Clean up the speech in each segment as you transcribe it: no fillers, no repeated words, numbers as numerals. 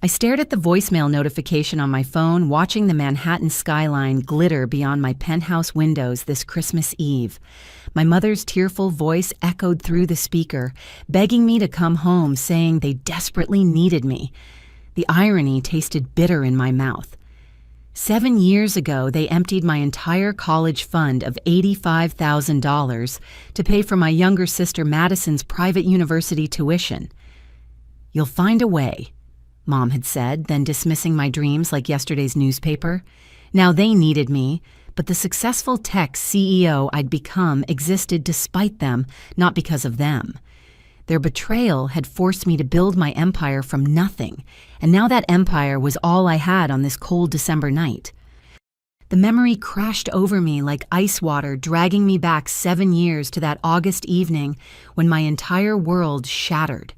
I stared at the voicemail notification on my phone, watching the Manhattan skyline glitter beyond my penthouse windows this Christmas Eve. My mother's tearful voice echoed through the speaker, begging me to come home, saying they desperately needed me. The irony tasted bitter in my mouth. 7 years ago, they emptied my entire college fund of $85,000 to pay for my younger sister Madison's private university tuition. "You'll find a way," Mom had said, then dismissing my dreams like yesterday's newspaper. Now they needed me, but the successful tech CEO I'd become existed despite them, not because of them. Their betrayal had forced me to build my empire from nothing, and now that empire was all I had on this cold December night. The memory crashed over me like ice water, dragging me back 7 years to that August evening when my entire world shattered.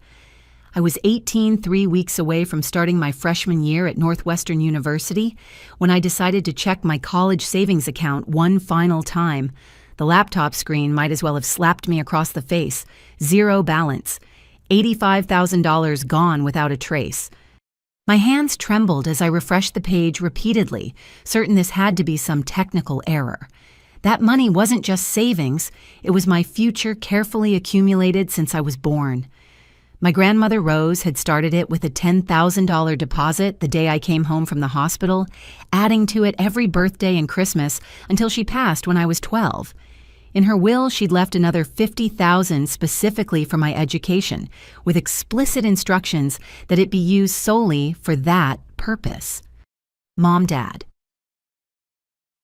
I was 18, 3 weeks away from starting my freshman year at Northwestern University when I decided to check my college savings account one final time. The laptop screen might as well have slapped me across the face. Zero balance. $85,000 gone without a trace. My hands trembled as I refreshed the page repeatedly, certain this had to be some technical error. That money wasn't just savings, it was my future carefully accumulated since I was born. My grandmother Rose had started it with a $10,000 deposit the day I came home from the hospital, adding to it every birthday and Christmas until she passed when I was 12. In her will, she'd left another $50,000 specifically for my education, with explicit instructions that it be used solely for that purpose. Mom, Dad.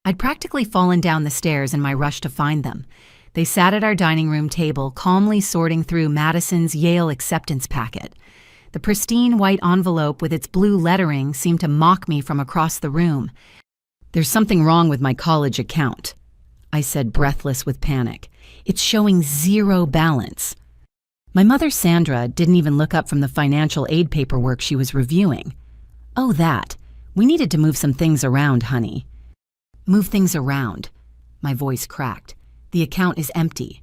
I'd practically fallen down the stairs in my rush to find them. They sat at our dining room table, calmly sorting through Madison's Yale acceptance packet. The pristine white envelope with its blue lettering seemed to mock me from across the room. "There's something wrong with my college account," I said, breathless with panic. "It's showing zero balance." My mother, Sandra, didn't even look up from the financial aid paperwork she was reviewing. "Oh, that. We needed to move some things around, honey." "Move things around." My voice cracked. "The account is empty."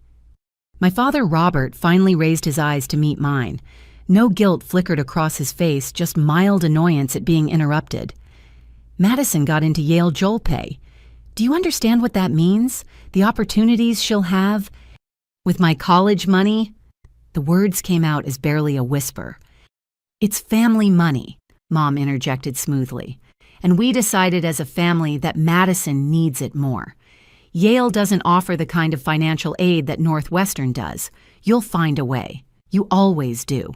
My father, Robert, finally raised his eyes to meet mine. No guilt flickered across his face, just mild annoyance at being interrupted. "Madison got into Yale JOLPay. Do you understand what that means? The opportunities she'll have with my college money?" The words came out as barely a whisper. "It's family money," Mom interjected smoothly. "And we decided as a family that Madison needs it more. Yale doesn't offer the kind of financial aid that Northwestern does. You'll find a way. You always do."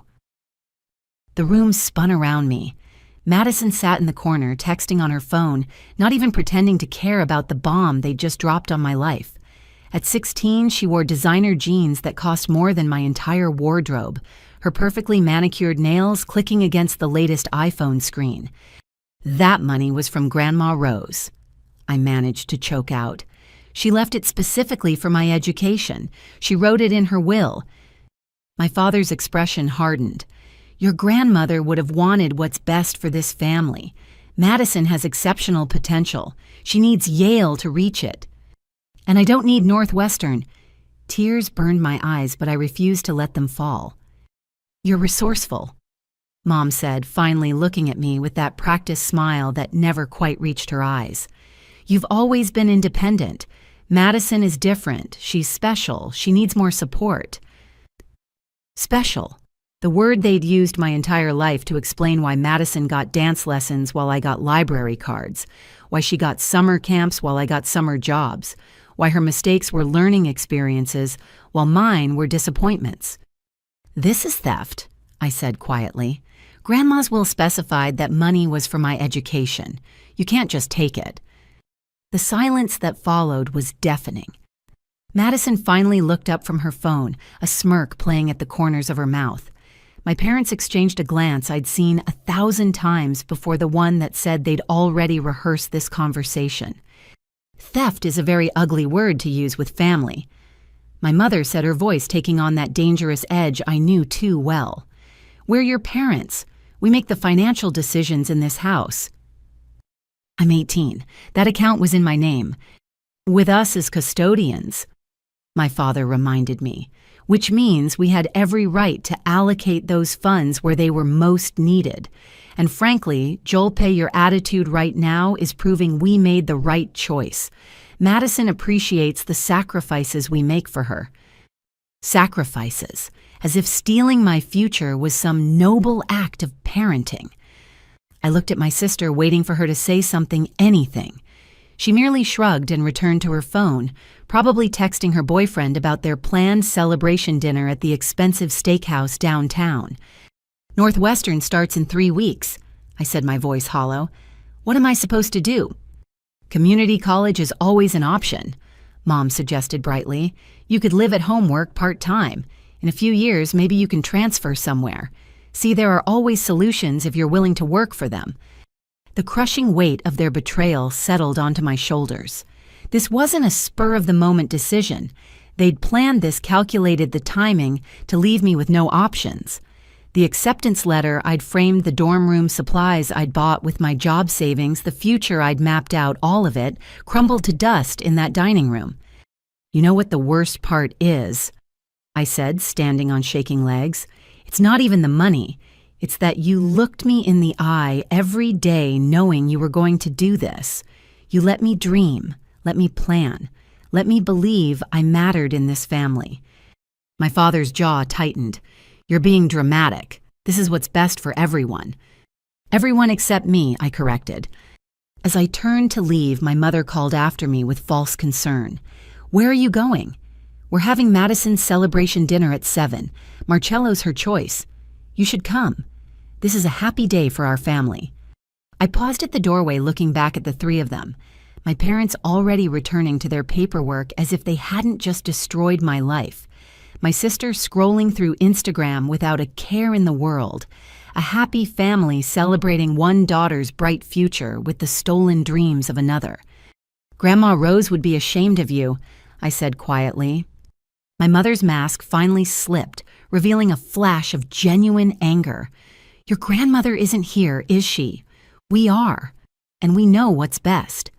The room spun around me. Madison sat in the corner, texting on her phone, not even pretending to care about the bomb they'd just dropped on my life. At 16, she wore designer jeans that cost more than my entire wardrobe, her perfectly manicured nails clicking against the latest iPhone screen. That money was from Grandma Rose. I managed to choke out. She left it specifically for my education. She wrote it in her will. My father's expression hardened. "Your grandmother would have wanted what's best for this family. Madison has exceptional potential. She needs Yale to reach it. And I don't need Northwestern." Tears burned my eyes, but I refused to let them fall. "You're resourceful," Mom said, finally looking at me with that practiced smile that never quite reached her eyes. "You've always been independent. Madison is different. She's special. She needs more support." Special. The word they'd used my entire life to explain why Madison got dance lessons while I got library cards, why she got summer camps while I got summer jobs, why her mistakes were learning experiences while mine were disappointments. "This is theft," I said quietly. "Grandma's will specified that money was for my education. You can't just take it." The silence that followed was deafening. Madison finally looked up from her phone, a smirk playing at the corners of her mouth. My parents exchanged a glance I'd seen 1,000 times before the one that said they'd already rehearsed this conversation. Theft is a very ugly word to use with family. My mother said, her voice taking on that dangerous edge I knew too well. "We're your parents. We make the financial decisions in this house." "I'm 18. That account was in my name. With us as custodians," my father reminded me. which means we had every right to allocate those funds where they were most needed. And frankly, Jolpe, your attitude right now is proving we made the right choice. Madison appreciates the sacrifices we make for her. Sacrifices, as if stealing my future was some noble act of parenting. I looked at my sister, waiting for her to say something, anything. She merely shrugged and returned to her phone, probably texting her boyfriend about their planned celebration dinner at the expensive steakhouse downtown. Northwestern starts in 3 weeks, I said, my voice hollow. What am I supposed to do? Community college is always an option, Mom suggested brightly. You could live at home, work part-time. In a few years, maybe you can transfer somewhere. See, there are always solutions if you're willing to work for them. The crushing weight of their betrayal settled onto my shoulders. This wasn't a spur-of-the-moment decision. They'd planned this, calculated the timing, to leave me with no options. The acceptance letter I'd framed, the dorm room supplies I'd bought with my job savings, the future I'd mapped out, all of it, crumbled to dust in that dining room. You know what the worst part is? I said, standing on shaking legs. It's not even the money. It's that you looked me in the eye every day knowing you were going to do this. You let me dream, let me plan, let me believe I mattered in this family. My father's jaw tightened. You're being dramatic. This is what's best for everyone. Everyone except me, I corrected. As I turned to leave, my mother called after me with false concern. Where are you going? We're having Madison's celebration dinner at 7. Marcello's her choice. You should come. This is a happy day for our family. I paused at the doorway, looking back at the three of them. My parents already returning to their paperwork as if they hadn't just destroyed my life. My sister scrolling through Instagram without a care in the world. A happy family celebrating one daughter's bright future with the stolen dreams of another. Grandma Rose would be ashamed of you, I said quietly. My mother's mask finally slipped, revealing a flash of genuine anger. Your grandmother isn't here, is she? We are, and we know what's best.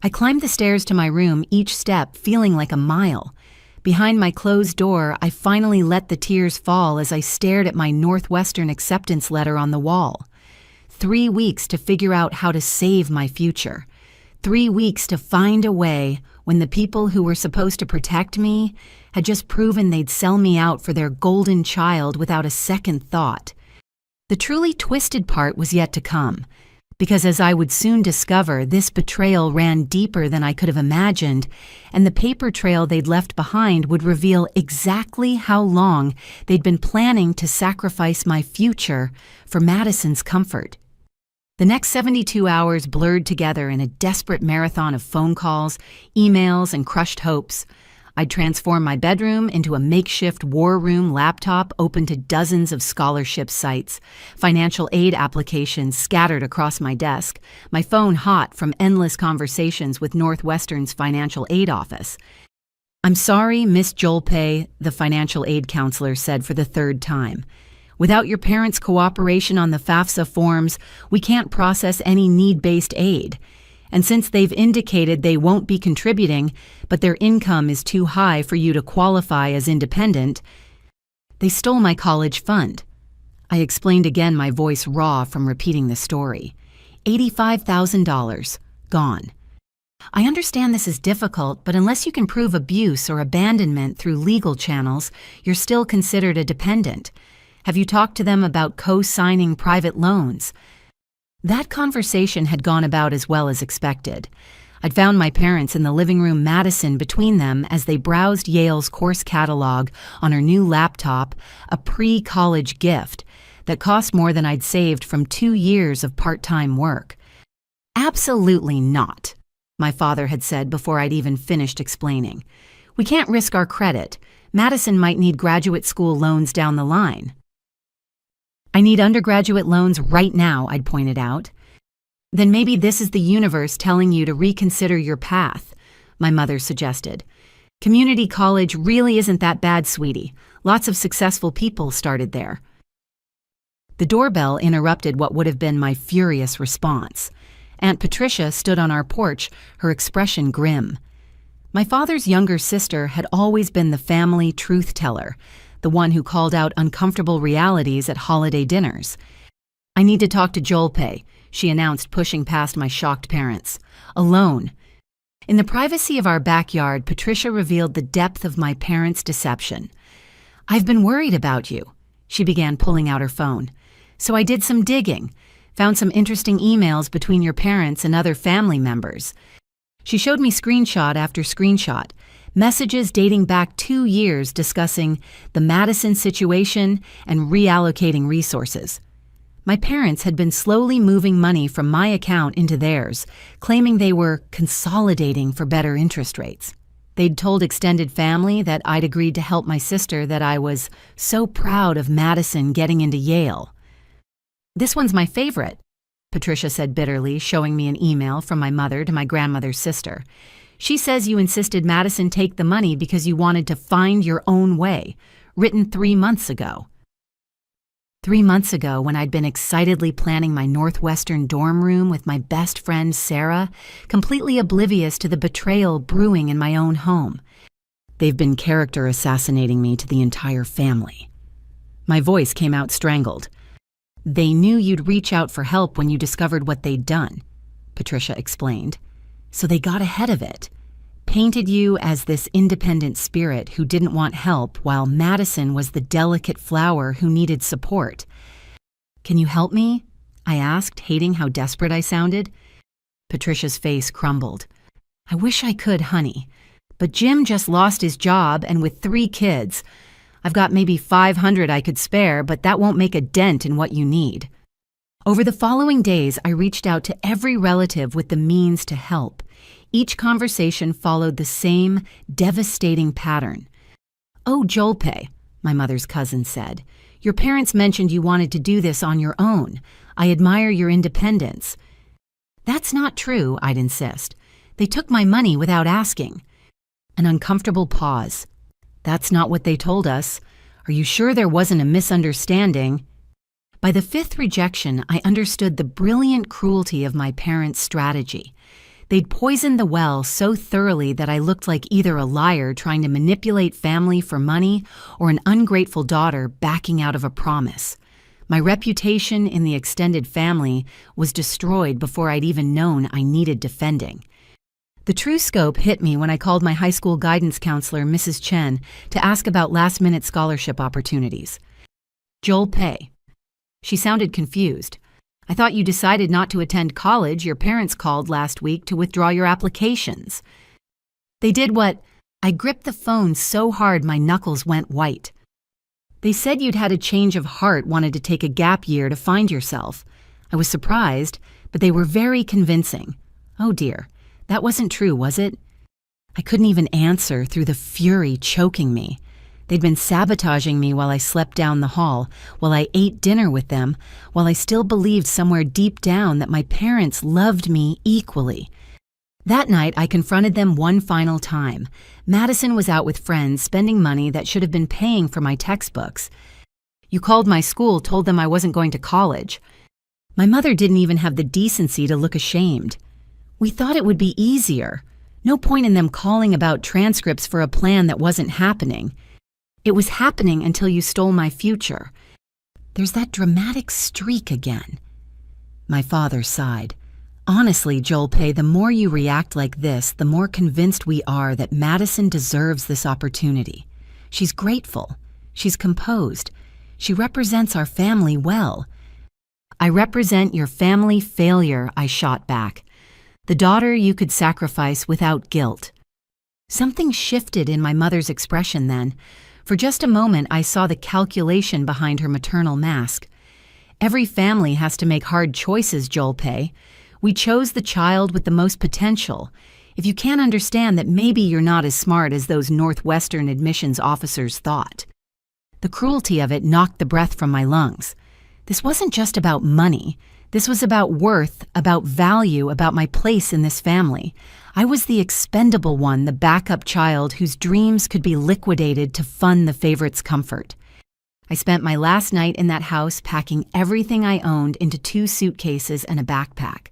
I climbed the stairs to my room, each step feeling like a mile. Behind my closed door, I finally let the tears fall as I stared at my Northwestern acceptance letter on the wall. 3 weeks to figure out how to save my future. 3 weeks to find a way when the people who were supposed to protect me had just proven they'd sell me out for their golden child without a second thought. The truly twisted part was yet to come, because as I would soon discover, this betrayal ran deeper than I could have imagined, and the paper trail they'd left behind would reveal exactly how long they'd been planning to sacrifice my future for Madison's comfort. The next 72 hours blurred together in a desperate marathon of phone calls, emails, and crushed hopes. I'd transform my bedroom into a makeshift war room laptop open to dozens of scholarship sites, financial aid applications scattered across my desk, my phone hot from endless conversations with Northwestern's financial aid office. I'm sorry, Miss Jolpe, the financial aid counselor said for the 3rd time. Without your parents' cooperation on the FAFSA forms, we can't process any need-based aid. And since they've indicated they won't be contributing, but their income is too high for you to qualify as independent, they stole my college fund. I explained again, my voice raw from repeating the story. $85,000. Gone. I understand this is difficult, but unless you can prove abuse or abandonment through legal channels, you're still considered a dependent. Have you talked to them about co-signing private loans? That conversation had gone about as well as expected. I'd found my parents in the living room, Madison between them as they browsed Yale's course catalog on her new laptop, a pre-college gift that cost more than I'd saved from 2 years of part-time work. Absolutely not, my father had said before I'd even finished explaining. We can't risk our credit. Madison might need graduate school loans down the line. I need undergraduate loans right now, I'd pointed out. Then maybe this is the universe telling you to reconsider your path, my mother suggested. Community college really isn't that bad, sweetie. Lots of successful people started there. The doorbell interrupted what would have been my furious response. Aunt Patricia stood on our porch, her expression grim. My father's younger sister had always been the family truth teller, the one who called out uncomfortable realities at holiday dinners. "I need to talk to Jolpe," she announced, pushing past my shocked parents. "Alone." In the privacy of our backyard, Patricia revealed the depth of my parents' deception. "I've been worried about you," she began, pulling out her phone. "So I did some digging, found some interesting emails between your parents and other family members." She showed me screenshot after screenshot, messages dating back 2 years discussing the Madison situation and reallocating resources. My parents had been slowly moving money from my account into theirs, claiming they were consolidating for better interest rates. They'd told extended family that I'd agreed to help my sister, that I was so proud of Madison getting into Yale. "This one's my favorite," Patricia said bitterly, showing me an email from my mother to my grandmother's sister. "She says you insisted Madison take the money because you wanted to find your own way," written 3 months ago. 3 months ago, when I'd been excitedly planning my Northwestern dorm room with my best friend Sarah, completely oblivious to the betrayal brewing in my own home. They've been character assassinating me to the entire family. My voice came out strangled. "They knew you'd reach out for help when you discovered what they'd done," Patricia explained. "So they got ahead of it. Painted you as this independent spirit who didn't want help, while Madison was the delicate flower who needed support." "Can you help me?" I asked, hating how desperate I sounded. Patricia's face crumbled. "I wish I could, honey. But Jim just lost his job, and with 3 kids, I've got maybe $500 I could spare, but that won't make a dent in what you need." Over the following days, I reached out to every relative with the means to help. Each conversation followed the same devastating pattern. "Oh, Jolpe," my mother's cousin said, "your parents mentioned you wanted to do this on your own. I admire your independence." "That's not true," I'd insist. "They took my money without asking." An uncomfortable pause. "That's not what they told us. Are you sure there wasn't a misunderstanding?" By the 5th rejection, I understood the brilliant cruelty of my parents' strategy. They'd poisoned the well so thoroughly that I looked like either a liar trying to manipulate family for money or an ungrateful daughter backing out of a promise. My reputation in the extended family was destroyed before I'd even known I needed defending. The true scope hit me when I called my high school guidance counselor, Mrs. Chen, to ask about last-minute scholarship opportunities. "Jolpe." She sounded confused. "I thought you decided not to attend college. Your parents called last week to withdraw your applications." "They did what?" I gripped the phone so hard my knuckles went white. "They said you'd had a change of heart, wanted to take a gap year to find yourself." I was surprised, but they were very convincing. Oh dear, that wasn't true, was it? I couldn't even answer through the fury choking me. They'd been sabotaging me while I slept down the hall, while I ate dinner with them, while I still believed somewhere deep down that my parents loved me equally. That night, I confronted them one final time. Madison was out with friends, spending money that should have been paying for my textbooks. "You called my school, told them I wasn't going to college." My mother didn't even have the decency to look ashamed. "We thought it would be easier. No point in them calling about transcripts for a plan that wasn't happening. It was happening until you stole my future." There's that dramatic streak again. My father sighed. "Honestly, Jolpe, the more you react like this, the more convinced we are that Madison deserves this opportunity. She's grateful. She's composed. She represents our family well." "I represent your family failure," I shot back. "The daughter you could sacrifice without guilt." Something shifted in my mother's expression then. For just a moment, I saw the calculation behind her maternal mask. "Every family has to make hard choices, Jolpe. We chose the child with the most potential. If you can't understand that, maybe you're not as smart as those Northwestern admissions officers thought." The cruelty of it knocked the breath from my lungs. This wasn't just about money. This was about worth, about value, about my place in this family. I was the expendable one, the backup child whose dreams could be liquidated to fund the favorite's comfort. I spent my last night in that house packing everything I owned into 2 suitcases and a backpack.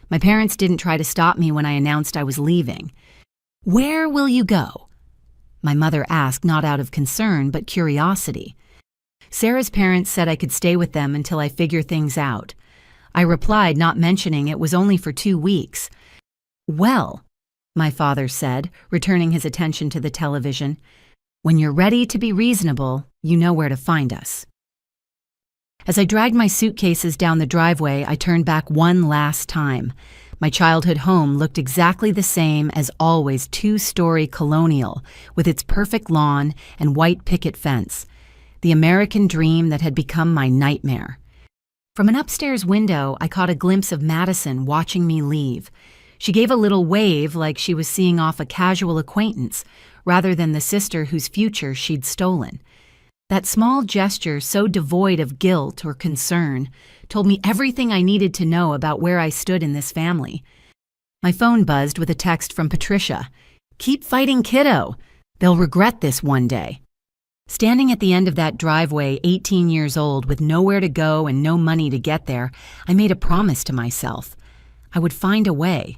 My parents didn't try to stop me when I announced I was leaving. "Where will you go?" my mother asked, not out of concern but curiosity. Sarah's parents said I could stay with them until I figure things out. I replied, not mentioning it was only for 2 weeks. "Well," my father said, returning his attention to the television, "when you're ready to be reasonable, you know where to find us." As I dragged my suitcases down the driveway, I turned back one last time. My childhood home looked exactly the same as always, 2-story colonial, with its perfect lawn and white picket fence. The American dream that had become my nightmare. From an upstairs window, I caught a glimpse of Madison watching me leave. She gave a little wave like she was seeing off a casual acquaintance, rather than the sister whose future she'd stolen. That small gesture, so devoid of guilt or concern, told me everything I needed to know about where I stood in this family. My phone buzzed with a text from Patricia. "Keep fighting, kiddo. They'll regret this one day." Standing at the end of that driveway, 18 years old, with nowhere to go and no money to get there, I made a promise to myself. I would find a way.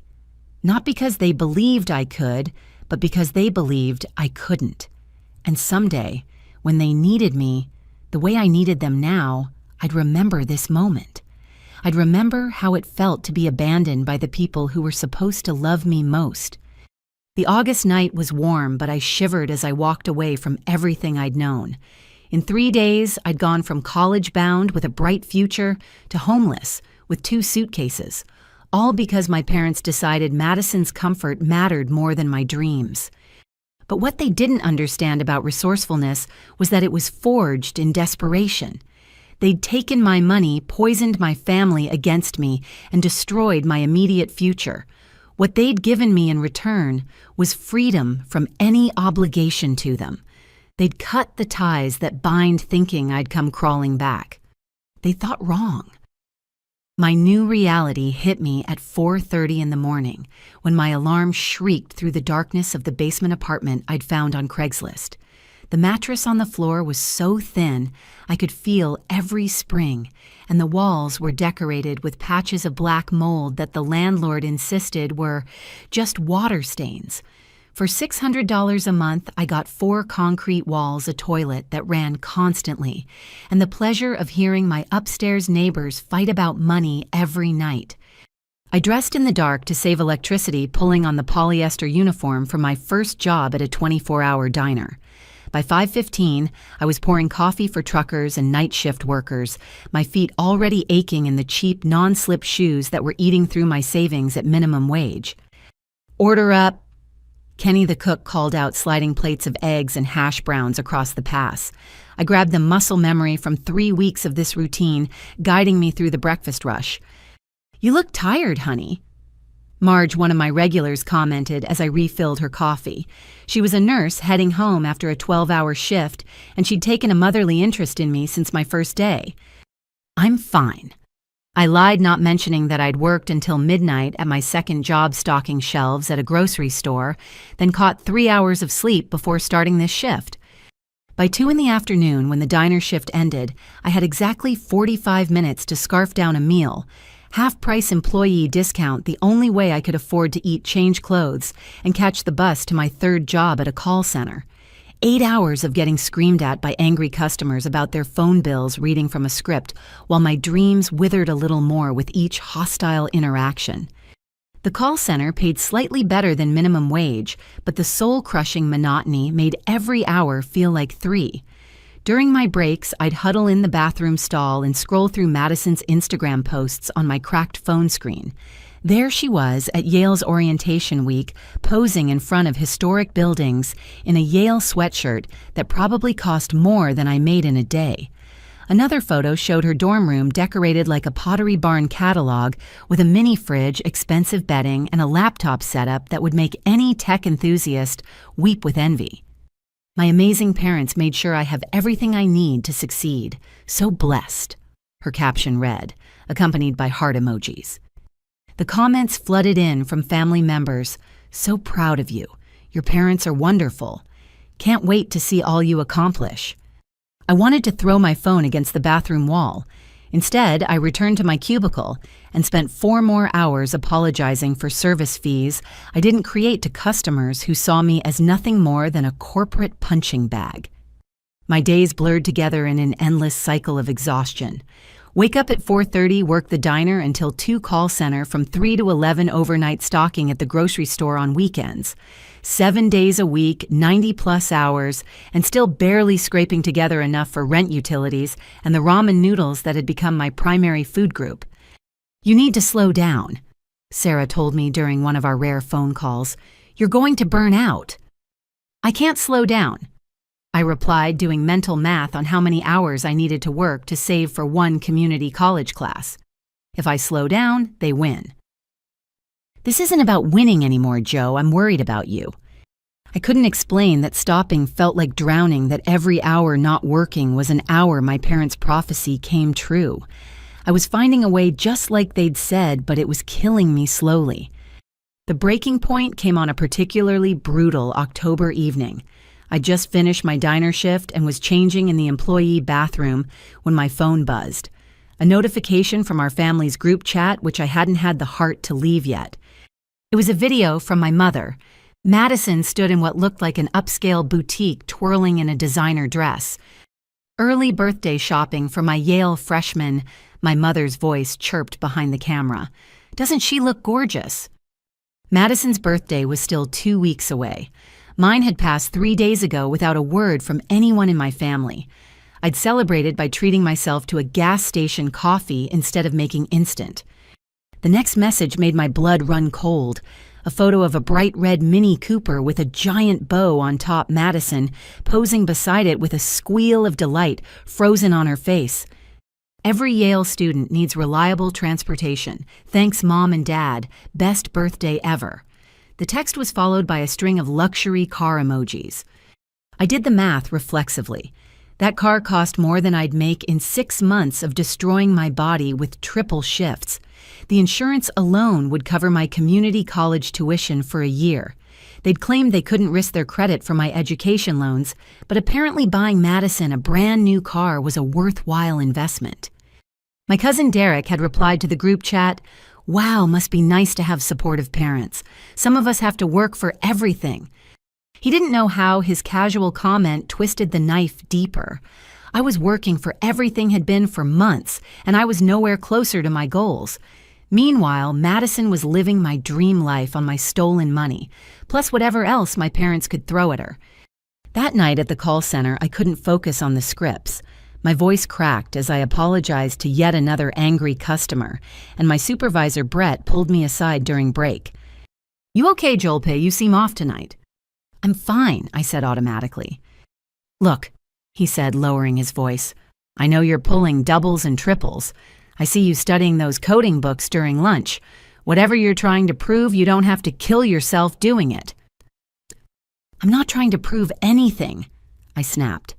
Not because they believed I could, but because they believed I couldn't. And someday, when they needed me, the way I needed them now, I'd remember this moment. I'd remember how it felt to be abandoned by the people who were supposed to love me most. The August night was warm, but I shivered as I walked away from everything I'd known. In 3 days, I'd gone from college-bound with a bright future to homeless with 2 suitcases, all because my parents decided Madison's comfort mattered more than my dreams. But what they didn't understand about resourcefulness was that it was forged in desperation. They'd taken my money, poisoned my family against me, and destroyed my immediate future. What they'd given me in return was freedom from any obligation to them. They'd cut the ties that bind thinking I'd come crawling back. They thought wrong. My new reality hit me at 4:30 in the morning, when my alarm shrieked through the darkness of the basement apartment I'd found on Craigslist. The mattress on the floor was so thin I could feel every spring, and the walls were decorated with patches of black mold that the landlord insisted were just water stains. For $600 a month, I got 4 concrete walls, a toilet that ran constantly, and the pleasure of hearing my upstairs neighbors fight about money every night. I dressed in the dark to save electricity, pulling on the polyester uniform for my first job at a 24-hour diner. By 5:15, I was pouring coffee for truckers and night shift workers, my feet already aching in the cheap, non-slip shoes that were eating through my savings at minimum wage. "Order up," Kenny the cook called out, sliding plates of eggs and hash browns across the pass. I grabbed the muscle memory from 3 weeks of this routine, guiding me through the breakfast rush. "You look tired, honey," Marge, one of my regulars, commented as I refilled her coffee. She was a nurse heading home after a 12-hour shift, and she'd taken a motherly interest in me since my first day. "I'm fine." I lied, not mentioning that I'd worked until midnight at my second job stocking shelves at a grocery store, then caught 3 hours of sleep before starting this shift. By 2 in the afternoon, when the diner shift ended, I had exactly 45 minutes to scarf down a meal, half-price employee discount, the only way I could afford to eat, change clothes, and catch the bus to my third job at a call center. 8 hours of getting screamed at by angry customers about their phone bills reading from a script, while my dreams withered a little more with each hostile interaction. The call center paid slightly better than minimum wage, but the soul-crushing monotony made every hour feel like 3. During my breaks, I'd huddle in the bathroom stall and scroll through Madison's Instagram posts on my cracked phone screen. There she was at Yale's orientation week, posing in front of historic buildings in a Yale sweatshirt that probably cost more than I made in a day. Another photo showed her dorm room decorated like a Pottery Barn catalog, with a mini fridge, expensive bedding, and a laptop setup that would make any tech enthusiast weep with envy. "My amazing parents made sure I have everything I need to succeed. So blessed," her caption read, accompanied by heart emojis. The comments flooded in from family members. "So proud of you. Your parents are wonderful. Can't wait to see all you accomplish." I wanted to throw my phone against the bathroom wall. Instead, I returned to my cubicle and spent 4 more hours apologizing for service fees I didn't create to customers who saw me as nothing more than a corporate punching bag. My days blurred together in an endless cycle of exhaustion. Wake up at 4:30, work the diner until 2 call center, from 3 to 11 overnight stocking at the grocery store on weekends. 7 days a week, 90-plus hours, and still barely scraping together enough for rent utilities and the ramen noodles that had become my primary food group. "You need to slow down," Sarah told me during one of our rare phone calls. "You're going to burn out." "I can't slow down," I replied, doing mental math on how many hours I needed to work to save for one community college class. "If I slow down, they win." "This isn't about winning anymore, Joe. I'm worried about you." I couldn't explain that stopping felt like drowning, that every hour not working was an hour my parents' prophecy came true. I was finding a way just like they'd said, but it was killing me slowly. The breaking point came on a particularly brutal October evening. I just finished my diner shift and was changing in the employee bathroom when my phone buzzed. A notification from our family's group chat, which I hadn't had the heart to leave yet. It was a video from my mother. Madison stood in what looked like an upscale boutique, twirling in a designer dress. "Early birthday shopping for my Yale freshman," my mother's voice chirped behind the camera. "Doesn't she look gorgeous?" Madison's birthday was still 2 weeks away. Mine had passed 3 days ago without a word from anyone in my family. I'd celebrated by treating myself to a gas station coffee instead of making instant. The next message made my blood run cold. A photo of a bright red Mini Cooper with a giant bow on top, Madison posing beside it with a squeal of delight frozen on her face. "Every Yale student needs reliable transportation. Thanks, Mom and Dad. Best birthday ever." The text was followed by a string of luxury car emojis. I did the math reflexively. That car cost more than I'd make in 6 months of destroying my body with triple shifts. The insurance alone would cover my community college tuition for a year. They'd claimed they couldn't risk their credit for my education loans, but apparently buying Madison a brand new car was a worthwhile investment. My cousin Derek had replied to the group chat, "Wow, must be nice to have supportive parents. Some of us have to work for everything." He didn't know how his casual comment twisted the knife deeper. I was working for everything had been for months, and I was nowhere closer to my goals. Meanwhile, Madison was living my dream life on my stolen money, plus whatever else my parents could throw at her. That night at the call center, I couldn't focus on the scripts. My voice cracked as I apologized to yet another angry customer, and my supervisor, Brett, pulled me aside during break. "You okay, Joelpe? You seem off tonight." "I'm fine," I said automatically. "Look," he said, lowering his voice, "I know you're pulling doubles and triples. I see you studying those coding books during lunch. Whatever you're trying to prove, you don't have to kill yourself doing it." "I'm not trying to prove anything," I snapped.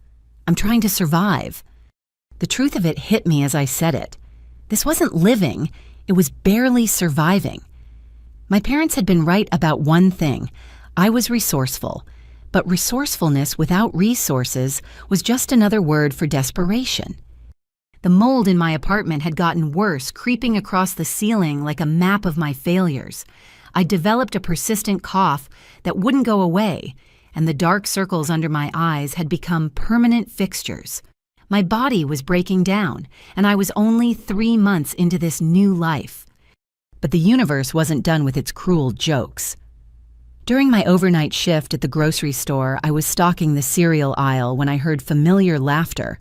"I'm trying to survive." The truth of it hit me as I said it. This wasn't living, it was barely surviving. My parents had been right about one thing. I was resourceful, but resourcefulness without resources was just another word for desperation. The mold in my apartment had gotten worse, creeping across the ceiling like a map of my failures. I developed a persistent cough that wouldn't go away, and the dark circles under my eyes had become permanent fixtures. My body was breaking down, and I was only 3 months into this new life. But the universe wasn't done with its cruel jokes. During my overnight shift at the grocery store, I was stocking the cereal aisle when I heard familiar laughter.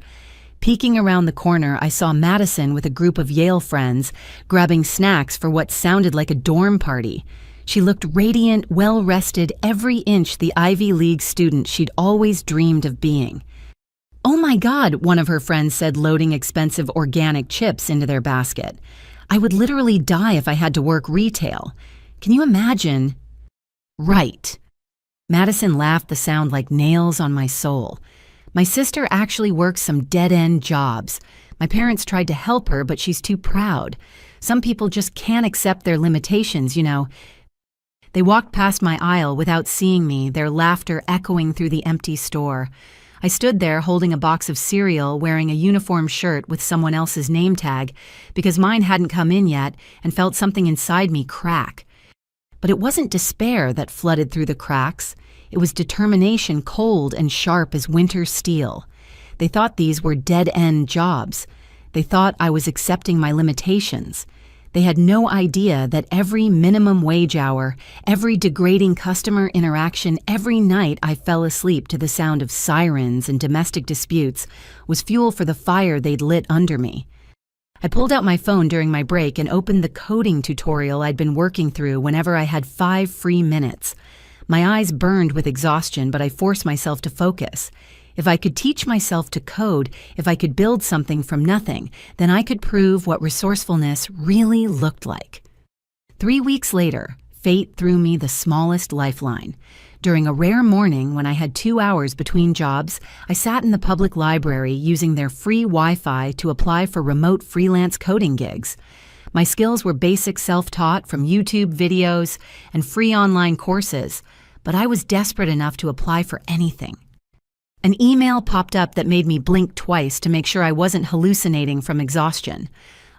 Peeking around the corner, I saw Madison with a group of Yale friends grabbing snacks for what sounded like a dorm party. She looked radiant, well-rested, every inch the Ivy League student she'd always dreamed of being. "Oh my God," one of her friends said, loading expensive organic chips into their basket. "I would literally die if I had to work retail. Can you imagine?" "Right." Madison laughed, the sound like nails on my soul. "My sister actually works some dead-end jobs. My parents tried to help her, but she's too proud. Some people just can't accept their limitations, you know." They walked past my aisle without seeing me, their laughter echoing through the empty store. I stood there holding a box of cereal, wearing a uniform shirt with someone else's name tag, because mine hadn't come in yet, and felt something inside me crack. But it wasn't despair that flooded through the cracks. It was determination, cold and sharp as winter steel. They thought these were dead-end jobs. They thought I was accepting my limitations. They had no idea that every minimum wage hour, every degrading customer interaction, every night I fell asleep to the sound of sirens and domestic disputes was fuel for the fire they'd lit under me. I pulled out my phone during my break and opened the coding tutorial I'd been working through whenever I had 5 free minutes. My eyes burned with exhaustion, but I forced myself to focus. If I could teach myself to code, if I could build something from nothing, then I could prove what resourcefulness really looked like. 3 weeks later, fate threw me the smallest lifeline. During a rare morning when I had 2 hours between jobs, I sat in the public library using their free Wi-Fi to apply for remote freelance coding gigs. My skills were basic self-taught from YouTube videos and free online courses, but I was desperate enough to apply for anything. An email popped up that made me blink twice to make sure I wasn't hallucinating from exhaustion.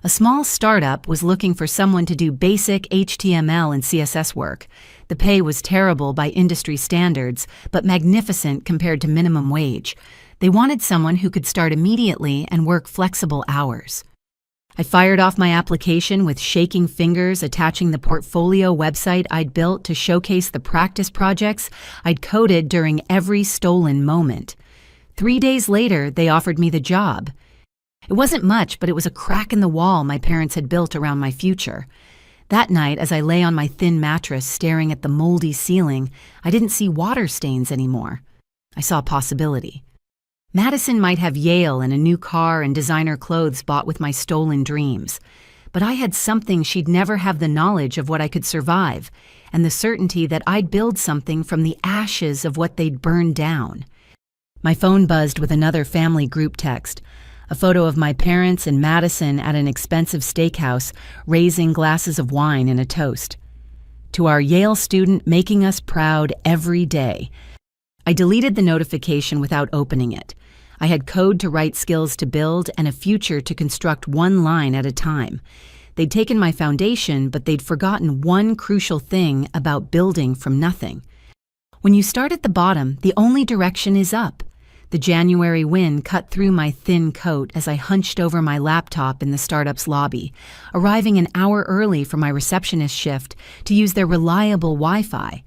A small startup was looking for someone to do basic HTML and CSS work. The pay was terrible by industry standards, but magnificent compared to minimum wage. They wanted someone who could start immediately and work flexible hours. I fired off my application with shaking fingers, attaching the portfolio website I'd built to showcase the practice projects I'd coded during every stolen moment. 3 days later, they offered me the job. It wasn't much, but it was a crack in the wall my parents had built around my future. That night, as I lay on my thin mattress staring at the moldy ceiling, I didn't see water stains anymore. I saw possibility. Madison might have Yale and a new car and designer clothes bought with my stolen dreams, but I had something she'd never have: the knowledge of what I could survive, and the certainty that I'd build something from the ashes of what they'd burned down. My phone buzzed with another family group text, a photo of my parents and Madison at an expensive steakhouse, raising glasses of wine and a toast. To our Yale student making us proud every day. I deleted the notification without opening it. I had code to write, skills to build, and a future to construct one line at a time. They'd taken my foundation, but they'd forgotten one crucial thing about building from nothing. When you start at the bottom, the only direction is up. The January wind cut through my thin coat as I hunched over my laptop in the startup's lobby, arriving an hour early for my receptionist shift to use their reliable Wi-Fi.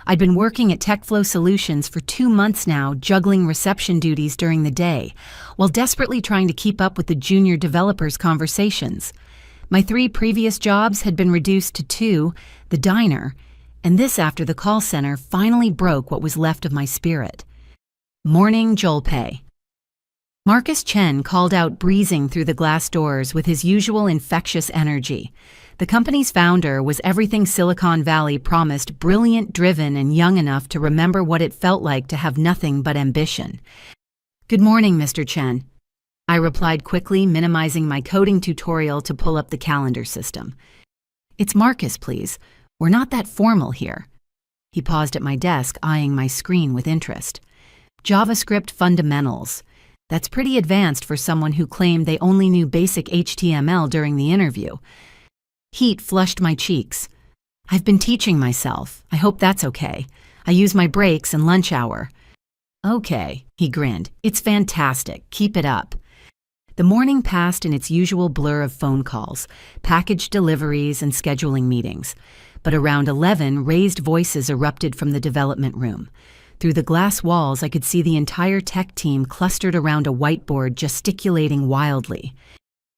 I'd been working at TechFlow Solutions for 2 months now, juggling reception duties during the day, while desperately trying to keep up with the junior developers' conversations. My 3 previous jobs had been reduced to 2, the diner, and this after the call center finally broke what was left of my spirit. Morning Jolpay. Marcus Chen called out, breezing through the glass doors with his usual infectious energy. The company's founder was everything Silicon Valley promised: brilliant, driven, and young enough to remember what it felt like to have nothing but ambition. "Good morning, Mr. Chen," I replied quickly, minimizing my coding tutorial to pull up the calendar system. "It's Marcus, please. We're not that formal here." He paused at my desk, eyeing my screen with interest. "JavaScript fundamentals. That's pretty advanced for someone who claimed they only knew basic HTML during the interview." Heat flushed my cheeks. "I've been teaching myself. I hope that's okay. I use my breaks and lunch hour." "Okay," he grinned. "It's fantastic. Keep it up." The morning passed in its usual blur of phone calls, package deliveries, and scheduling meetings. But around 11, raised voices erupted from the development room. Through the glass walls, I could see the entire tech team clustered around a whiteboard, gesticulating wildly.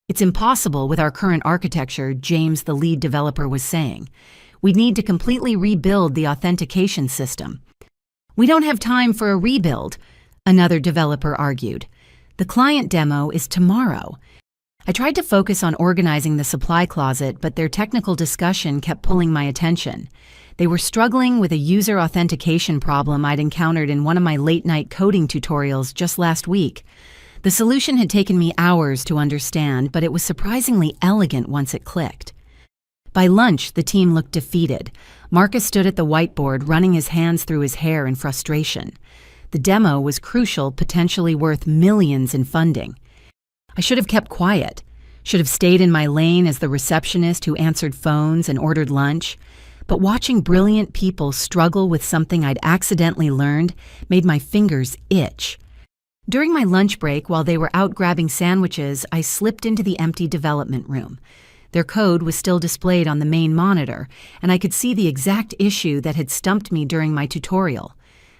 "It's impossible with our current architecture," James, the lead developer, was saying. "We'd need to completely rebuild the authentication system." "We don't have time for a rebuild," another developer argued. "The client demo is tomorrow." I tried to focus on organizing the supply closet, but their technical discussion kept pulling my attention. They were struggling with a user authentication problem I'd encountered in one of my late-night coding tutorials just last week. The solution had taken me hours to understand, but it was surprisingly elegant once it clicked. By lunch, the team looked defeated. Marcus stood at the whiteboard, running his hands through his hair in frustration. The demo was crucial, potentially worth millions in funding. I should have kept quiet, should have stayed in my lane as the receptionist who answered phones and ordered lunch. But watching brilliant people struggle with something I'd accidentally learned made my fingers itch. During my lunch break, while they were out grabbing sandwiches, I slipped into the empty development room. Their code was still displayed on the main monitor, and I could see the exact issue that had stumped me during my tutorial.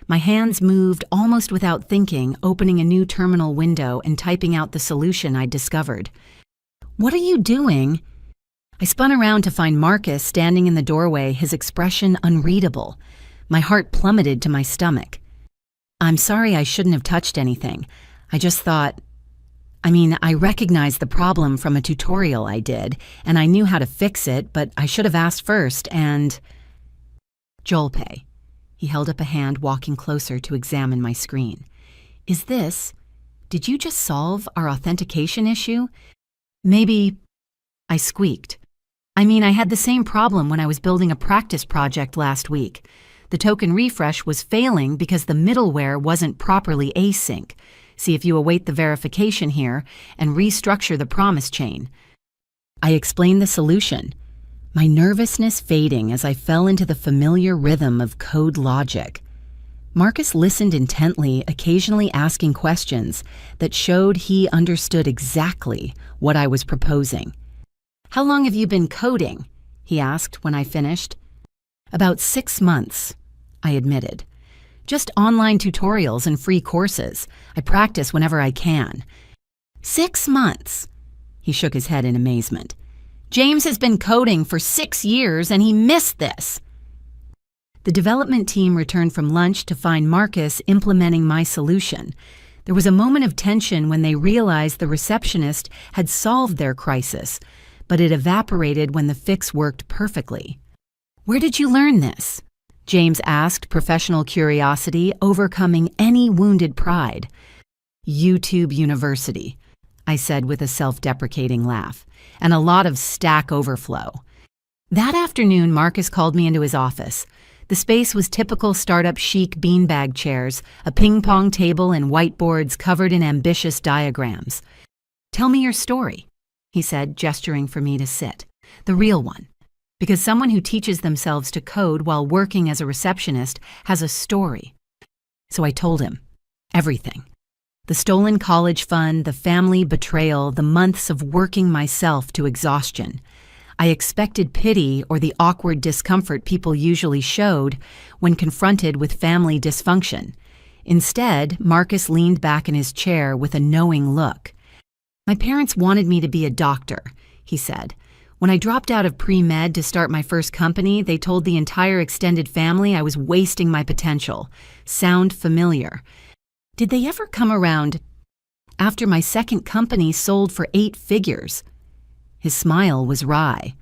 My hands moved almost without thinking, opening a new terminal window and typing out the solution I'd discovered. "What are you doing?" I spun around to find Marcus standing in the doorway, his expression unreadable. My heart plummeted to my stomach. "I'm sorry, I shouldn't have touched anything. I just thought... I recognized the problem from a tutorial I did, and I knew how to fix it, but I should have asked first, and..." Jolpe. He held up a hand, walking closer to examine my screen. Did you just solve our authentication issue? Maybe... I squeaked. I had the same problem when I was building a practice project last week. The token refresh was failing because the middleware wasn't properly async. See if you await the verification here and restructure the promise chain. I explained the solution, my nervousness fading as I fell into the familiar rhythm of code logic. Marcus listened intently, occasionally asking questions that showed he understood exactly what I was proposing. "How long have you been coding?" he asked when I finished. "About 6 months," I admitted. "Just online tutorials and free courses. I practice whenever I can." 6 months? He shook his head in amazement. "James has been coding for 6 years and he missed this." The development team returned from lunch to find Marcus implementing my solution. There was a moment of tension when they realized the receptionist had solved their crisis, but it evaporated when the fix worked perfectly. "Where did you learn this?" James asked, professional curiosity overcoming any wounded pride. "YouTube University," I said with a self-deprecating laugh, and a lot of Stack Overflow. That afternoon, Marcus called me into his office. The space was typical startup chic beanbag chairs, a ping-pong table, and whiteboards covered in ambitious diagrams. "Tell me your story," he said, gesturing for me to sit. "The real one. Because someone who teaches themselves to code while working as a receptionist has a story." So I told him everything. The stolen college fund, the family betrayal, the months of working myself to exhaustion. I expected pity or the awkward discomfort people usually showed when confronted with family dysfunction. Instead, Marcus leaned back in his chair with a knowing look. "My parents wanted me to be a doctor," he said. "When I dropped out of pre-med to start my first company, they told the entire extended family I was wasting my potential. Sound familiar? Did they ever come around after my second company sold for 8 figures? His smile was wry.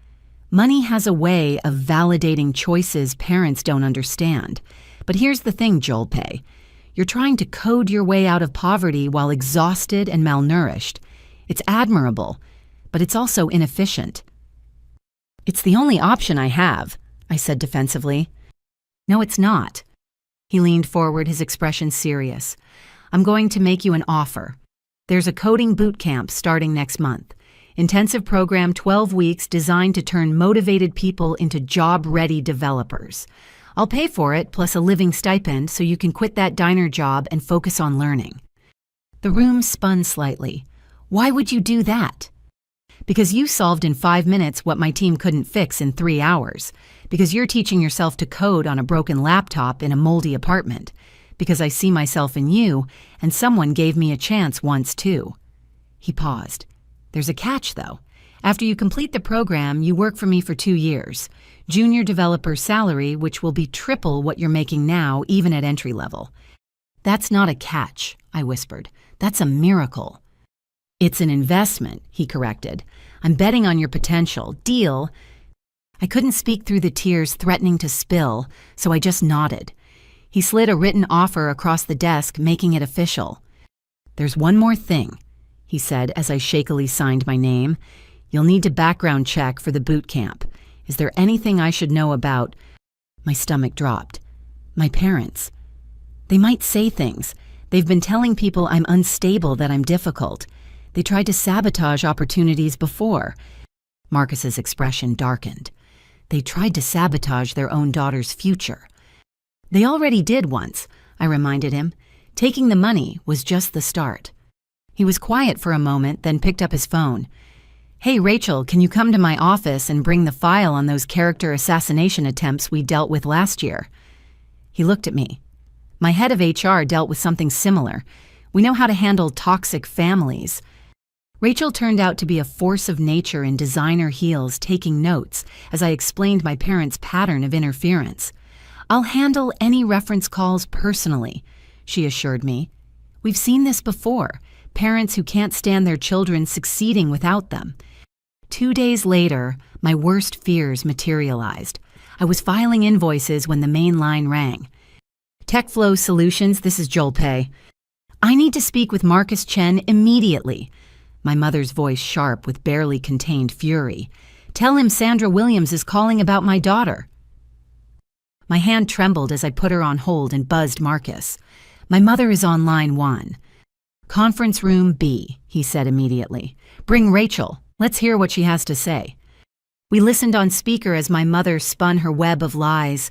Money has a way of validating choices parents don't understand. But here's the thing, Jolpe. You're trying to code your way out of poverty while exhausted and malnourished. It's admirable, but it's also inefficient." "It's the only option I have," I said defensively. "No, it's not." He leaned forward, his expression serious. "I'm going to make you an offer. There's a coding boot camp starting next month. Intensive program, 12 weeks, designed to turn motivated people into job-ready developers. I'll pay for it, plus a living stipend, so you can quit that diner job and focus on learning." The room spun slightly. "Why would you do that?" "Because you solved in 5 minutes what my team couldn't fix in 3 hours. Because you're teaching yourself to code on a broken laptop in a moldy apartment. Because I see myself in you, and someone gave me a chance once too." He paused. "There's a catch, though. After you complete the program, you work for me for 2 years. Junior developer salary, which will be triple what you're making now, even at entry level." "That's not a catch," I whispered. "That's a miracle." "It's an investment," he corrected. "I'm betting on your potential. Deal?" I couldn't speak through the tears threatening to spill, so I just nodded. He slid a written offer across the desk, making it official. "There's one more thing," he said as I shakily signed my name. "You'll need to background check for the boot camp. Is there anything I should know about—" My stomach dropped. "My parents." They might say things. They've been telling people I'm unstable, that I'm difficult. They tried to sabotage opportunities before. Marcus's expression darkened. They tried to sabotage their own daughter's future. They already did once, I reminded him. Taking the money was just the start. He was quiet for a moment, then picked up his phone. "Hey, Rachel, can you come to my office and bring the file on those character assassination attempts we dealt with last year?" He looked at me. "My head of HR dealt with something similar. We know how to handle toxic families." Rachel turned out to be a force of nature in designer heels, taking notes as I explained my parents' pattern of interference. "I'll handle any reference calls personally," she assured me. "We've seen this before, parents who can't stand their children succeeding without them." 2 days later, my worst fears materialized. I was filing invoices when the main line rang. "TechFlow Solutions, this is Joel Pei. I need to speak with Marcus Chen immediately." My mother's voice sharp with barely contained fury. "Tell him Sandra Williams is calling about my daughter." My hand trembled as I put her on hold and buzzed Marcus. "My mother is on line 1. "Conference room B," he said immediately. "Bring Rachel. Let's hear what she has to say." We listened on speaker as my mother spun her web of lies.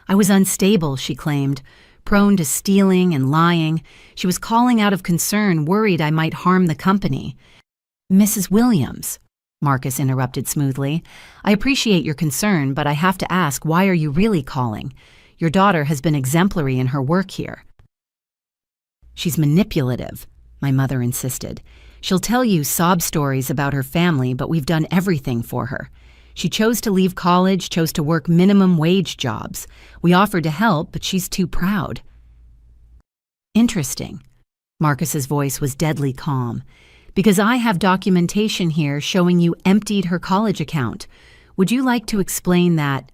I was unstable, she claimed, prone to stealing and lying. She was calling out of concern, worried I might harm the company. "Mrs. Williams," Marcus interrupted smoothly, "I appreciate your concern, but I have to ask, why are you really calling? Your daughter has been exemplary in her work here." "She's manipulative," my mother insisted. "She'll tell you sob stories about her family, but we've done everything for her. She chose to leave college, chose to work minimum wage jobs. We offered to help, but she's too proud." "Interesting." Marcus's voice was deadly calm. "Because I have documentation here showing you emptied her college account. Would you like to explain that?"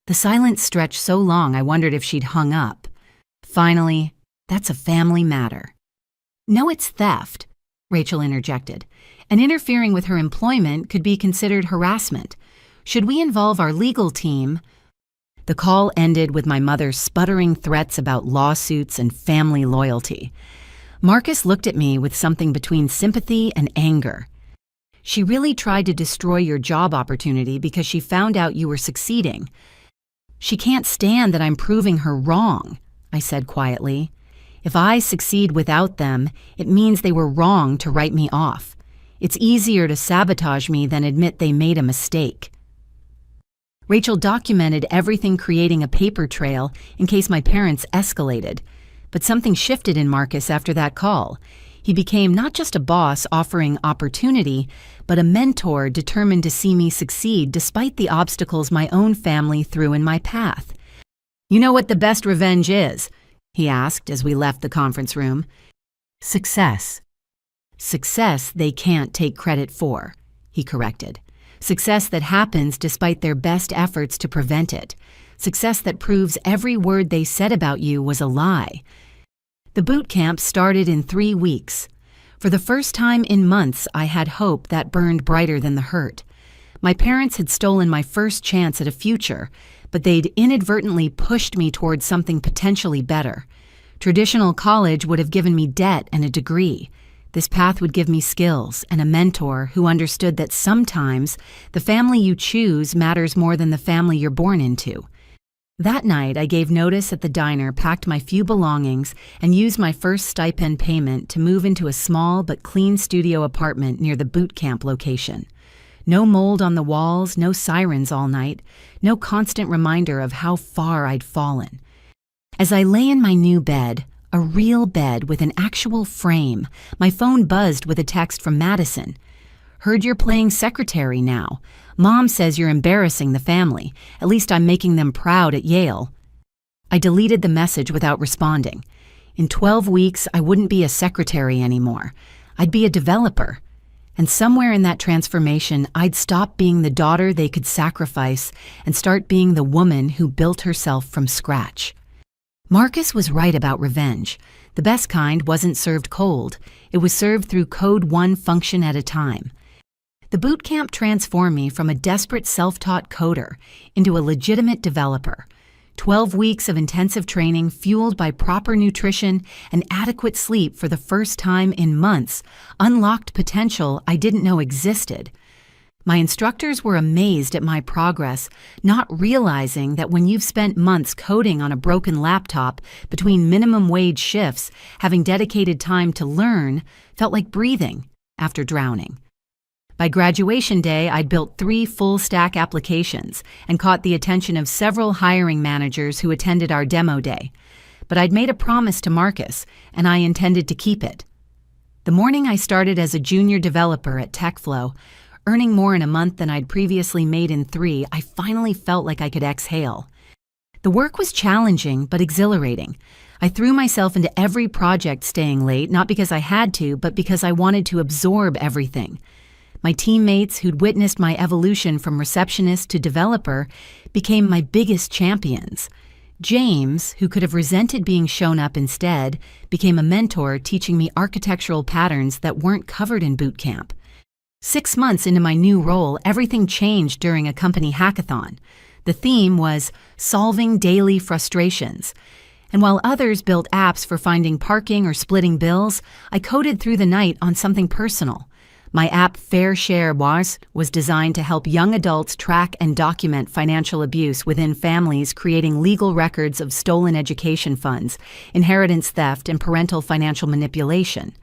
The silence stretched so long I wondered if she'd hung up. Finally, "That's a family matter." "No, it's theft," Rachel interjected. "And interfering with her employment could be considered harassment. Should we involve our legal team?" The call ended with my mother sputtering threats about lawsuits and family loyalty. Marcus looked at me with something between sympathy and anger. "She really tried to destroy your job opportunity because she found out you were succeeding. She can't stand that I'm proving her wrong," I said quietly. "If I succeed without them, it means they were wrong to write me off. It's easier to sabotage me than admit they made a mistake." Rachel documented everything, creating a paper trail in case my parents escalated. But something shifted in Marcus after that call. He became not just a boss offering opportunity, but a mentor determined to see me succeed despite the obstacles my own family threw in my path. "You know what the best revenge is?" he asked as we left the conference room. "Success." "Success they can't take credit for," he corrected. "Success that happens despite their best efforts to prevent it. Success that proves every word they said about you was a lie." The boot camp started in 3 weeks. For the first time in months, I had hope that burned brighter than the hurt. My parents had stolen my first chance at a future, but they'd inadvertently pushed me towards something potentially better. Traditional college would have given me debt and a degree. This path would give me skills and a mentor who understood that sometimes the family you choose matters more than the family you're born into. That night, I gave notice at the diner, packed my few belongings, and used my first stipend payment to move into a small but clean studio apartment near the boot camp location. No mold on the walls, no sirens all night, no constant reminder of how far I'd fallen. As I lay in my new bed, a real bed with an actual frame, my phone buzzed with a text from Madison. "Heard you're playing secretary now. Mom says you're embarrassing the family. At least I'm making them proud at Yale." I deleted the message without responding. In 12 weeks, I wouldn't be a secretary anymore. I'd be a developer. And somewhere in that transformation, I'd stop being the daughter they could sacrifice and start being the woman who built herself from scratch. Marcus was right about revenge. The best kind wasn't served cold. It was served through code one function at a time. The boot camp transformed me from a desperate self-taught coder into a legitimate developer. 12 weeks of intensive training fueled by proper nutrition and adequate sleep for the first time in months unlocked potential I didn't know existed. My instructors were amazed at my progress, not realizing that when you've spent months coding on a broken laptop between minimum wage shifts, having dedicated time to learn felt like breathing after drowning. By graduation day, I'd built 3 full-stack applications and caught the attention of several hiring managers who attended our demo day. But I'd made a promise to Marcus, and I intended to keep it. The morning I started as a junior developer at TechFlow, earning more in a month than I'd previously made in 3, I finally felt like I could exhale. The work was challenging but exhilarating. I threw myself into every project staying late, not because I had to, but because I wanted to absorb everything. My teammates, who'd witnessed my evolution from receptionist to developer, became my biggest champions. James, who could have resented being shown up instead, became a mentor teaching me architectural patterns that weren't covered in boot camp. 6 months into my new role, everything changed during a company hackathon. The theme was solving daily frustrations. And while others built apps for finding parking or splitting bills, I coded through the night on something personal. My app Fair Share was designed to help young adults track and document financial abuse within families, creating legal records of stolen education funds, inheritance theft, and parental financial manipulation.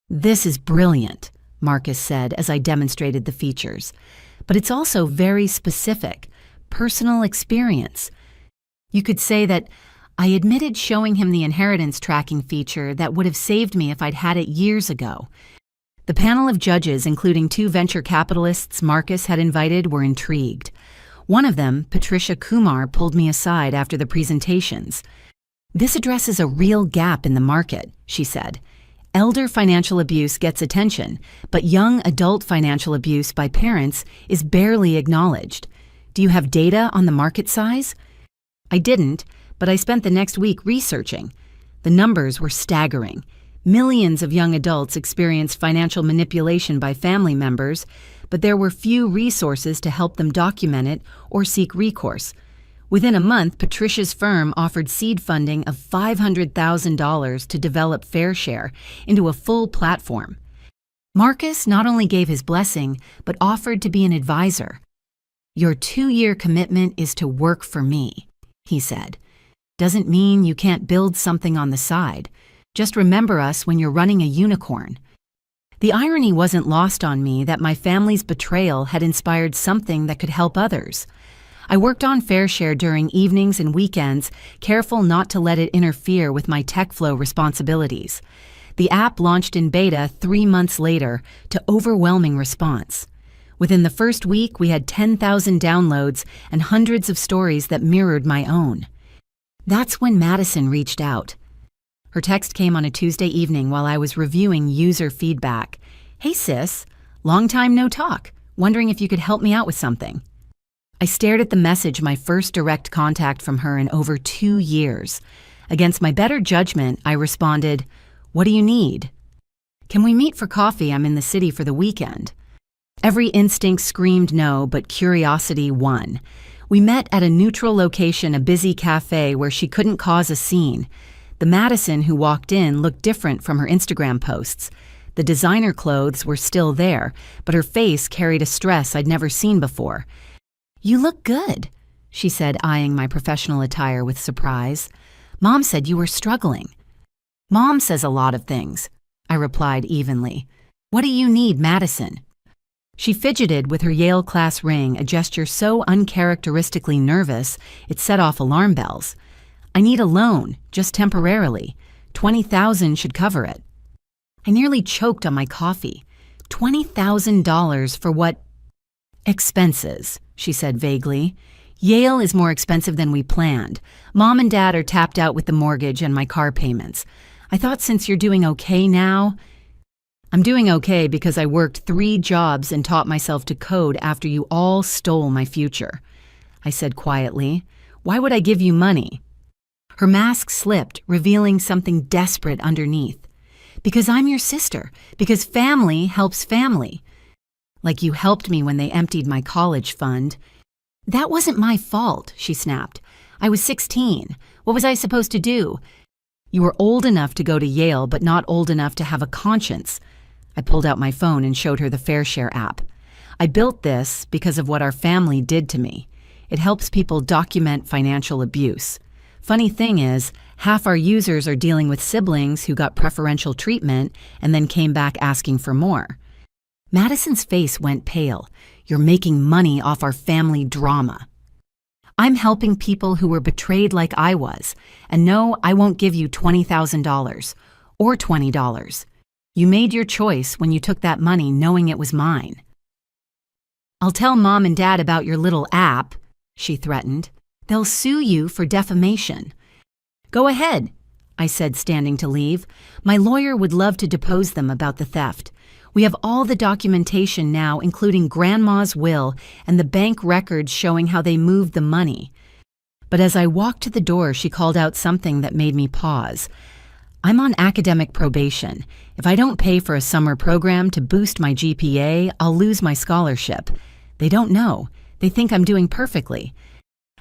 "This is brilliant," Marcus said as I demonstrated the features. "But it's also very specific, personal experience." You could say that I admitted showing him the inheritance tracking feature that would have saved me if I'd had it years ago. The panel of judges, including 2 venture capitalists Marcus had invited, were intrigued. One of them, Patricia Kumar, pulled me aside after the presentations. "This addresses a real gap in the market," she said. "Elder financial abuse gets attention, but young adult financial abuse by parents is barely acknowledged. Do you have data on the market size?" I didn't, but I spent the next week researching. The numbers were staggering. Millions of young adults experience financial manipulation by family members, but there were few resources to help them document it or seek recourse. Within a month, Patricia's firm offered seed funding of $500,000 to develop Fair Share into a full platform. Marcus not only gave his blessing, but offered to be an advisor. "Your 2-year commitment is to work for me," he said. "Doesn't mean you can't build something on the side. Just remember us when you're running a unicorn." The irony wasn't lost on me that my family's betrayal had inspired something that could help others. I worked on Fair Share during evenings and weekends, careful not to let it interfere with my TechFlow responsibilities. The app launched in beta 3 months later to overwhelming response. Within the first week, we had 10,000 downloads and hundreds of stories that mirrored my own. That's when Madison reached out. Her text came on a Tuesday evening while I was reviewing user feedback. "Hey sis, long time no talk. Wondering if you could help me out with something." I stared at the message, my first direct contact from her in over 2 years. Against my better judgment, I responded, "What do you need?" "Can we meet for coffee? I'm in the city for the weekend." Every instinct screamed no, but curiosity won. We met at a neutral location, a busy cafe where she couldn't cause a scene. The Madison who walked in looked different from her Instagram posts. The designer clothes were still there, but her face carried a stress I'd never seen before. "You look good," she said, eyeing my professional attire with surprise. "Mom said you were struggling." "Mom says a lot of things," I replied evenly. "What do you need, Madison?" She fidgeted with her Yale class ring, a gesture so uncharacteristically nervous it set off alarm bells. "I need a loan, just temporarily. $20,000 should cover it." I nearly choked on my coffee. $20,000 for what? "Expenses," she said vaguely. "Yale is more expensive than we planned. Mom and Dad are tapped out with the mortgage and my car payments. I thought since you're doing okay now..." "I'm doing okay because I worked 3 jobs and taught myself to code after you all stole my future," I said quietly. "Why would I give you money?" Her mask slipped, revealing something desperate underneath. "Because I'm your sister. Because family helps family. Like you helped me when they emptied my college fund." "That wasn't my fault," she snapped. I was 16. What was I supposed to do? You were old enough to go to Yale, but not old enough to have a conscience. I pulled out my phone and showed her the FareShare app. I built this because of what our family did to me. It helps people document financial abuse. Funny thing is, half our users are dealing with siblings who got preferential treatment and then came back asking for more. Madison's face went pale. You're making money off our family drama. I'm helping people who were betrayed like I was. And no, I won't give you $20,000 or $20. You made your choice when you took that money knowing it was mine. I'll tell Mom and Dad about your little app, she threatened. They'll sue you for defamation. Go ahead, I said, standing to leave. My lawyer would love to depose them about the theft. We have all the documentation now, including Grandma's will and the bank records showing how they moved the money. But as I walked to the door, she called out something that made me pause. I'm on academic probation. If I don't pay for a summer program to boost my GPA, I'll lose my scholarship. They don't know. They think I'm doing perfectly.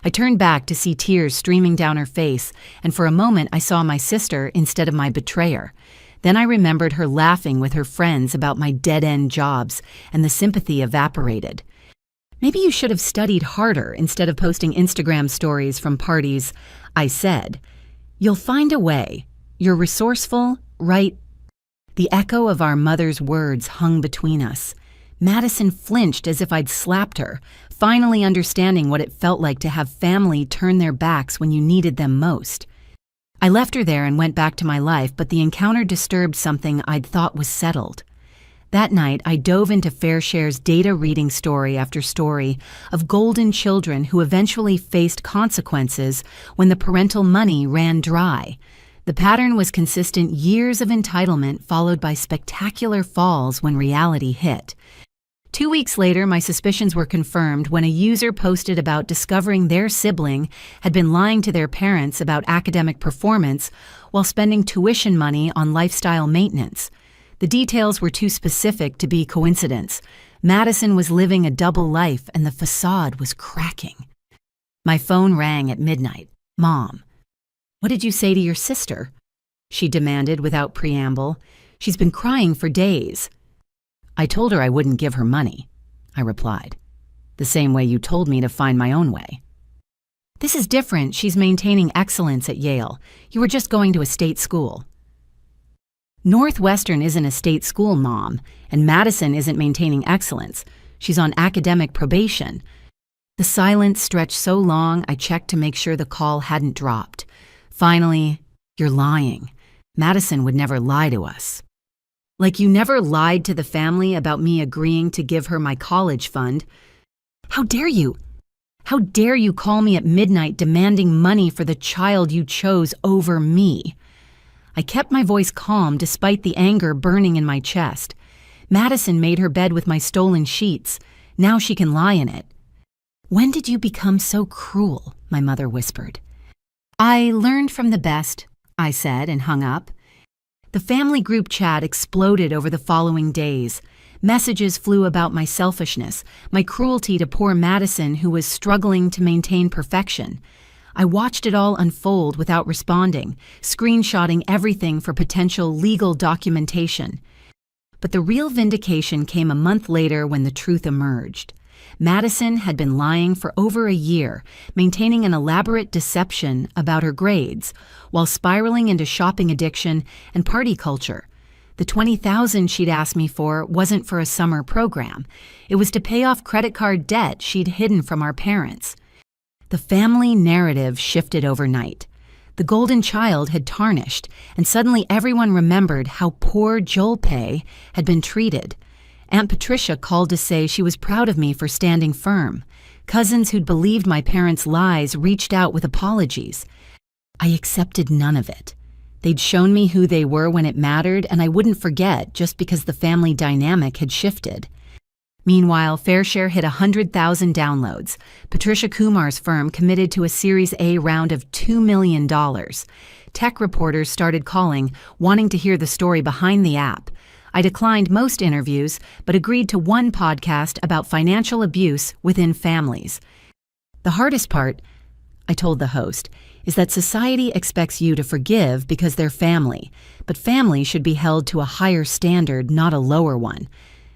I turned back to see tears streaming down her face, and for a moment I saw my sister instead of my betrayer. Then I remembered her laughing with her friends about my dead-end jobs, and the sympathy evaporated. Maybe you should have studied harder instead of posting Instagram stories from parties, I said. You'll find a way. You're resourceful, right? The echo of our mother's words hung between us. Madison flinched as if I'd slapped her, finally understanding what it felt like to have family turn their backs when you needed them most. I left her there and went back to my life, but the encounter disturbed something I'd thought was settled. That night, I dove into FareShare's data reading story after story of golden children who eventually faced consequences when the parental money ran dry. The pattern was consistent: years of entitlement followed by spectacular falls when reality hit. 2 weeks later, my suspicions were confirmed when a user posted about discovering their sibling had been lying to their parents about academic performance while spending tuition money on lifestyle maintenance. The details were too specific to be coincidence. Madison was living a double life, and the facade was cracking. My phone rang at midnight. Mom. What did you say to your sister? She demanded without preamble. She's been crying for days. I told her I wouldn't give her money, I replied. The same way you told me to find my own way. This is different. She's maintaining excellence at Yale. You were just going to a state school. Northwestern isn't a state school, Mom, and Madison isn't maintaining excellence. She's on academic probation. The silence stretched so long, I checked to make sure the call hadn't dropped. Finally, you're lying. Madison would never lie to us. Like you never lied to the family about me agreeing to give her my college fund. How dare you? How dare you call me at midnight demanding money for the child you chose over me? I kept my voice calm despite the anger burning in my chest. Madison made her bed with my stolen sheets. Now she can lie in it. When did you become so cruel? My mother whispered. I learned from the best, I said and hung up. The family group chat exploded over the following days. Messages flew about my selfishness, my cruelty to poor Madison, who was struggling to maintain perfection. I watched it all unfold without responding, screenshotting everything for potential legal documentation. But the real vindication came a month later when the truth emerged. Madison had been lying for over a year, maintaining an elaborate deception about her grades, while spiraling into shopping addiction and party culture. The $20,000 she'd asked me for wasn't for a summer program. It was to pay off credit card debt she'd hidden from our parents. The family narrative shifted overnight. The golden child had tarnished, and suddenly everyone remembered how poor Joel had been treated. Aunt Patricia called to say she was proud of me for standing firm. Cousins who'd believed my parents' lies reached out with apologies. I accepted none of it. They'd shown me who they were when it mattered, and I wouldn't forget just because the family dynamic had shifted. Meanwhile, FareShare hit 100,000 downloads. Patricia Kumar's firm committed to a Series A round of $2 million. Tech reporters started calling, wanting to hear the story behind the app. I declined most interviews, but agreed to one podcast about financial abuse within families. The hardest part, I told the host, is that society expects you to forgive because they're family, but family should be held to a higher standard, not a lower one.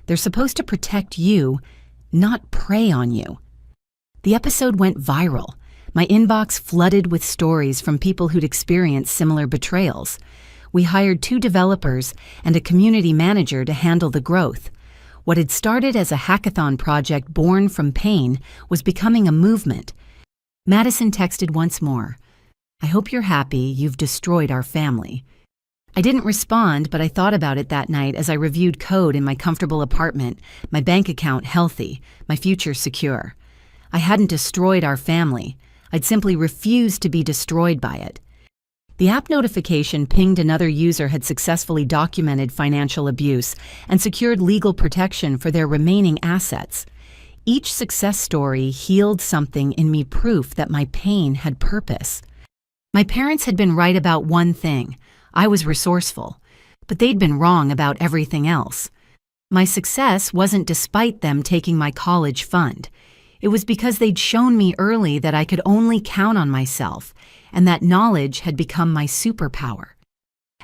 They're supposed to protect you, not prey on you. The episode went viral. My inbox flooded with stories from people who'd experienced similar betrayals. We hired 2 developers and a community manager to handle the growth. What had started as a hackathon project born from pain was becoming a movement. Madison texted once more, "I hope you're happy you've destroyed our family." I didn't respond, but I thought about it that night as I reviewed code in my comfortable apartment, my bank account healthy, my future secure. I hadn't destroyed our family. I'd simply refused to be destroyed by it. The app notification pinged another user had successfully documented financial abuse and secured legal protection for their remaining assets. Each success story healed something in me, proof that my pain had purpose. My parents had been right about one thing. I was resourceful, but they'd been wrong about everything else. My success wasn't despite them taking my college fund. It was because they'd shown me early that I could only count on myself, and that knowledge had become my superpower.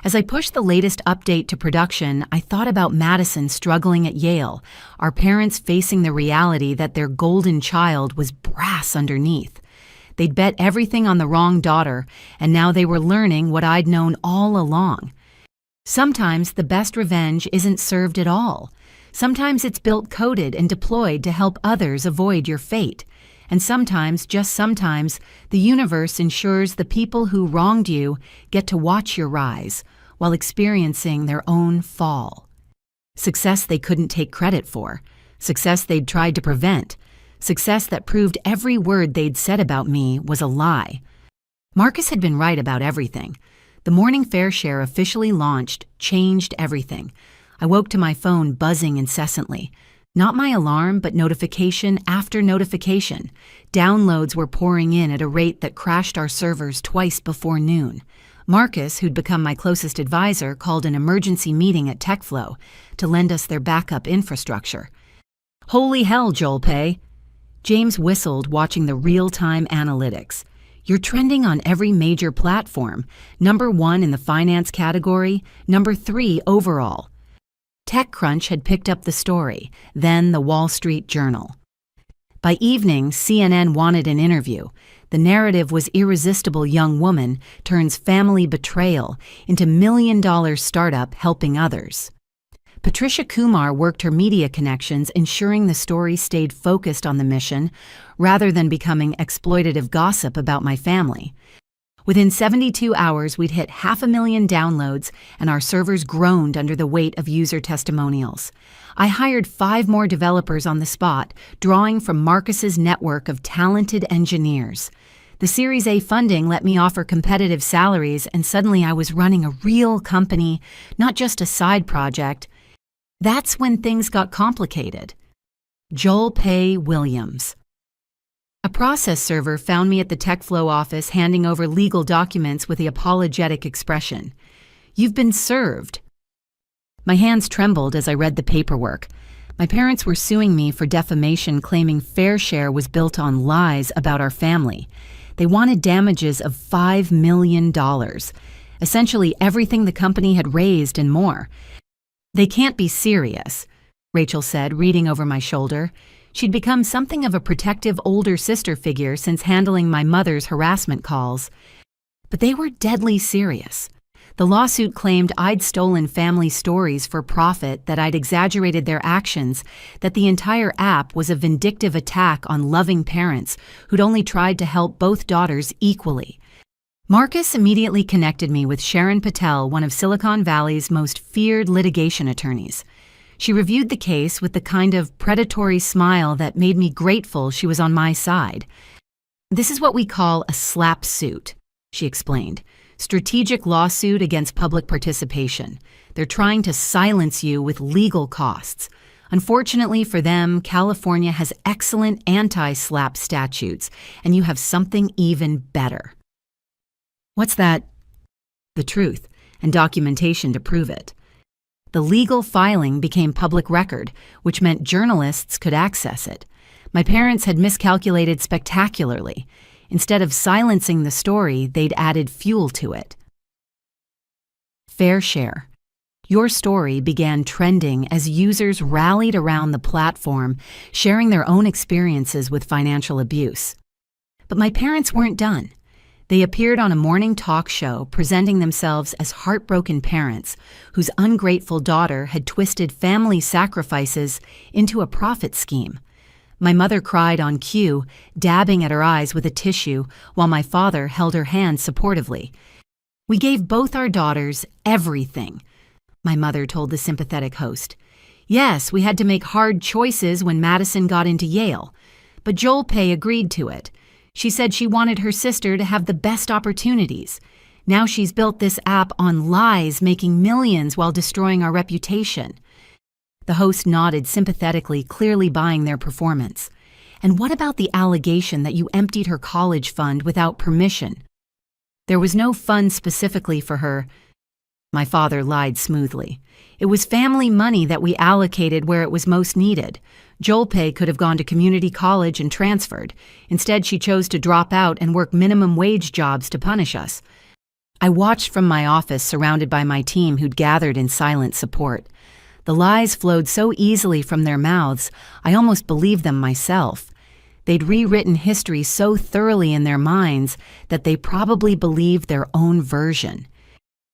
As I pushed the latest update to production, I thought about Madison struggling at Yale, our parents facing the reality that their golden child was brass underneath. They'd bet everything on the wrong daughter, and now they were learning what I'd known all along. Sometimes the best revenge isn't served at all. Sometimes it's built, coded, and deployed to help others avoid your fate. And sometimes, just sometimes, the universe ensures the people who wronged you get to watch your rise while experiencing their own fall. Success they couldn't take credit for. Success they'd tried to prevent. Success that proved every word they'd said about me was a lie. Marcus had been right about everything. The morning fair share officially launched, changed everything. I woke to my phone buzzing incessantly. Not my alarm, but notification after notification. Downloads were pouring in at a rate that crashed our servers twice before noon. Marcus, who'd become my closest advisor, called an emergency meeting at TechFlow to lend us their backup infrastructure. "Holy hell, Joel Pay!" James whistled, watching the real-time analytics. "You're trending on every major platform. #1 in the finance category, #3 overall." TechCrunch had picked up the story, then the Wall Street Journal. By evening, CNN wanted an interview. The narrative was irresistible young woman turns family betrayal into million-dollar startup helping others. Patricia Kumar worked her media connections, ensuring the story stayed focused on the mission rather than becoming exploitative gossip about my family. Within 72 hours, we'd hit 500,000 downloads, and our servers groaned under the weight of user testimonials. I hired 5 more developers on the spot, drawing from Marcus's network of talented engineers. The Series A funding let me offer competitive salaries, and suddenly I was running a real company, not just a side project. That's when things got complicated. Joel Pay Williams. A process server found me at the TechFlow office handing over legal documents with the apologetic expression, "You've been served." My hands trembled as I read the paperwork. My parents were suing me for defamation, claiming FairShare was built on lies about our family. They wanted damages of $5 million, essentially everything the company had raised and more. "They can't be serious," Rachel said, reading over my shoulder. She'd become something of a protective older sister figure since handling my mother's harassment calls. But they were deadly serious. The lawsuit claimed I'd stolen family stories for profit, that I'd exaggerated their actions, that the entire app was a vindictive attack on loving parents who'd only tried to help both daughters equally. Marcus immediately connected me with Sharon Patel, one of Silicon Valley's most feared litigation attorneys. She reviewed the case with the kind of predatory smile that made me grateful she was on my side. "This is what we call a slap suit," she explained. "Strategic lawsuit against public participation. They're trying to silence you with legal costs. Unfortunately for them, California has excellent anti-slap statutes, and you have something even better." What's that? The truth, and documentation to prove it. The legal filing became public record, which meant journalists could access it. My parents had miscalculated spectacularly. Instead of silencing the story, they'd added fuel to it. Fair share. Your story began trending as users rallied around the platform, sharing their own experiences with financial abuse. But my parents weren't done. They appeared on a morning talk show presenting themselves as heartbroken parents whose ungrateful daughter had twisted family sacrifices into a profit scheme. My mother cried on cue, dabbing at her eyes with a tissue, while my father held her hand supportively. "We gave both our daughters everything," my mother told the sympathetic host. "Yes, we had to make hard choices when Madison got into Yale, but Joel Pay agreed to it. She said she wanted her sister to have the best opportunities. Now she's built this app on lies, making millions while destroying our reputation." The host nodded sympathetically, clearly buying their performance. "And what about the allegation that you emptied her college fund without permission?" "There was no fund specifically for her." My father lied smoothly. "It was family money that we allocated where it was most needed. Joel Pay could have gone to community college and transferred. Instead, she chose to drop out and work minimum wage jobs to punish us." I watched from my office, surrounded by my team who'd gathered in silent support. The lies flowed so easily from their mouths, I almost believed them myself. They'd rewritten history so thoroughly in their minds that they probably believed their own version.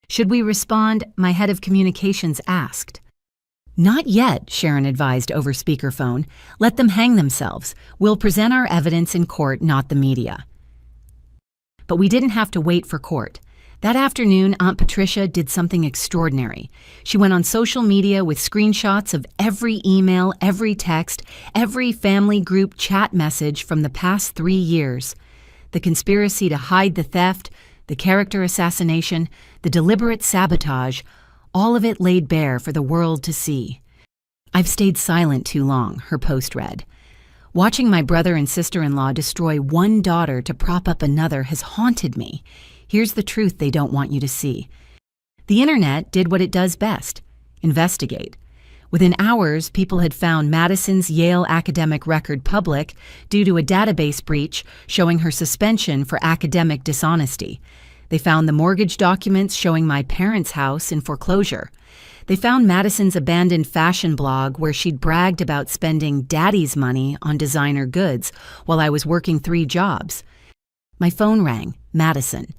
"Should we respond?" my head of communications asked. "Not yet," Sharon advised over speakerphone. "Let them hang themselves. We'll present our evidence in court, not the media." But we didn't have to wait for court. That afternoon, Aunt Patricia did something extraordinary. She went on social media with screenshots of every email, every text, every family group chat message from the past 3 years. The conspiracy to hide the theft, the character assassination, the deliberate sabotage, all of it laid bare for the world to see. "I've stayed silent too long," her post read. "Watching my brother and sister-in-law destroy one daughter to prop up another has haunted me. Here's the truth they don't want you to see." The internet did what it does best: investigate. Within hours, people had found Madison's Yale academic record public due to a database breach showing her suspension for academic dishonesty. They found the mortgage documents showing my parents' house in foreclosure. They found Madison's abandoned fashion blog where she'd bragged about spending daddy's money on designer goods while I was working 3 jobs. My phone rang. Madison.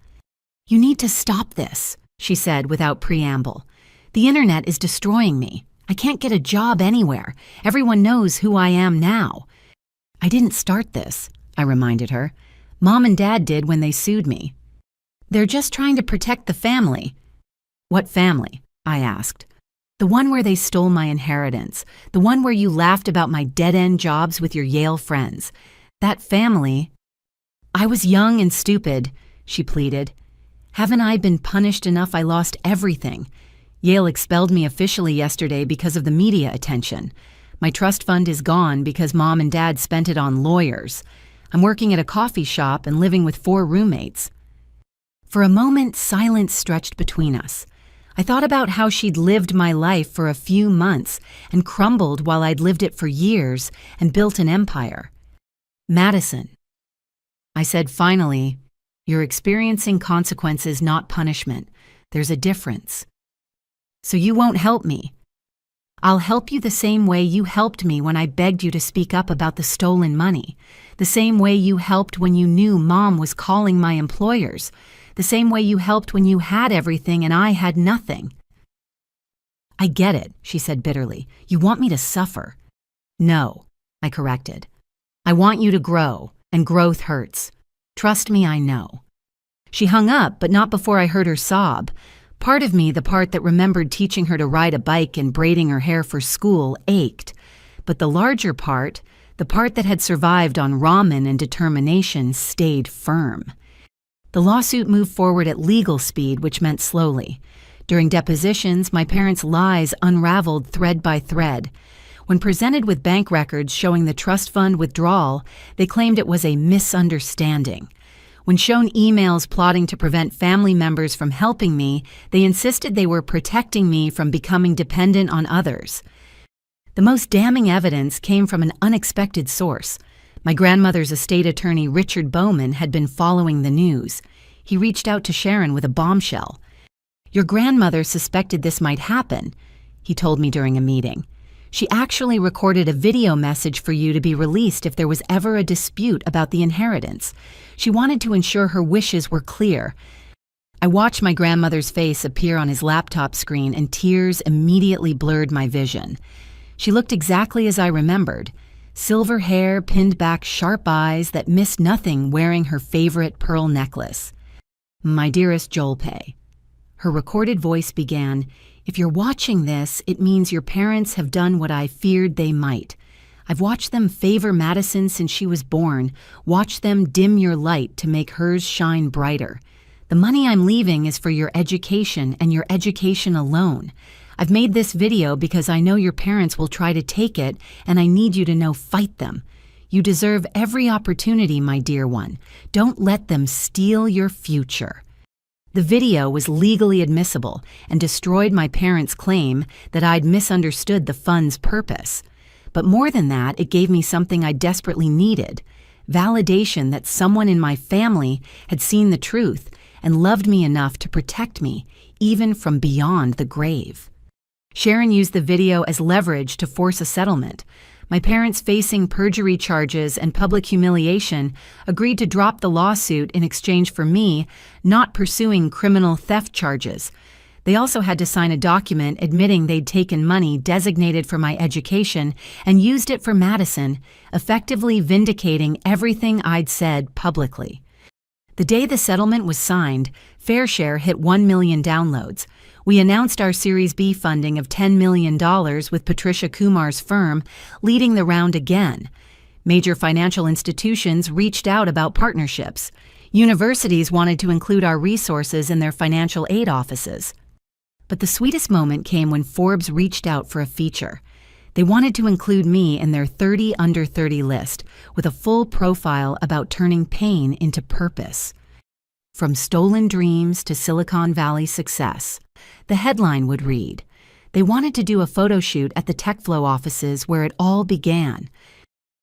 "You need to stop this," she said without preamble. "The internet is destroying me. I can't get a job anywhere. Everyone knows who I am now." "I didn't start this," I reminded her. "Mom and Dad did when they sued me. They're just trying to protect the family." "What family?" I asked. "The one where they stole my inheritance. The one where you laughed about my dead-end jobs with your Yale friends. That family—" "I was young and stupid," she pleaded. "Haven't I been punished enough? I lost everything. Yale expelled me officially yesterday because of the media attention. My trust fund is gone because Mom and Dad spent it on lawyers. I'm working at a coffee shop and living with 4 roommates." For a moment, silence stretched between us. I thought about how she'd lived my life for a few months and crumbled while I'd lived it for years and built an empire. "Madison," I said finally, "you're experiencing consequences, not punishment. There's a difference." "So you won't help me?" "I'll help you the same way you helped me when I begged you to speak up about the stolen money. The same way you helped when you knew Mom was calling my employers. The same way you helped when you had everything and I had nothing." "I get it," she said bitterly. "You want me to suffer." "No," I corrected. "I want you to grow, and growth hurts. Trust me, I know." She hung up, but not before I heard her sob. Part of me, the part that remembered teaching her to ride a bike and braiding her hair for school, ached. But the larger part, the part that had survived on ramen and determination, stayed firm. The lawsuit moved forward at legal speed, which meant slowly. During depositions, my parents' lies unraveled thread by thread. When presented with bank records showing the trust fund withdrawal, they claimed it was a misunderstanding. When shown emails plotting to prevent family members from helping me, they insisted they were protecting me from becoming dependent on others. The most damning evidence came from an unexpected source: My grandmother's estate attorney, Richard Bowman, had been following the news. He reached out to Sharon with a bombshell. "Your grandmother suspected this might happen," he told me during a meeting. "She actually recorded a video message for you to be released if there was ever a dispute about the inheritance. She wanted to ensure her wishes were clear." I watched my grandmother's face appear on his laptop screen, and tears immediately blurred my vision. She looked exactly as I remembered. Silver hair, pinned back, sharp eyes that missed nothing, wearing her favorite pearl necklace. "My dearest Jolpe," her recorded voice began, "if you're watching this, it means your parents have done what I feared they might. I've watched them favor Madison since she was born, watched them dim your light to make hers shine brighter. The money I'm leaving is for your education and your education alone. I've made this video because I know your parents will try to take it, and I need you to know, fight them. You deserve every opportunity, my dear one. Don't let them steal your future." The video was legally admissible and destroyed my parents' claim that I'd misunderstood the fund's purpose. But more than that, it gave me something I desperately needed: validation that someone in my family had seen the truth and loved me enough to protect me, even from beyond the grave. Sharon used the video as leverage to force a settlement. My parents, facing perjury charges and public humiliation, agreed to drop the lawsuit in exchange for me not pursuing criminal theft charges. They also had to sign a document admitting they'd taken money designated for my education and used it for Madison, effectively vindicating everything I'd said publicly. The day the settlement was signed, FairShare hit 1 million downloads. We announced our Series B funding of $10 million with Patricia Kumar's firm, leading the round again. Major financial institutions reached out about partnerships. Universities wanted to include our resources in their financial aid offices. But the sweetest moment came when Forbes reached out for a feature. They wanted to include me in their 30 under 30 list, with a full profile about turning pain into purpose. From stolen dreams to Silicon Valley success. The headline would read, "They wanted to do a photo shoot at the TechFlow offices where it all began."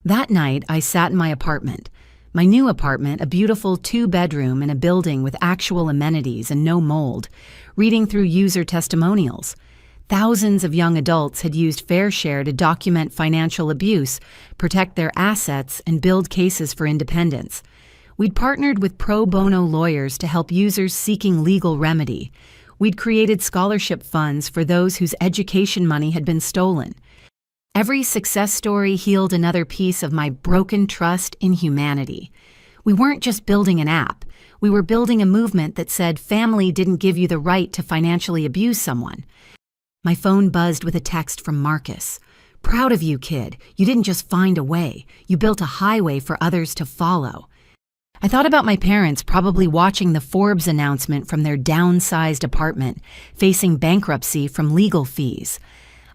That night, I sat in my apartment. My new apartment, a beautiful 2-bedroom in a building with actual amenities and no mold, reading through user testimonials. Thousands of young adults had used FairShare to document financial abuse, protect their assets, and build cases for independence. We'd partnered with pro bono lawyers to help users seeking legal remedy. We'd created scholarship funds for those whose education money had been stolen. Every success story healed another piece of my broken trust in humanity. We weren't just building an app. We were building a movement that said family didn't give you the right to financially abuse someone. My phone buzzed with a text from Marcus. "Proud of you, kid. You didn't just find a way. You built a highway for others to follow." I thought about my parents probably watching the Forbes announcement from their downsized apartment, facing bankruptcy from legal fees.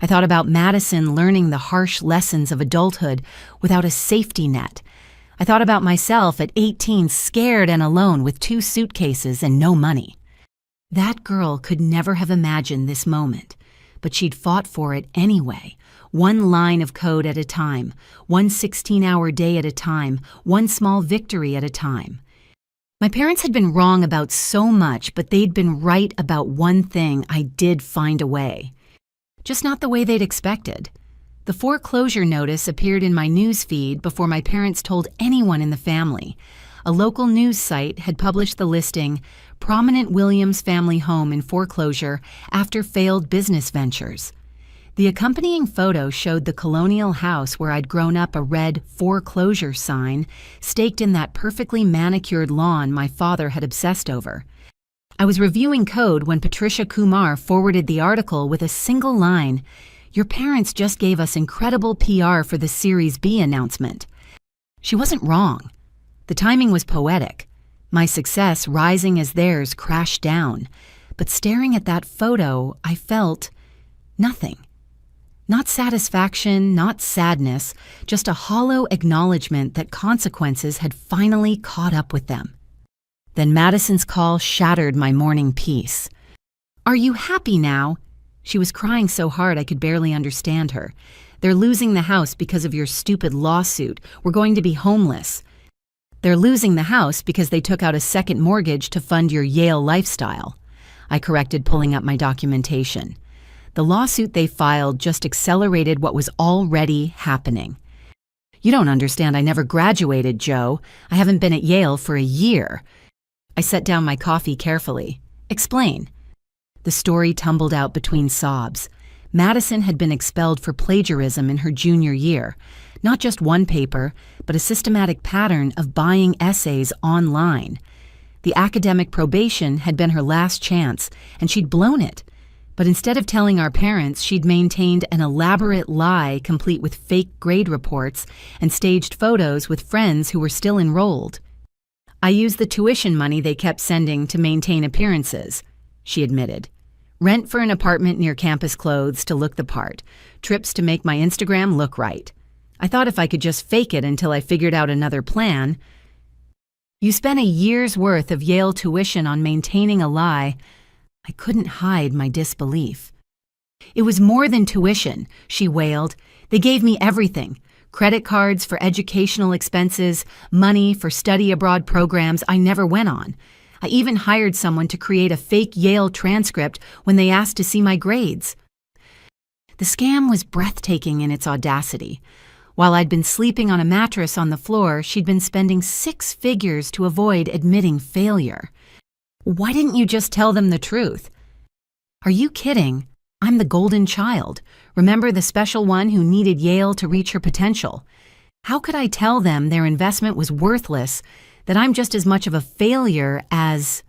I thought about Madison learning the harsh lessons of adulthood without a safety net. I thought about myself at 18, scared and alone with 2 suitcases and no money. That girl could never have imagined this moment, but she'd fought for it anyway. One line of code at a time, one 16-hour day at a time, one small victory at a time. My parents had been wrong about so much, but they'd been right about one thing: I did find a way. Just not the way they'd expected. The foreclosure notice appeared in my news feed before my parents told anyone in the family. A local news site had published the listing, "Prominent Williams family home in foreclosure after failed business ventures." The accompanying photo showed the colonial house where I'd grown up, a red "foreclosure" sign staked in that perfectly manicured lawn my father had obsessed over. I was reviewing code when Patricia Kumar forwarded the article with a single line, "Your parents just gave us incredible PR for the Series B announcement." She wasn't wrong. The timing was poetic. My success, rising as theirs, crashed down. But staring at that photo, I felt nothing. Not satisfaction, not sadness, just a hollow acknowledgement that consequences had finally caught up with them. Then Madison's call shattered my morning peace. "Are you happy now?" She was crying so hard I could barely understand her. They're losing the house because of your stupid lawsuit. We're going to be homeless. They're losing the house because they took out a second mortgage to fund your Yale lifestyle. I corrected, pulling up my documentation. The lawsuit they filed just accelerated what was already happening. You don't understand. I never graduated, Joe. I haven't been at Yale for a year. I set down my coffee carefully. Explain. The story tumbled out between sobs. Madison had been expelled for plagiarism in her junior year. Not just one paper, but a systematic pattern of buying essays online. The academic probation had been her last chance, and she'd blown it. But instead of telling our parents, she'd maintained an elaborate lie complete with fake grade reports and staged photos with friends who were still enrolled. I used the tuition money they kept sending to maintain appearances, she admitted. Rent for an apartment near campus clothes to look the part, trips to make my Instagram look right. I thought if I could just fake it until I figured out another plan. You spent a year's worth of Yale tuition on maintaining a lie. I couldn't hide my disbelief. It was more than tuition, she wailed. They gave me everything. Credit cards for educational expenses, money for study abroad programs I never went on. I even hired someone to create a fake Yale transcript when they asked to see my grades. The scam was breathtaking in its audacity. While I'd been sleeping on a mattress on the floor, she'd been spending 6 figures to avoid admitting failure. Why didn't you just tell them the truth? Are you kidding? I'm the golden child. Remember, the special one who needed Yale to reach her potential. How could I tell them their investment was worthless, that I'm just as much of a failure as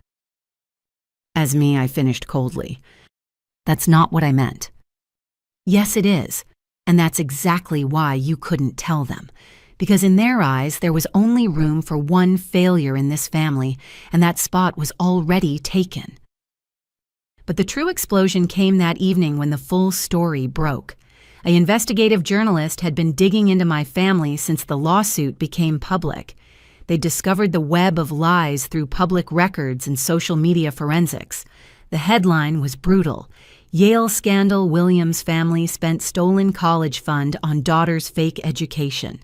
me? I finished coldly. That's not what I meant. Yes, it is. And that's exactly why you couldn't tell them. Because in their eyes, there was only room for one failure in this family, and that spot was already taken. But the true explosion came that evening when the full story broke. An investigative journalist had been digging into my family since the lawsuit became public. They discovered the web of lies through public records and social media forensics. The headline was brutal. Yale scandal: Williams family spent stolen college fund on daughter's fake education.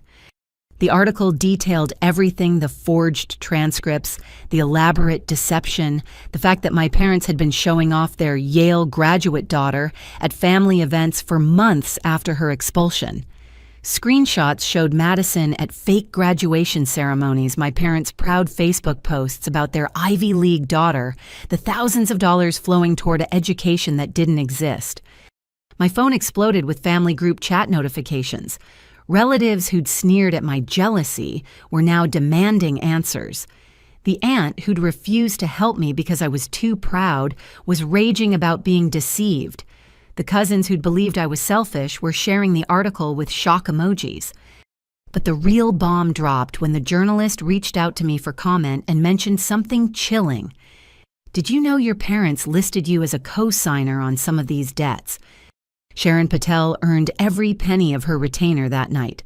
The article detailed everything: the forged transcripts, the elaborate deception, the fact that my parents had been showing off their Yale graduate daughter at family events for months after her expulsion. Screenshots showed Madison at fake graduation ceremonies, my parents' proud Facebook posts about their Ivy League daughter, the thousands of dollars flowing toward an education that didn't exist. My phone exploded with family group chat notifications. Relatives who'd sneered at my jealousy were now demanding answers. The aunt who'd refused to help me because I was too proud was raging about being deceived. The cousins who'd believed I was selfish were sharing the article with shock emojis. But the real bomb dropped when the journalist reached out to me for comment and mentioned something chilling. Did you know your parents listed you as a co-signer on some of these debts? Sharon Patel earned every penny of her retainer that night.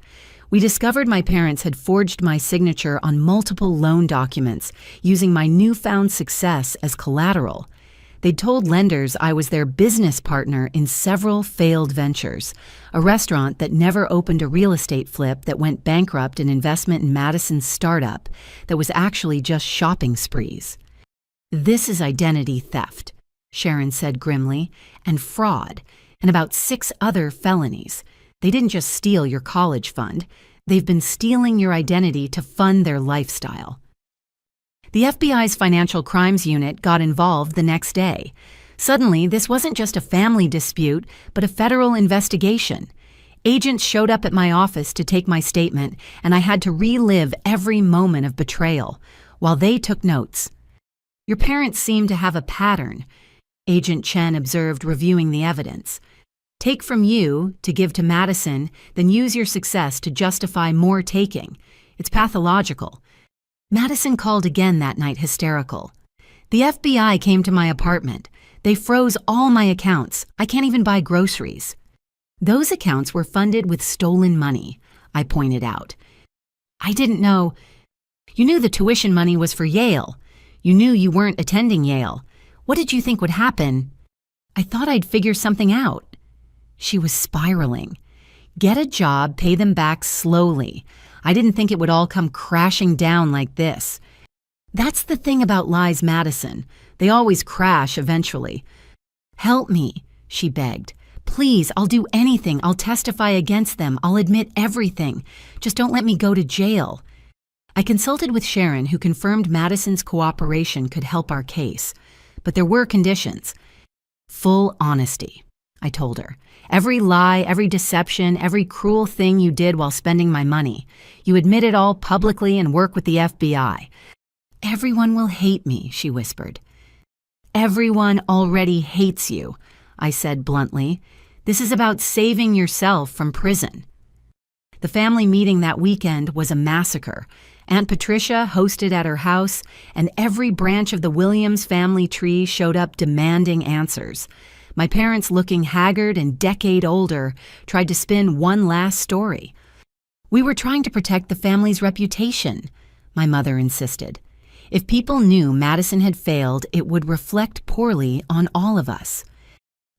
We discovered my parents had forged my signature on multiple loan documents, using my newfound success as collateral. They'd told lenders I was their business partner in several failed ventures, a restaurant that never opened, a real estate flip that went bankrupt, an investment in Madison's startup that was actually just shopping sprees. This is identity theft, Sharon said grimly, and fraud, and about 6 other felonies. They didn't just steal your college fund. They've been stealing your identity to fund their lifestyle. The FBI's Financial Crimes Unit got involved the next day. Suddenly, this wasn't just a family dispute, but a federal investigation. Agents showed up at my office to take my statement, and I had to relive every moment of betrayal, while they took notes. Your parents seem to have a pattern, Agent Chen observed, reviewing the evidence. Take from you to give to Madison, then use your success to justify more taking. It's pathological. Madison called again that night, hysterical. The FBI came to my apartment. They froze all my accounts. I can't even buy groceries. Those accounts were funded with stolen money, I pointed out. I didn't know. You knew the tuition money was for Yale. You knew you weren't attending Yale. What did you think would happen? I thought I'd figure something out. She was spiraling. Get a job, pay them back slowly. I didn't think it would all come crashing down like this. That's the thing about lies, Madison. They always crash eventually. Help me, she begged. Please, I'll do anything. I'll testify against them. I'll admit everything. Just don't let me go to jail. I consulted with Sharon, who confirmed Madison's cooperation could help our case. But there were conditions. Full honesty, I told her. Every lie, every deception, every cruel thing you did while spending my money. You admit it all publicly and work with the FBI. Everyone will hate me, she whispered. Everyone already hates you, I said bluntly. This is about saving yourself from prison. The family meeting that weekend was a massacre. Aunt Patricia hosted at her house, and every branch of the Williams family tree showed up demanding answers. My parents, looking haggard and decade older, tried to spin one last story. We were trying to protect the family's reputation, my mother insisted. If people knew Madison had failed, it would reflect poorly on all of us.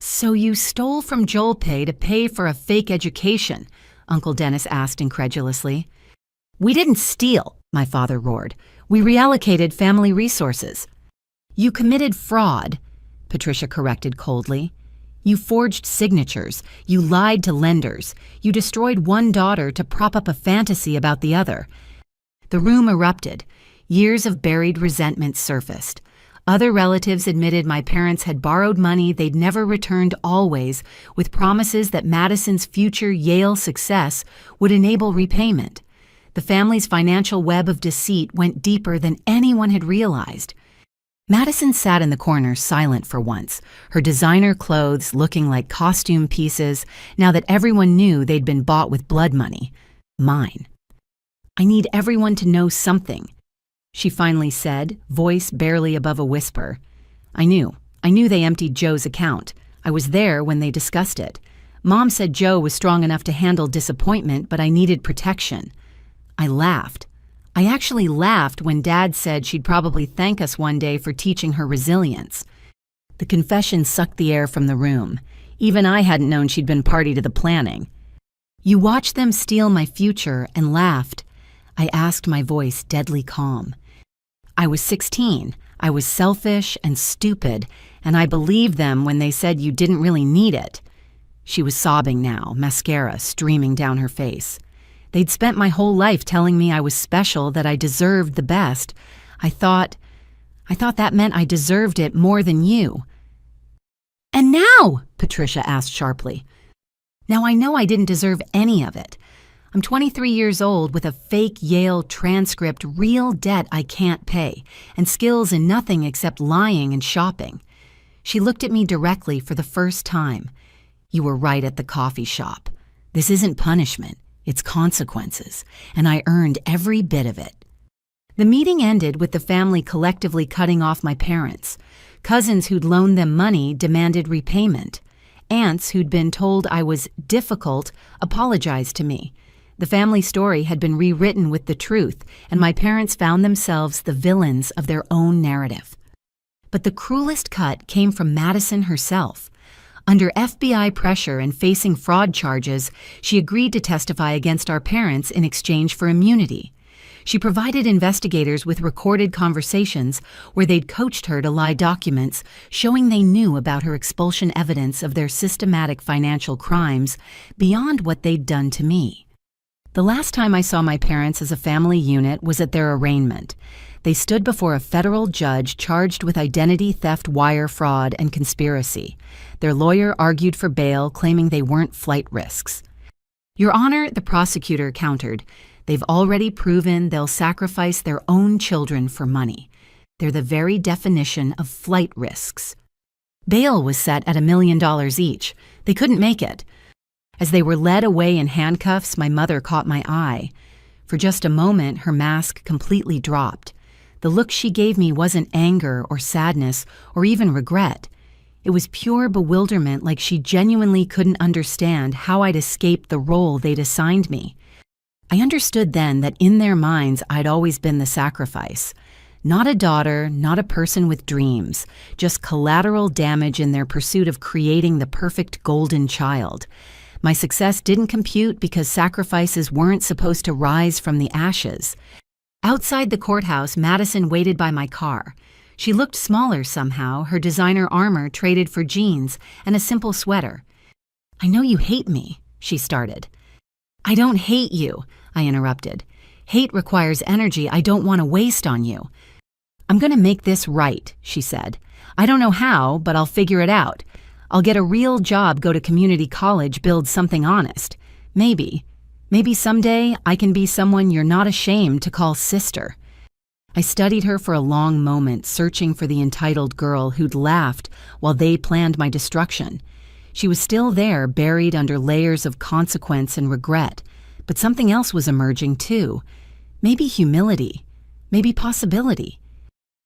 So you stole from Joel Pay to pay for a fake education? Uncle Dennis asked incredulously. We didn't steal, my father roared. We reallocated family resources. You committed fraud, Patricia corrected coldly. You forged signatures. You lied to lenders. You destroyed one daughter to prop up a fantasy about the other. The room erupted. Years of buried resentment surfaced. Other relatives admitted my parents had borrowed money they'd never returned, always with promises that Madison's future Yale success would enable repayment. The family's financial web of deceit went deeper than anyone had realized. Madison sat in the corner, silent for once, her designer clothes looking like costume pieces now that everyone knew they'd been bought with blood money. Mine. I need everyone to know something, she finally said, voice barely above a whisper. I knew they emptied Joe's account. I was there when they discussed it. Mom said Joe was strong enough to handle disappointment, but I needed protection. I laughed. I actually laughed when Dad said she'd probably thank us one day for teaching her resilience. The confession sucked the air from the room. Even I hadn't known she'd been party to the planning. You watched them steal my future and laughed. I asked, my voice deadly calm. I was 16. I was selfish and stupid, and I believed them when they said you didn't really need it. She was sobbing now, mascara streaming down her face. They'd spent my whole life telling me I was special, that I deserved the best. I thought that meant I deserved it more than you. And now, Patricia asked sharply. Now I know I didn't deserve any of it. I'm 23 years old with a fake Yale transcript, real debt I can't pay, and skills in nothing except lying and shopping. She looked at me directly for the first time. You were right at the coffee shop. This isn't punishment. It's consequences, and I earned every bit of it. The meeting ended with the family collectively cutting off my parents. Cousins who'd loaned them money demanded repayment. Aunts who'd been told I was difficult apologized to me. The family story had been rewritten with the truth, and my parents found themselves the villains of their own narrative. But the cruelest cut came from Madison herself. Under FBI pressure and facing fraud charges, she agreed to testify against our parents in exchange for immunity. She provided investigators with recorded conversations where they'd coached her to lie documents showing they knew about her expulsion evidence of their systematic financial crimes beyond what they'd done to me. The last time I saw my parents as a family unit was at their arraignment. They stood before a federal judge charged with identity theft, wire fraud, and conspiracy. Their lawyer argued for bail, claiming they weren't flight risks. Your Honor, the prosecutor countered, they've already proven they'll sacrifice their own children for money. They're the very definition of flight risks. Bail was set at $1 million each. They couldn't make it. As they were led away in handcuffs, my mother caught my eye. For just a moment, her mask completely dropped. The look she gave me wasn't anger or sadness or even regret. It was pure bewilderment, like she genuinely couldn't understand how I'd escaped the role they'd assigned me. I understood then that in their minds I'd always been the sacrifice. Not a daughter, not a person with dreams, just collateral damage in their pursuit of creating the perfect golden child. My success didn't compute because sacrifices weren't supposed to rise from the ashes. Outside the courthouse, Madison waited by my car. She looked smaller somehow, her designer armor traded for jeans and a simple sweater. "I know you hate me," she started. "I don't hate you," I interrupted. "Hate requires energy I don't want to waste on you." "I'm going to make this right," she said. "I don't know how, but I'll figure it out. I'll get a real job, go to community college, build something honest. Maybe someday I can be someone you're not ashamed to call sister." I studied her for a long moment, searching for the entitled girl who'd laughed while they planned my destruction. She was still there, buried under layers of consequence and regret, but something else was emerging too. Maybe humility, maybe possibility.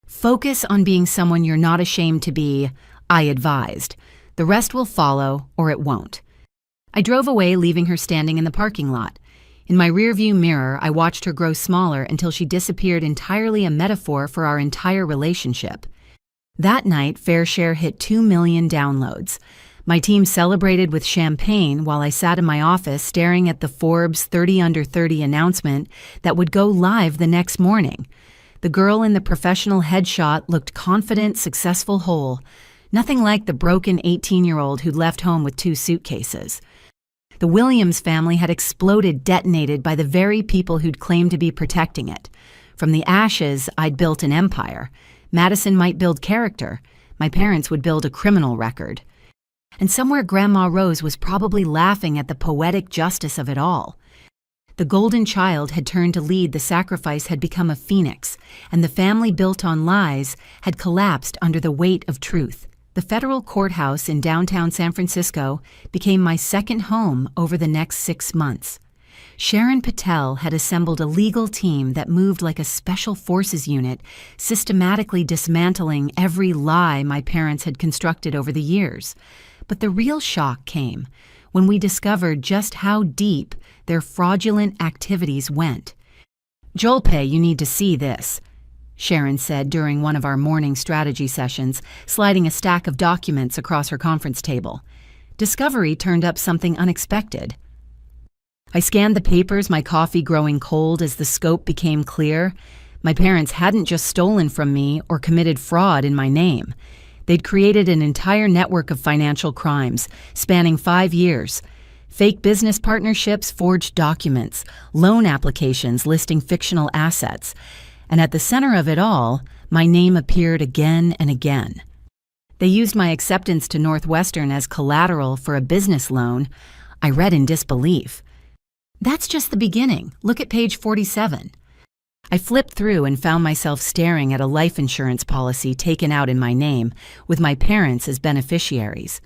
"Focus on being someone you're not ashamed to be," I advised. "The rest will follow, or it won't." I drove away, leaving her standing in the parking lot. In my rearview mirror, I watched her grow smaller until she disappeared, entirely a metaphor for our entire relationship. That night, Fair Share hit 2 million downloads. My team celebrated with champagne while I sat in my office staring at the Forbes 30 Under 30 announcement that would go live the next morning. The girl in the professional headshot looked confident, successful, whole. Nothing like the broken 18-year-old who'd left home with 2 suitcases. The Williams family had exploded, detonated by the very people who'd claimed to be protecting it. From the ashes, I'd built an empire. Madison might build character. My parents would build a criminal record. And somewhere Grandma Rose was probably laughing at the poetic justice of it all. The golden child had turned to lead, the sacrifice had become a phoenix, and the family built on lies had collapsed under the weight of truth. The federal courthouse in downtown San Francisco became my second home over the next 6 months. Sharon Patel had assembled a legal team that moved like a special forces unit, systematically dismantling every lie my parents had constructed over the years. But the real shock came when we discovered just how deep their fraudulent activities went. "Jolpe, you need to see this," Sharon said during one of our morning strategy sessions, sliding a stack of documents across her conference table. Discovery turned up something unexpected. I scanned the papers, my coffee growing cold as the scope became clear. My parents hadn't just stolen from me or committed fraud in my name. They'd created an entire network of financial crimes, spanning 5 years. Fake business partnerships, forged documents, loan applications listing fictional assets. And at the center of it all, my name appeared again and again. They used my acceptance to Northwestern as collateral for a business loan. I read in disbelief. "That's just the beginning. Look at page 47. I flipped through and found myself staring at a life insurance policy taken out in my name, with my parents as beneficiaries.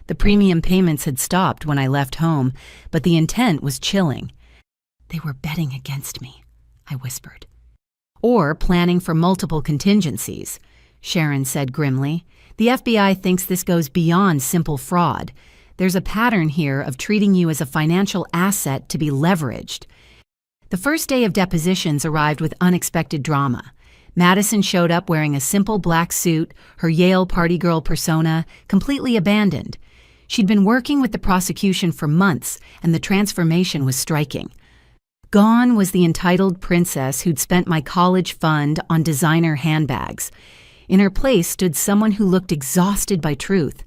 The premium payments had stopped when I left home, but the intent was chilling. "They were betting against me," I whispered. "Or planning for multiple contingencies," Sharon said grimly. "The FBI thinks this goes beyond simple fraud. There's a pattern here of treating you as a financial asset to be leveraged." The first day of depositions arrived with unexpected drama. Madison showed up wearing a simple black suit, her Yale party girl persona completely abandoned. She'd been working with the prosecution for months, and the transformation was striking. Gone was the entitled princess who'd spent my college fund on designer handbags. In her place stood someone who looked exhausted by truth.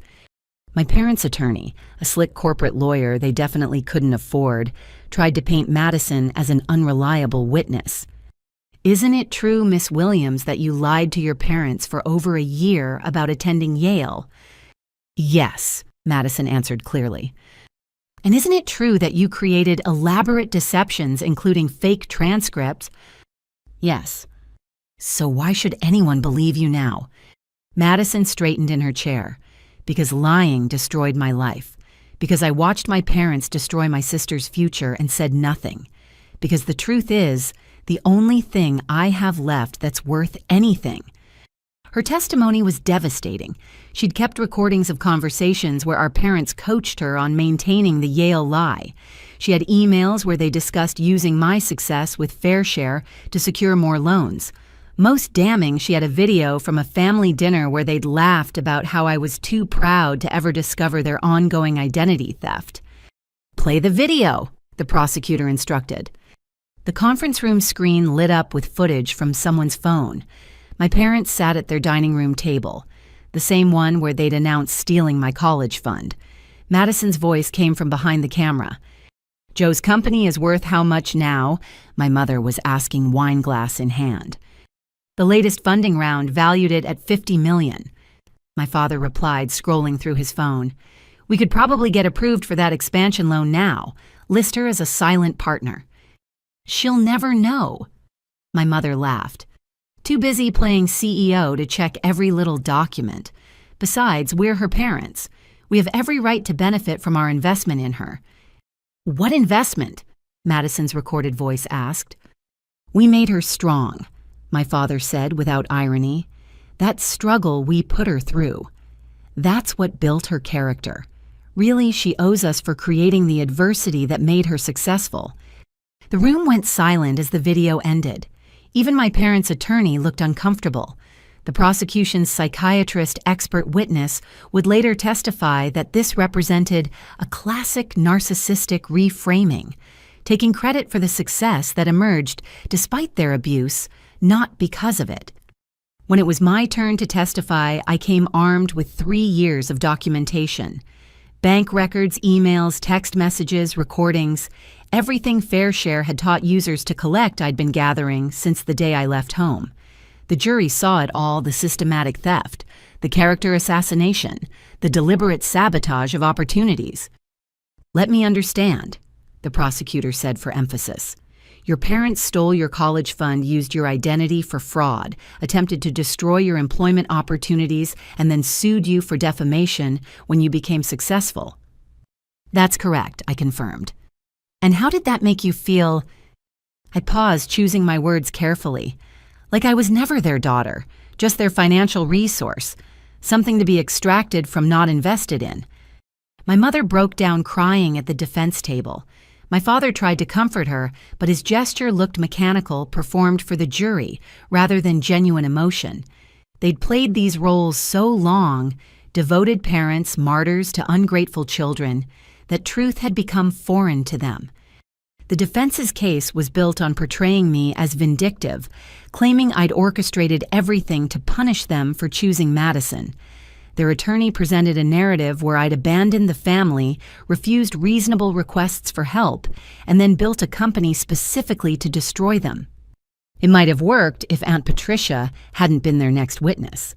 My parents' attorney, a slick corporate lawyer they definitely couldn't afford, tried to paint Madison as an unreliable witness. "Isn't it true, Miss Williams, that you lied to your parents for over a year about attending Yale?" "Yes," Madison answered clearly. "And isn't it true that you created elaborate deceptions, including fake transcripts?" "Yes." "So why should anyone believe you now?" Madison straightened in her chair. "Because lying destroyed my life. Because I watched my parents destroy my sister's future and said nothing. Because the truth is, the only thing I have left that's worth anything." Her testimony was devastating. She'd kept recordings of conversations where our parents coached her on maintaining the Yale lie. She had emails where they discussed using my success with Fair Share to secure more loans. Most damning, she had a video from a family dinner where they'd laughed about how I was too proud to ever discover their ongoing identity theft. Play the video, the prosecutor instructed. The conference room screen lit up with footage from someone's phone. My parents sat at their dining room table, the same one where they'd announced stealing my college fund. Madison's voice came from behind the camera. "Joe's company is worth how much now?" My mother was asking, wine glass in hand. "The latest funding round valued it at $50 million. My father replied, scrolling through his phone. "We could probably get approved for that expansion loan now. List her as a silent partner." "She'll never know." My mother laughed. "Too busy playing CEO to check every little document. Besides, we're her parents. We have every right to benefit from our investment in her." "What investment?" Madison's recorded voice asked. "We made her strong," my father said without irony. "That struggle we put her through. That's what built her character. Really, she owes us for creating the adversity that made her successful." The room went silent as the video ended. Even my parents' attorney looked uncomfortable. The prosecution's psychiatrist expert witness would later testify that this represented a classic narcissistic reframing, taking credit for the success that emerged despite their abuse, not because of it. When it was my turn to testify, I came armed with 3 years of documentation. Bank records, emails, text messages, recordings, everything FairShare had taught users to collect I'd been gathering since the day I left home. The jury saw it all: the systematic theft, the character assassination, the deliberate sabotage of opportunities. "Let me understand," the prosecutor said for emphasis. "Your parents stole your college fund, used your identity for fraud, attempted to destroy your employment opportunities, and then sued you for defamation when you became successful." "That's correct," I confirmed. "And how did that make you feel?" I paused, choosing my words carefully. Like I was never their daughter, just their financial resource, something to be extracted from, not invested in. My mother broke down crying at the defense table. My father tried to comfort her, but his gesture looked mechanical, performed for the jury, rather than genuine emotion. They'd played these roles so long, devoted parents, martyrs to ungrateful children, that truth had become foreign to them. The defense's case was built on portraying me as vindictive, claiming I'd orchestrated everything to punish them for choosing Madison. Their attorney presented a narrative where I'd abandoned the family, refused reasonable requests for help, and then built a company specifically to destroy them. It might have worked if Aunt Patricia hadn't been their next witness.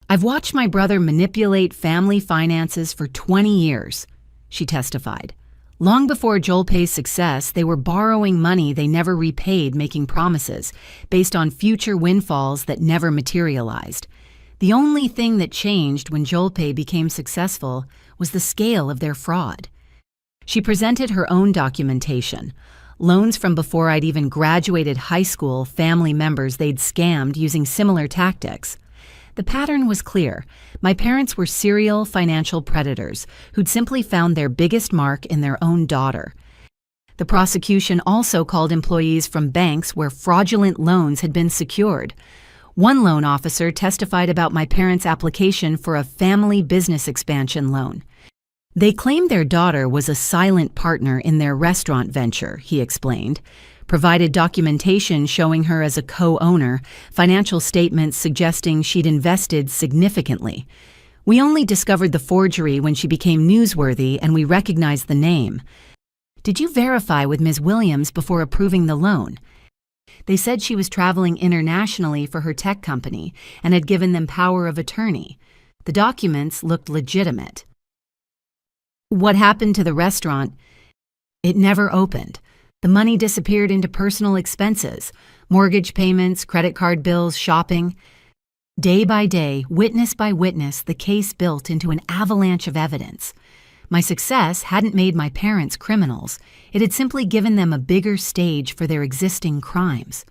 "I've watched my brother manipulate family finances for 20 years, she testified. Long before JoelPay's success, they were borrowing money they never repaid, making promises based on future windfalls that never materialized. The only thing that changed when JoelPay became successful was the scale of their fraud." She presented her own documentation, loans from before I'd even graduated high school, family members they'd scammed using similar tactics. The pattern was clear. My parents were serial financial predators who'd simply found their biggest mark in their own daughter. The prosecution also called employees from banks where fraudulent loans had been secured. One loan officer testified about my parents' application for a family business expansion loan. They claimed their daughter was a silent partner in their restaurant venture, he explained. Provided documentation showing her as a co-owner, financial statements suggesting she'd invested significantly. "We only discovered the forgery when she became newsworthy and we recognized the name." "Did you verify with Ms. Williams before approving the loan?" "They said she was traveling internationally for her tech company and had given them power of attorney. The documents looked legitimate." "What happened to the restaurant?" "It never opened. The money disappeared into personal expenses, mortgage payments, credit card bills, shopping. Day by day, witness by witness, the case built into an avalanche of evidence. My success hadn't made my parents criminals. It had simply given them a bigger stage for their existing crimes.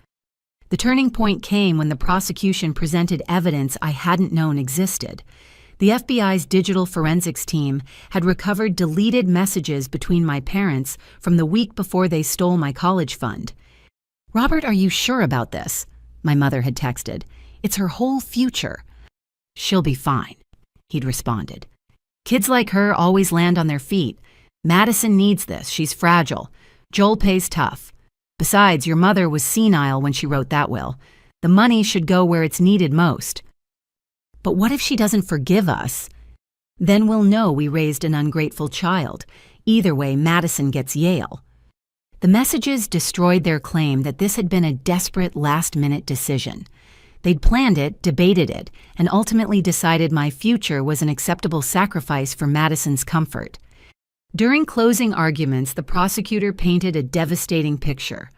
The turning point came when the prosecution presented evidence I hadn't known existed. The FBI's digital forensics team had recovered deleted messages between my parents from the week before they stole my college fund. "Robert, are you sure about this?" my mother had texted. "It's her whole future." "She'll be fine," he'd responded. "Kids like her always land on their feet. Madison needs this. She's fragile. Joel pays tough. Besides, your mother was senile when she wrote that will. The money should go where it's needed most. But what if she doesn't forgive us? Then we'll know we raised an ungrateful child. Either way, Madison gets Yale. The messages destroyed their claim that this had been a desperate last-minute decision. They'd planned it, debated it, and ultimately decided my future was an acceptable sacrifice for Madison's comfort. During closing arguments, the prosecutor painted a devastating picture.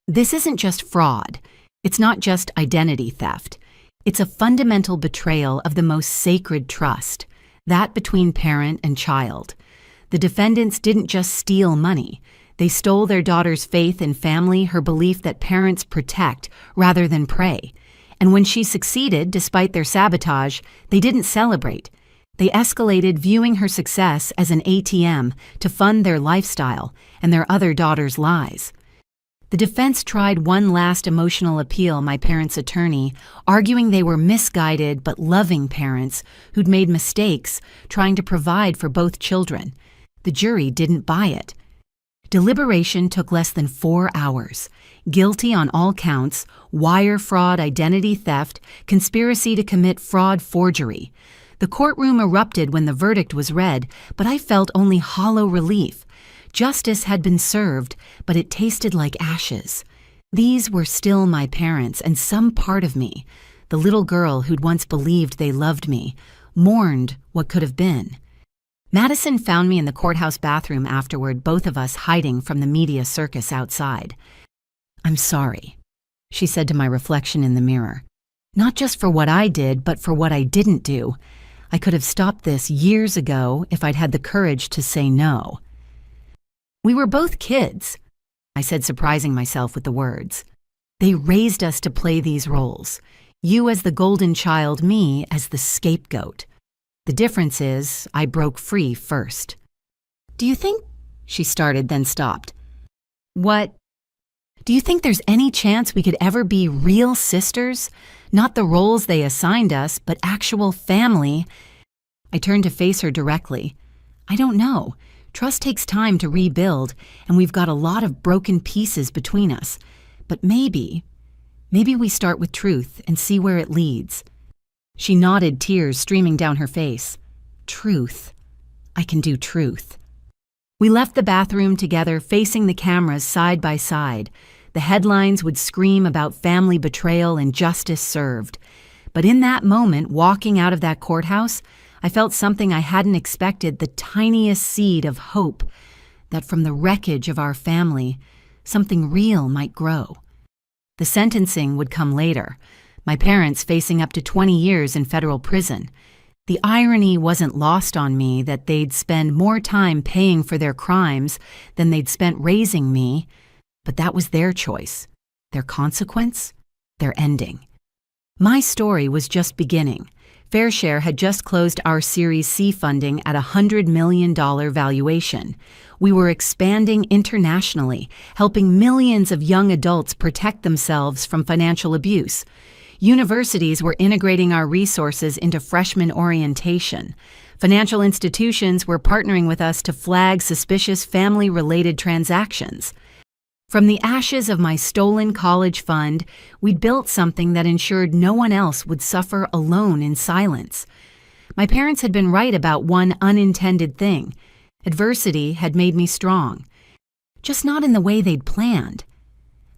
This isn't just fraud. It's not just identity theft. It's a fundamental betrayal of the most sacred trust, that between parent and child. The defendants didn't just steal money. They stole their daughter's faith in family, her belief that parents protect rather than prey. And when she succeeded, despite their sabotage, they didn't celebrate. They escalated, viewing her success as an ATM to fund their lifestyle and their other daughter's lies. The defense tried one last emotional appeal, my parents' attorney, arguing they were misguided but loving parents who'd made mistakes trying to provide for both children. The jury didn't buy it. Deliberation took less than 4 hours. Guilty on all counts: wire fraud, identity theft, conspiracy to commit fraud, forgery. The courtroom erupted when the verdict was read, but I felt only hollow relief. Justice had been served, but it tasted like ashes. These were still my parents, and some part of me, the little girl who'd once believed they loved me, mourned what could have been. Madison found me in the courthouse bathroom afterward, both of us hiding from the media circus outside. "I'm sorry," she said to my reflection in the mirror. "Not just for what I did, but for what I didn't do. I could have stopped this years ago if I'd had the courage to say no." "We were both kids," I said, surprising myself with the words. "They raised us to play these roles. You as the golden child, me as the scapegoat. The difference is, I broke free first." "Do you think—" she started, then stopped. "What? Do you think there's any chance we could ever be real sisters? Not the roles they assigned us, but actual family?" I turned to face her directly. "I don't know. Trust takes time to rebuild, and we've got a lot of broken pieces between us. But maybe we start with truth and see where it leads." She nodded, tears streaming down her face. "Truth. I can do truth." We left the bathroom together, facing the cameras side by side. The headlines would scream about family betrayal and justice served. But in that moment, walking out of that courthouse, I felt something I hadn't expected, the tiniest seed of hope, that from the wreckage of our family, something real might grow. The sentencing would come later, my parents facing up to 20 years in federal prison. The irony wasn't lost on me that they'd spend more time paying for their crimes than they'd spent raising me, but that was their choice, their consequence, their ending. My story was just beginning. FairShare had just closed our Series C funding at a $100 million valuation. We were expanding internationally, helping millions of young adults protect themselves from financial abuse. Universities were integrating our resources into freshman orientation. Financial institutions were partnering with us to flag suspicious family-related transactions. From the ashes of my stolen college fund, we'd built something that ensured no one else would suffer alone in silence. My parents had been right about one unintended thing. Adversity had made me strong, just not in the way they'd planned.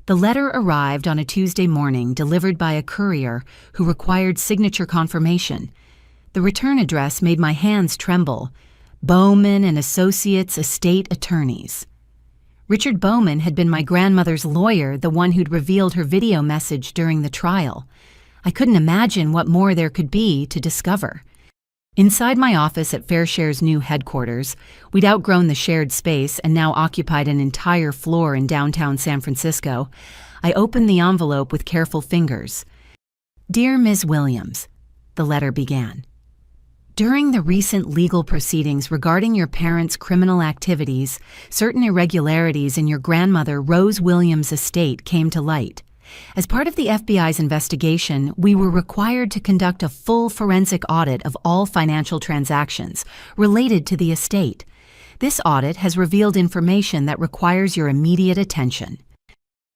The letter arrived on a Tuesday morning, delivered by a courier who required signature confirmation. The return address made my hands tremble. Bowman and Associates Estate Attorneys. Richard Bowman had been my grandmother's lawyer, the one who'd revealed her video message during the trial. I couldn't imagine what more there could be to discover. Inside my office at FairShare's new headquarters, we'd outgrown the shared space and now occupied an entire floor in downtown San Francisco. I opened the envelope with careful fingers. "Dear Ms. Williams," the letter began. "During the recent legal proceedings regarding your parents' criminal activities, certain irregularities in your grandmother Rose Williams' estate came to light. As part of the FBI's investigation, we were required to conduct a full forensic audit of all financial transactions related to the estate. This audit has revealed information that requires your immediate attention."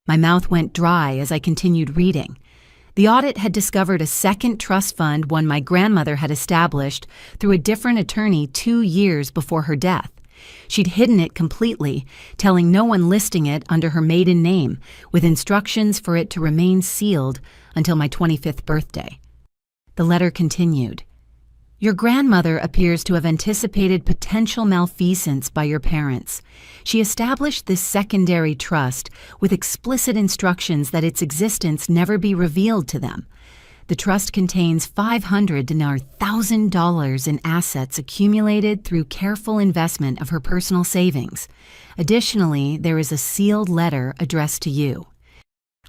My mouth went dry as I continued reading. The audit had discovered a second trust fund, one my grandmother had established through a different attorney 2 years before her death. She'd hidden it completely, telling no one listing it under her maiden name, with instructions for it to remain sealed until my 25th birthday. The letter continued. "Your grandmother appears to have anticipated potential malfeasance by your parents. She established this secondary trust with explicit instructions that its existence never be revealed to them. The trust contains $500 to $1,000 in assets accumulated through careful investment of her personal savings. Additionally, there is a sealed letter addressed to you."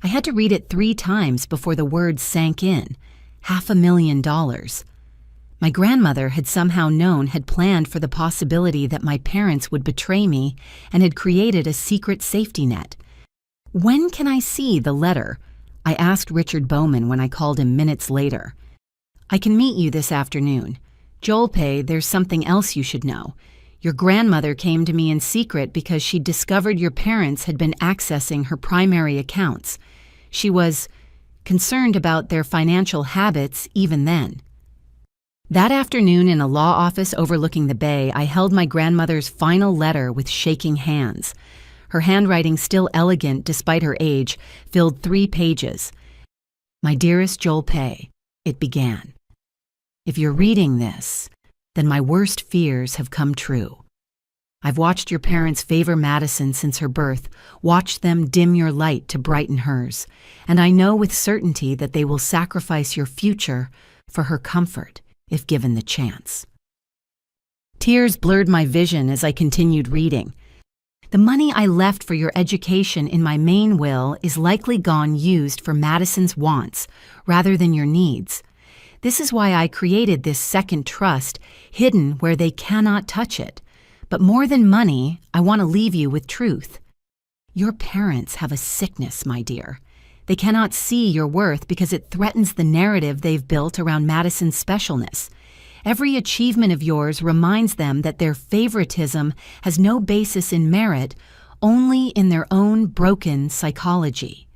I had to read it 3 times before the words sank in. $500,000. My grandmother had somehow had planned for the possibility that my parents would betray me and had created a secret safety net. "When can I see the letter?" I asked Richard Bowman when I called him minutes later. "I can meet you this afternoon. Jolpe, there's something else you should know. Your grandmother came to me in secret because she discovered your parents had been accessing her primary accounts. She was concerned about their financial habits even then." That afternoon in a law office overlooking the bay, I held my grandmother's final letter with shaking hands. Her handwriting, still elegant despite her age, filled 3 pages. "My dearest Jolpe," it began. "If you're reading this, then my worst fears have come true. I've watched your parents favor Madison since her birth, watched them dim your light to brighten hers, and I know with certainty that they will sacrifice your future for her comfort, if given the chance." Tears blurred my vision as I continued reading. "The money I left for your education in my main will is likely gone used for Madison's wants rather than your needs. This is why I created this second trust, hidden where they cannot touch it. But more than money, I want to leave you with truth. Your parents have a sickness, my dear. They cannot see your worth because it threatens the narrative they've built around Madison's specialness. Every achievement of yours reminds them that their favoritism has no basis in merit, only in their own broken psychology.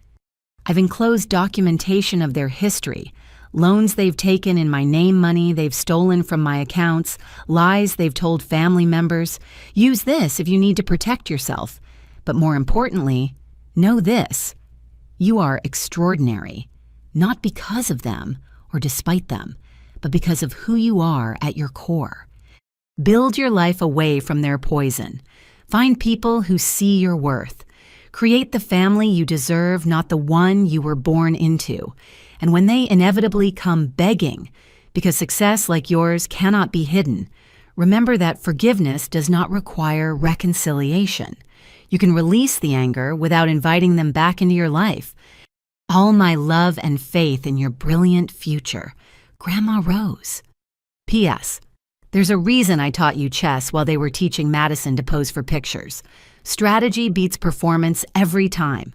I've enclosed documentation of their history, loans they've taken in my name, money they've stolen from my accounts, lies they've told family members. Use this if you need to protect yourself. But more importantly, know this. You are extraordinary, not because of them or despite them, but because of who you are at your core. Build your life away from their poison. Find people who see your worth. Create the family you deserve, not the one you were born into. And when they inevitably come begging, because success like yours cannot be hidden, remember that forgiveness does not require reconciliation. You can release the anger without inviting them back into your life. All my love and faith in your brilliant future, Grandma Rose. P.S. There's a reason I taught you chess while they were teaching Madison to pose for pictures. Strategy beats performance every time.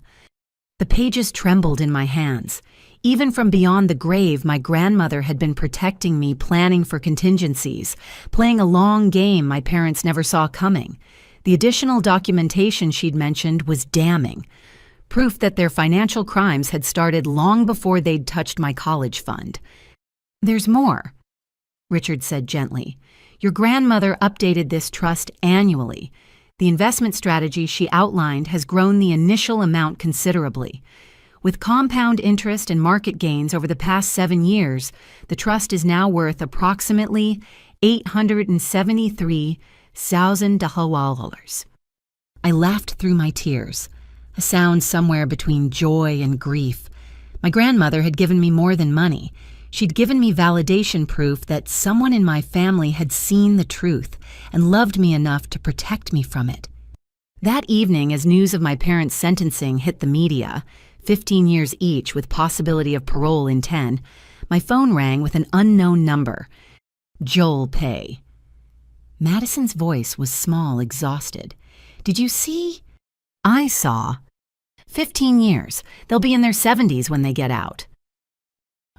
The pages trembled in my hands. Even from beyond the grave, my grandmother had been protecting me, planning for contingencies, playing a long game my parents never saw coming. The additional documentation she'd mentioned was damning. Proof that their financial crimes had started long before they'd touched my college fund. "There's more," Richard said gently. "Your grandmother updated this trust annually. The investment strategy she outlined has grown the initial amount considerably. With compound interest and market gains over the past 7 years, the trust is now worth approximately $873,000. I laughed through my tears, a sound somewhere between joy and grief. My grandmother had given me more than money. She'd given me validation proof that someone in my family had seen the truth and loved me enough to protect me from it. That evening, as news of my parents' sentencing hit the media, 15 years each with possibility of parole in 10, my phone rang with an unknown number. Joel Pay. Madison's voice was small, exhausted. "Did you see?" "I saw. 15 years. They'll be in their 70s when they get out."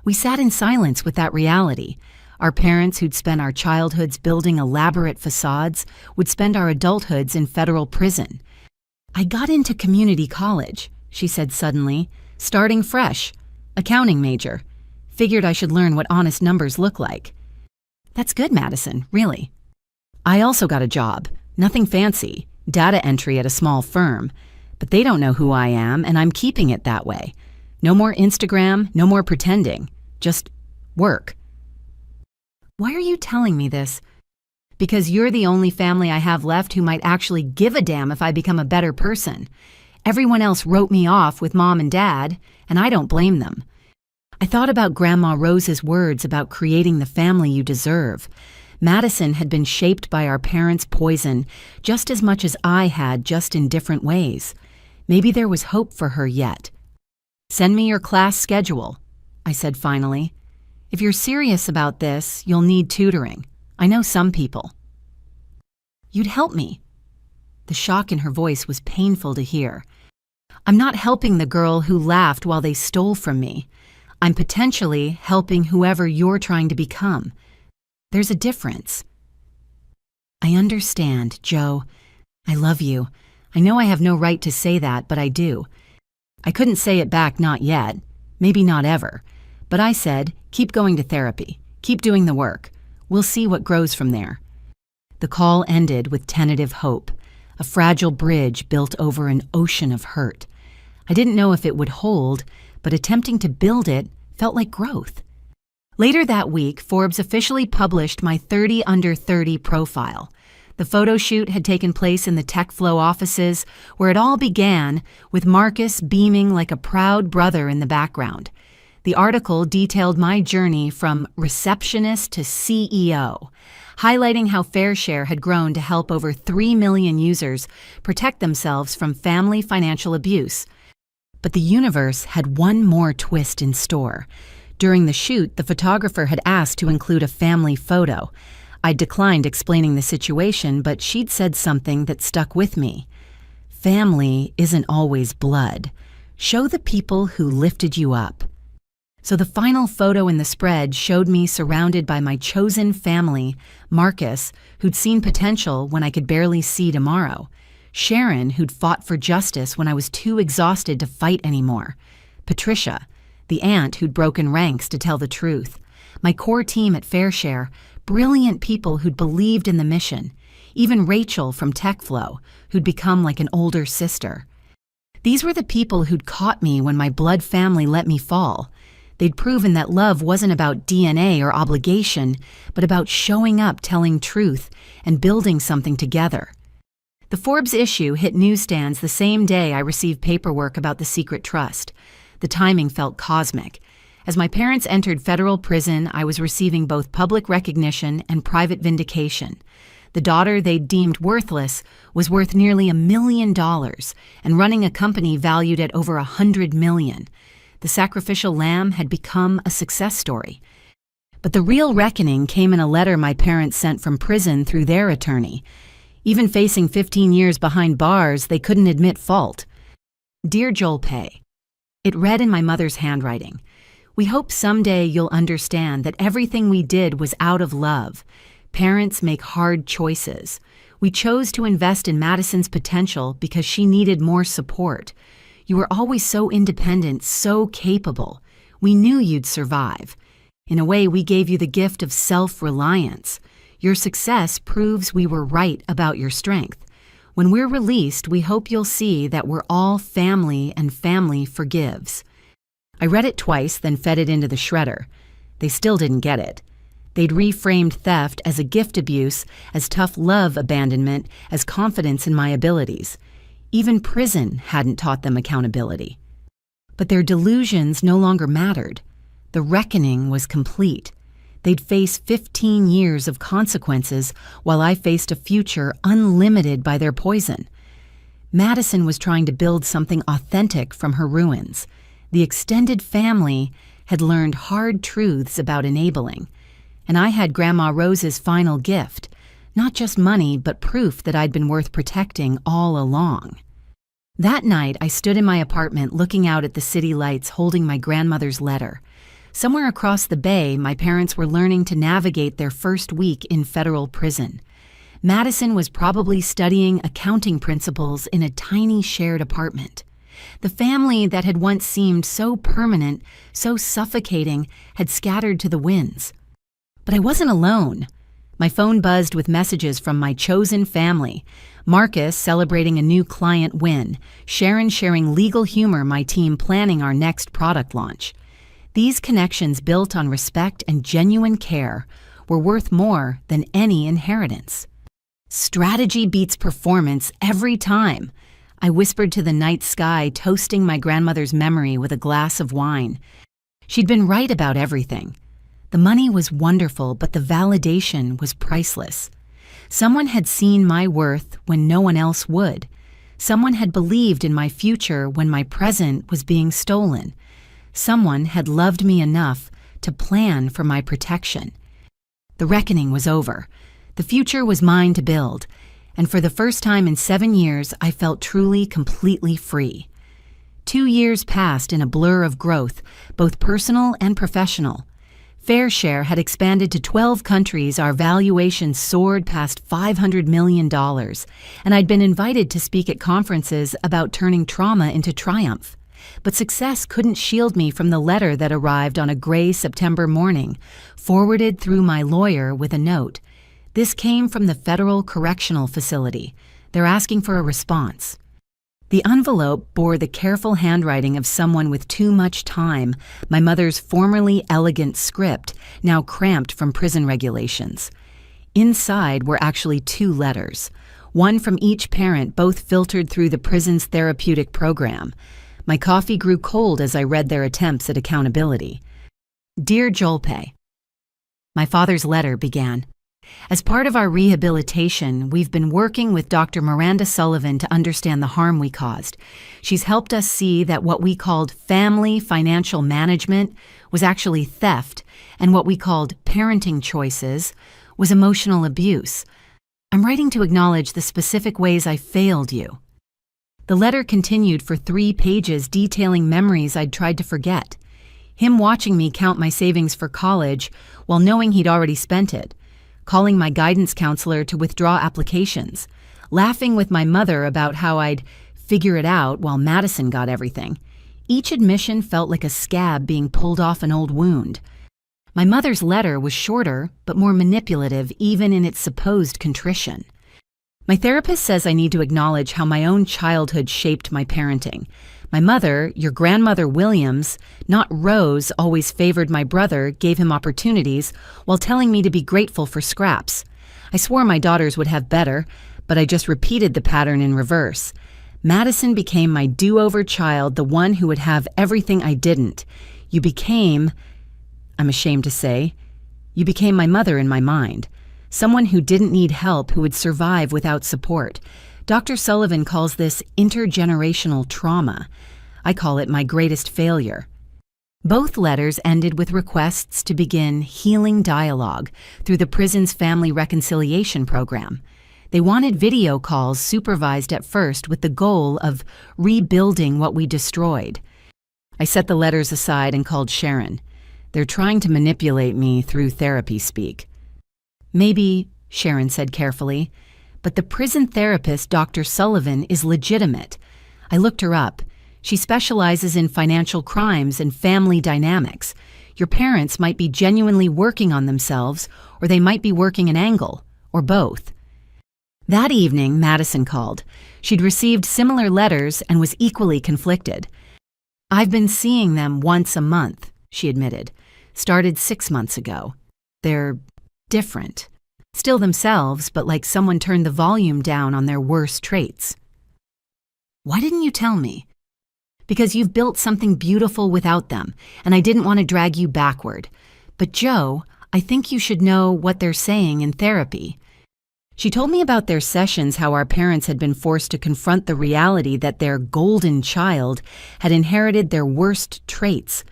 We sat in silence with that reality. Our parents, who'd spent our childhoods building elaborate facades, would spend our adulthoods in federal prison. "I got into community college," she said suddenly, "starting fresh. Accounting major. Figured I should learn what honest numbers look like." "That's good, Madison, really." "I also got a job. Nothing fancy. Data entry at a small firm. But they don't know who I am, and I'm keeping it that way. No more Instagram, no more pretending. Just work." "Why are you telling me this?" "Because you're the only family I have left who might actually give a damn if I become a better person. Everyone else wrote me off with Mom and Dad, and I don't blame them. I thought about Grandma Rose's words about creating the family you deserve. Madison had been shaped by our parents' poison just as much as I had, just in different ways. Maybe there was hope for her yet. "Send me your class schedule," I said finally. "If you're serious about this, you'll need tutoring. I know some people." "You'd help me." The shock in her voice was painful to hear. "I'm not helping the girl who laughed while they stole from me. I'm potentially helping whoever you're trying to become. There's a difference." "I understand, Joe. I love you. I know I have no right to say that, but I do." I couldn't say it back, not yet. Maybe not ever. But I said, "Keep going to therapy. Keep doing the work. We'll see what grows from there." The call ended with tentative hope, a fragile bridge built over an ocean of hurt. I didn't know if it would hold, but attempting to build it felt like growth. Later that week, Forbes officially published my 30 Under 30 profile. The photo shoot had taken place in the TechFlow offices, where it all began, with Marcus beaming like a proud brother in the background. The article detailed my journey from receptionist to CEO, highlighting how FairShare had grown to help over 3 million users protect themselves from family financial abuse. But the universe had one more twist in store. During the shoot, the photographer had asked to include a family photo. I declined explaining the situation, but she'd said something that stuck with me. "Family isn't always blood. Show the people who lifted you up." So the final photo in the spread showed me surrounded by my chosen family, Marcus, who'd seen potential when I could barely see tomorrow; Sharon, who'd fought for justice when I was too exhausted to fight anymore; Patricia, the aunt who'd broken ranks to tell the truth; my core team at FairShare, brilliant people who'd believed in the mission; even Rachel from TechFlow, who'd become like an older sister. These were the people who'd caught me when my blood family let me fall. They'd proven that love wasn't about DNA or obligation, but about showing up, telling truth, and building something together. The Forbes issue hit newsstands the same day I received paperwork about the secret trust. The timing felt cosmic. As my parents entered federal prison, I was receiving both public recognition and private vindication. The daughter they'd deemed worthless was worth nearly $1 million and running a company valued at over $100 million. The sacrificial lamb had become a success story. But the real reckoning came in a letter my parents sent from prison through their attorney. Even facing 15 years behind bars, they couldn't admit fault. "Dear Joel Pay," it read in my mother's handwriting, "We hope someday you'll understand that everything we did was out of love. Parents make hard choices. We chose to invest in Madison's potential because she needed more support. You were always so independent, so capable. We knew you'd survive. In a way, we gave you the gift of self-reliance. Your success proves we were right about your strength. When we're released, we hope you'll see that we're all family and family forgives." I read it twice, then fed it into the shredder. They still didn't get it. They'd reframed theft as a gift abuse, as tough love abandonment, as confidence in my abilities. Even prison hadn't taught them accountability. But their delusions no longer mattered. The reckoning was complete. They'd face 15 years of consequences while I faced a future unlimited by their poison. Madison was trying to build something authentic from her ruins. The extended family had learned hard truths about enabling. And I had Grandma Rose's final gift, not just money, but proof that I'd been worth protecting all along. That night, I stood in my apartment looking out at the city lights holding my grandmother's letter. Somewhere across the bay, my parents were learning to navigate their first week in federal prison. Madison was probably studying accounting principles in a tiny shared apartment. The family that had once seemed so permanent, so suffocating, had scattered to the winds. But I wasn't alone. My phone buzzed with messages from my chosen family. Marcus celebrating a new client win, Sharon sharing legal humor, my team planning our next product launch. These connections built on respect and genuine care were worth more than any inheritance. Strategy beats performance every time. I whispered to the night sky, toasting my grandmother's memory with a glass of wine. She'd been right about everything. The money was wonderful, but the validation was priceless. Someone had seen my worth when no one else would. Someone had believed in my future when my present was being stolen. Someone had loved me enough to plan for my protection. The reckoning was over. The future was mine to build, and for the first time in 7 years, I felt truly, completely free. 2 years passed in a blur of growth, both personal and professional. FairShare had expanded to 12 countries, our valuation soared past $500 million, and I'd been invited to speak at conferences about turning trauma into triumph. But success couldn't shield me from the letter that arrived on a gray September morning, forwarded through my lawyer with a note. This came from the Federal Correctional Facility. They're asking for a response. The envelope bore the careful handwriting of someone with too much time, my mother's formerly elegant script, now cramped from prison regulations. Inside were actually 2 letters, one from each parent, both filtered through the prison's therapeutic program. My coffee grew cold as I read their attempts at accountability. Dear Jolpe, my father's letter began. As part of our rehabilitation, we've been working with Dr. Miranda Sullivan to understand the harm we caused. She's helped us see that what we called family financial management was actually theft, and what we called parenting choices was emotional abuse. I'm writing to acknowledge the specific ways I failed you. The letter continued for 3 pages detailing memories I'd tried to forget. Him watching me count my savings for college while knowing he'd already spent it. Calling my guidance counselor to withdraw applications, laughing with my mother about how I'd figure it out while Madison got everything. Each admission felt like a scab being pulled off an old wound. My mother's letter was shorter, but more manipulative even in its supposed contrition. My therapist says I need to acknowledge how my own childhood shaped my parenting. My mother, your grandmother Williams, not Rose, always favored my brother, gave him opportunities, while telling me to be grateful for scraps. I swore my daughters would have better, but I just repeated the pattern in reverse. Madison became my do-over child, the one who would have everything I didn't. You became, I'm ashamed to say, you became my mother in my mind. Someone who didn't need help, who would survive without support. Dr. Sullivan calls this intergenerational trauma. I call it my greatest failure. Both letters ended with requests to begin healing dialogue through the prison's family reconciliation program. They wanted video calls supervised at first with the goal of rebuilding what we destroyed. I set the letters aside and called Sharon. They're trying to manipulate me through therapy speak. Maybe, Sharon said carefully, but the prison therapist, Dr. Sullivan, is legitimate. I looked her up. She specializes in financial crimes and family dynamics. Your parents might be genuinely working on themselves, or they might be working an angle, or both. That evening, Madison called. She'd received similar letters and was equally conflicted. I've been seeing them once a month, she admitted. Started 6 months ago. They're different. Still themselves, but like someone turned the volume down on their worst traits. Why didn't you tell me? Because you've built something beautiful without them, and I didn't want to drag you backward. But Joe, I think you should know what they're saying in therapy. She told me about their sessions, how our parents had been forced to confront the reality that their golden child had inherited their worst traits.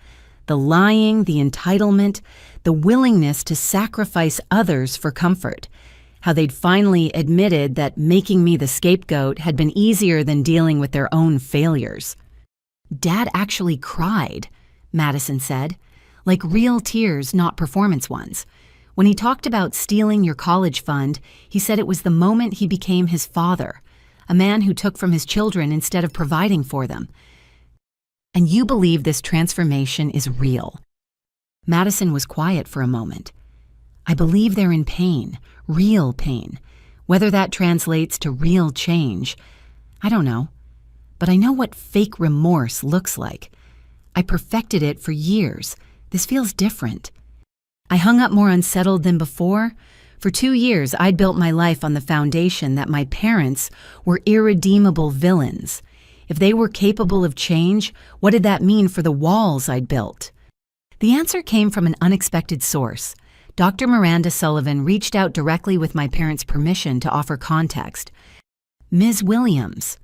The lying, the entitlement, the willingness to sacrifice others for comfort. How they'd finally admitted that making me the scapegoat had been easier than dealing with their own failures. Dad actually cried, Madison said. like real tears, not performance ones. When he talked about stealing your college fund, he said it was the moment he became his father, a man who took from his children instead of providing for them. And you believe this transformation is real. Madison was quiet for a moment. I believe they're in pain, real pain. Whether that translates to real change, I don't know. But I know what fake remorse looks like. I perfected it for years. This feels different. I hung up more unsettled than before. For 2 years, I'd built my life on the foundation that my parents were irredeemable villains. If they were capable of change, what did that mean for the walls I'd built? The answer came from an unexpected source. Dr. Miranda Sullivan reached out directly with my parents' permission to offer context. "Ms. Williams,"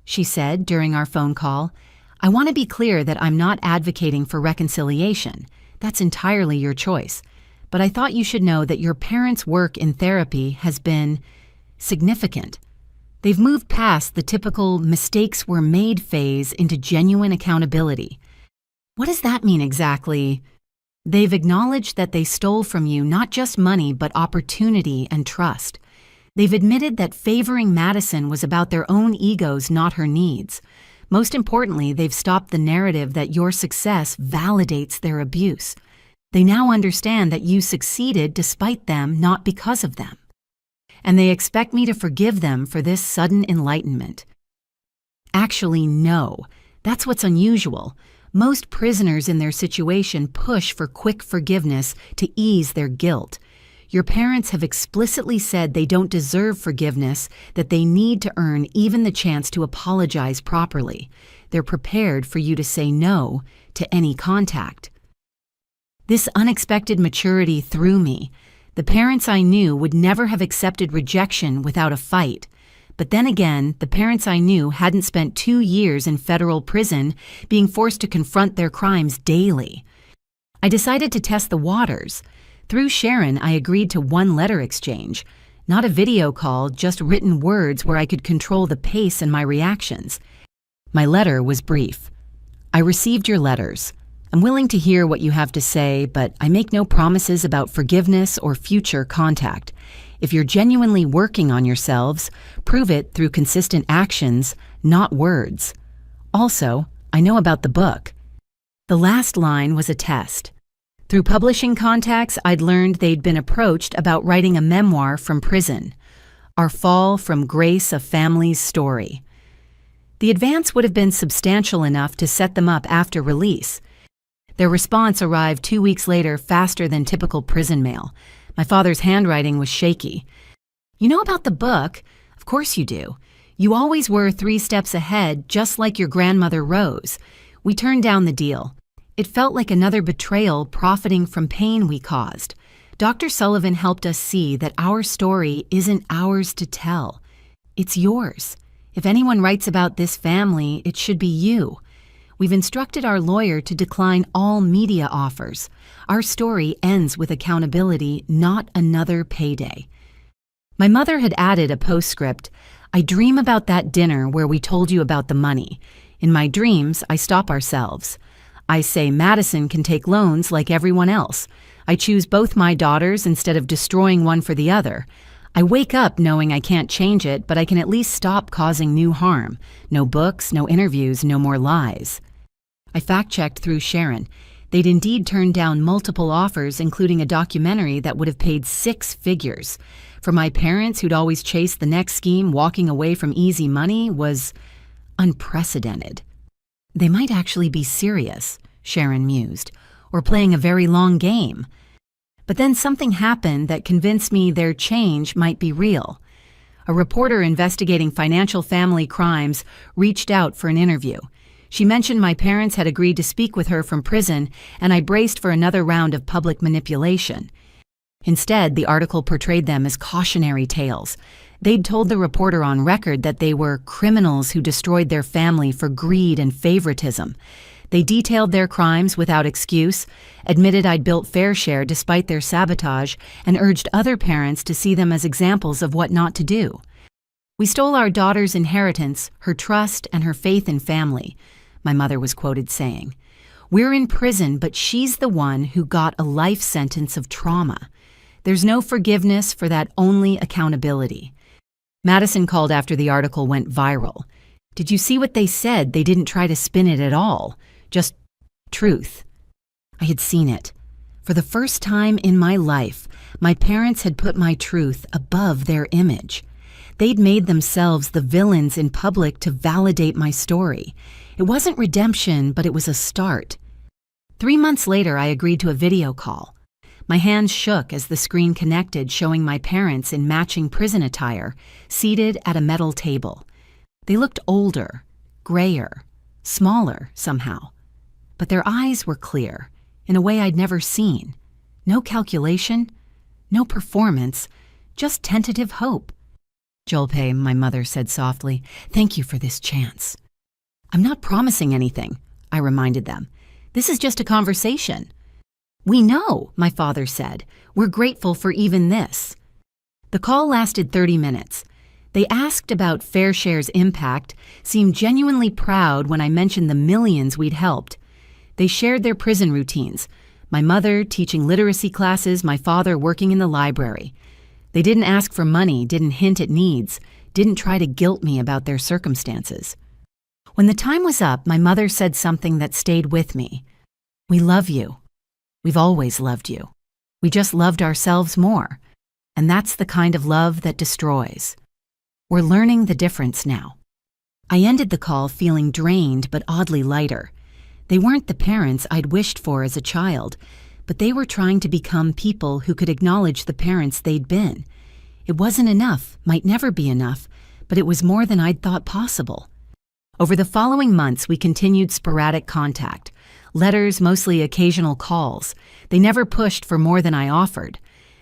she said during our phone call, "I want to be clear that I'm not advocating for reconciliation. That's entirely your choice. But I thought you should know that your parents' work in therapy has been significant. They've moved past the typical mistakes were made phase into genuine accountability." What does that mean exactly? They've acknowledged that they stole from you not just money but opportunity and trust. They've admitted that favoring Madison was about their own egos, not her needs. Most importantly, they've stopped the narrative that your success validates their abuse. They now understand that you succeeded despite them, not because of them. And they expect me to forgive them for this sudden enlightenment. Actually, no. That's what's unusual. Most prisoners in their situation push for quick forgiveness to ease their guilt. Your parents have explicitly said they don't deserve forgiveness, that they need to earn even the chance to apologize properly. They're prepared for you to say no to any contact. This unexpected maturity threw me. The parents I knew would never have accepted rejection without a fight. But then again, the parents I knew hadn't spent 2 years in federal prison being forced to confront their crimes daily. I decided to test the waters. Through Sharon, I agreed to one letter exchange. Not a video call, just written words where I could control the pace and my reactions. My letter was brief. "I received your letters. I'm willing to hear what you have to say, but I make no promises about forgiveness or future contact. If you're genuinely working on yourselves, prove it through consistent actions, not words. Also, I know about the book." The last line was a test. Through publishing contacts, I'd learned they'd been approached about writing a memoir from prison. Our Fall from Grace, a Family's Story. The advance would have been substantial enough to set them up after release. Their response arrived 2 weeks later, faster than typical prison mail. My father's handwriting was shaky. "You know about the book? Of course you do. You always were 3 steps ahead, just like your grandmother Rose. We turned down the deal. It felt like another betrayal, profiting from pain we caused. Dr. Sullivan helped us see that our story isn't ours to tell. It's yours. If anyone writes about this family, it should be you. We've instructed our lawyer to decline all media offers. Our story ends with accountability, not another payday." My mother had added a postscript. "I dream about that dinner where we told you about the money. In my dreams, I stop ourselves. I say Madison can take loans like everyone else. I choose both my daughters instead of destroying one for the other. I wake up knowing I can't change it, but I can at least stop causing new harm. No books, no interviews, no more lies." I fact-checked through Sharon. They'd indeed turned down multiple offers, including a documentary that would have paid 6 figures. For my parents, who'd always chased the next scheme, walking away from easy money was unprecedented. "They might actually be serious," Sharon mused, "or playing a very long game." But then something happened that convinced me their change might be real. A reporter investigating financial family crimes reached out for an interview. She mentioned my parents had agreed to speak with her from prison, and I braced for another round of public manipulation. Instead, the article portrayed them as cautionary tales. They'd told the reporter on record that they were criminals who destroyed their family for greed and favoritism. They detailed their crimes without excuse, admitted I'd built fair share despite their sabotage, and urged other parents to see them as examples of what not to do. "We stole our daughter's inheritance, her trust, and her faith in family," my mother was quoted saying. We're in prison, but she's the one who got a life sentence of trauma. There's no forgiveness for that, only accountability. Madison called after the article went viral. Did you see what they said? They didn't try to spin it at all. Just truth. I had seen it. For the first time in my life, my parents had put my truth above their image. They'd made themselves the villains in public to validate my story. It wasn't redemption, but it was a start. 3 months later, I agreed to a video call. My hands shook as the screen connected, showing my parents in matching prison attire, seated at a metal table. They looked older, grayer, smaller somehow. But their eyes were clear, in a way I'd never seen. No calculation, no performance, just tentative hope. "Jolpe," my mother said softly, "thank you for this chance." "I'm not promising anything," I reminded them. "This is just a conversation." "We know," my father said. "We're grateful for even this." The call lasted 30 minutes. They asked about FairShare's impact, seemed genuinely proud when I mentioned the millions we'd helped. They shared their prison routines, my mother teaching literacy classes, my father working in the library. They didn't ask for money, didn't hint at needs, didn't try to guilt me about their circumstances. When the time was up, my mother said something that stayed with me. "We love you. We've always loved you. We just loved ourselves more. And that's the kind of love that destroys. We're learning the difference now." I ended the call feeling drained but oddly lighter. They weren't the parents I'd wished for as a child, but they were trying to become people who could acknowledge the parents they'd been. It wasn't enough, might never be enough, but it was more than I'd thought possible. Over the following months, we continued sporadic contact. Letters, mostly occasional calls. They never pushed for more than I offered.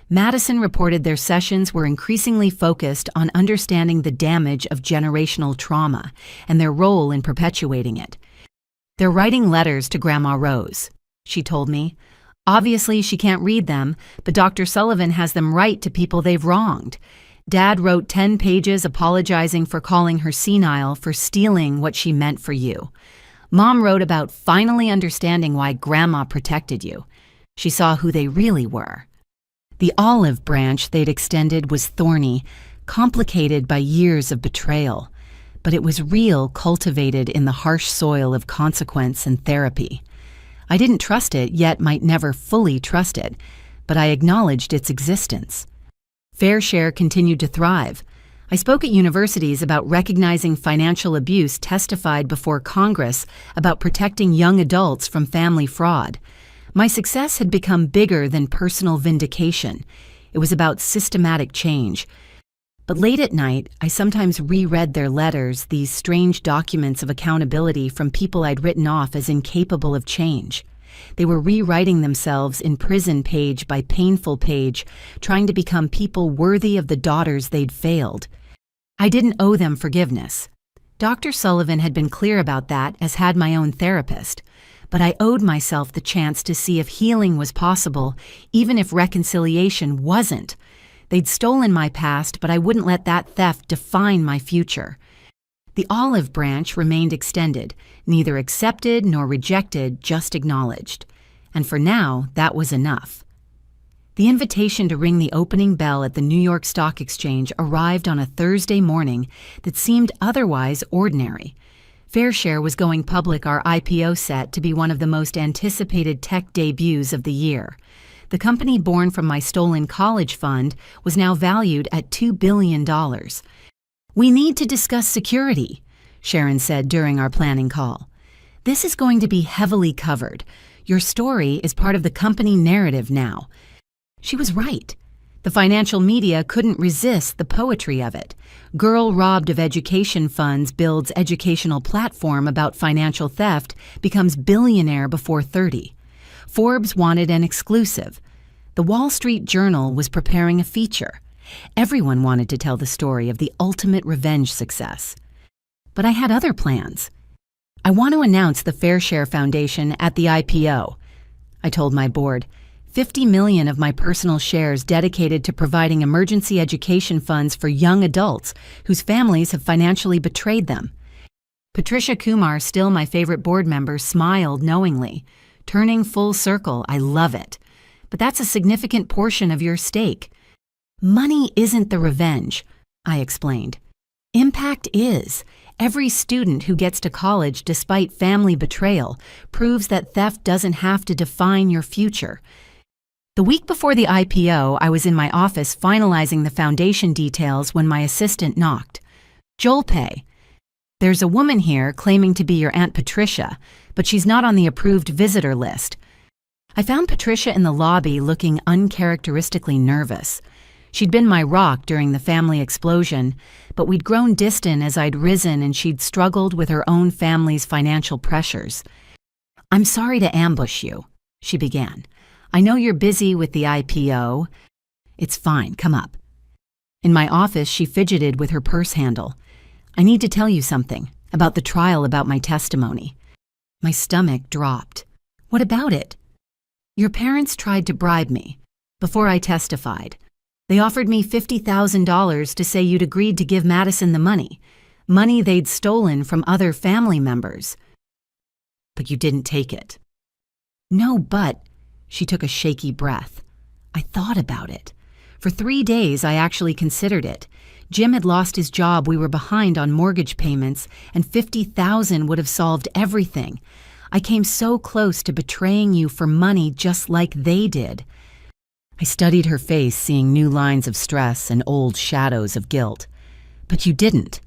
Madison reported their sessions were increasingly focused on understanding the damage of generational trauma and their role in perpetuating it. "They're writing letters to Grandma Rose," she told me. "Obviously, she can't read them, but Dr. Sullivan has them write to people they've wronged. Dad wrote 10 pages apologizing for calling her senile for stealing what she meant for you. Mom wrote about finally understanding why Grandma protected you. She saw who they really were." The olive branch they'd extended was thorny, complicated by years of betrayal, but it was real, cultivated in the harsh soil of consequence and therapy. I didn't trust it, yet might never fully trust it, but I acknowledged its existence. FairShare continued to thrive. I spoke at universities about recognizing financial abuse, testified before Congress about protecting young adults from family fraud. My success had become bigger than personal vindication. It was about systematic change. But late at night, I sometimes reread their letters, these strange documents of accountability from people I'd written off as incapable of change. They were rewriting themselves in prison page by painful page, trying to become people worthy of the daughters they'd failed. I didn't owe them forgiveness. Dr. Sullivan had been clear about that, as had my own therapist. But I owed myself the chance to see if healing was possible, even if reconciliation wasn't. They'd stolen my past, but I wouldn't let that theft define my future. The olive branch remained extended, neither accepted nor rejected, just acknowledged. And for now, that was enough. The invitation to ring the opening bell at the New York Stock Exchange arrived on a Thursday morning that seemed otherwise ordinary. FairShare was going public, our IPO set to be one of the most anticipated tech debuts of the year. The company born from my stolen college fund was now valued at $2 billion. "We need to discuss security," Sharon said during our planning call. "This is going to be heavily covered. Your story is part of the company narrative now." She was right. The financial media couldn't resist the poetry of it. Girl robbed of education funds builds educational platform about financial theft, becomes billionaire before 30. Forbes wanted an exclusive. The Wall Street Journal was preparing a feature. Everyone wanted to tell the story of the ultimate revenge success. But I had other plans. "I want to announce the FairShare Foundation at the IPO," I told my board. 50 million of my personal shares dedicated to providing emergency education funds for young adults whose families have financially betrayed them. Patricia Kumar, still my favorite board member, smiled knowingly. Turning full circle, I love it. But that's a significant portion of your stake. Money isn't the revenge, I explained. Impact is. Every student who gets to college despite family betrayal proves that theft doesn't have to define your future. The week before the IPO, I was in my office finalizing the foundation details when my assistant knocked. Jolpay. There's a woman here claiming to be your Aunt Patricia, but she's not on the approved visitor list. I found Patricia in the lobby looking uncharacteristically nervous. She'd been my rock during the family explosion, but we'd grown distant as I'd risen and she'd struggled with her own family's financial pressures. "I'm sorry to ambush you," she began. "I know you're busy with the IPO." "It's fine, come up." In my office, she fidgeted with her purse handle. "I need to tell you something about the trial, about my testimony." My stomach dropped. "What about it?" "Your parents tried to bribe me before I testified. They offered me $50,000 to say you'd agreed to give Madison the money they'd stolen from other family members. But you didn't take it." "No, but," she took a shaky breath. "I thought about it. For 3 days, I actually considered it. Jim had lost his job, we were behind on mortgage payments, and $50,000 would have solved everything. I came so close to betraying you for money just like they did." I studied her face, seeing new lines of stress and old shadows of guilt. "But you didn't."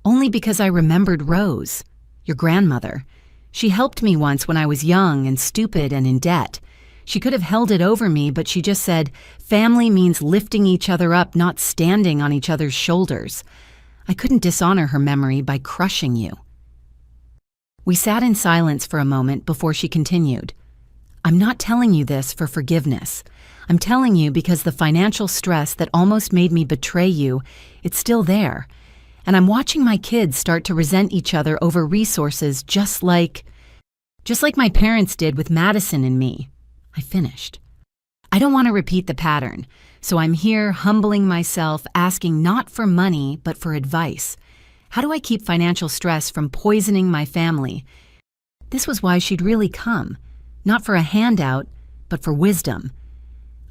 "Only because I remembered Rose, your grandmother. She helped me once when I was young and stupid and in debt. She could have held it over me, but she just said, 'Family means lifting each other up, not standing on each other's shoulders.' I couldn't dishonor her memory by crushing you." We sat in silence for a moment before she continued. "I'm not telling you this for forgiveness. I'm telling you because the financial stress that almost made me betray you, it's still there. And I'm watching my kids start to resent each other over resources just like my parents did with Madison and me." I finished. "I don't want to repeat the pattern, so I'm here humbling myself, asking not for money, but for advice. How do I keep financial stress from poisoning my family?" This was why she'd really come, not for a handout, but for wisdom.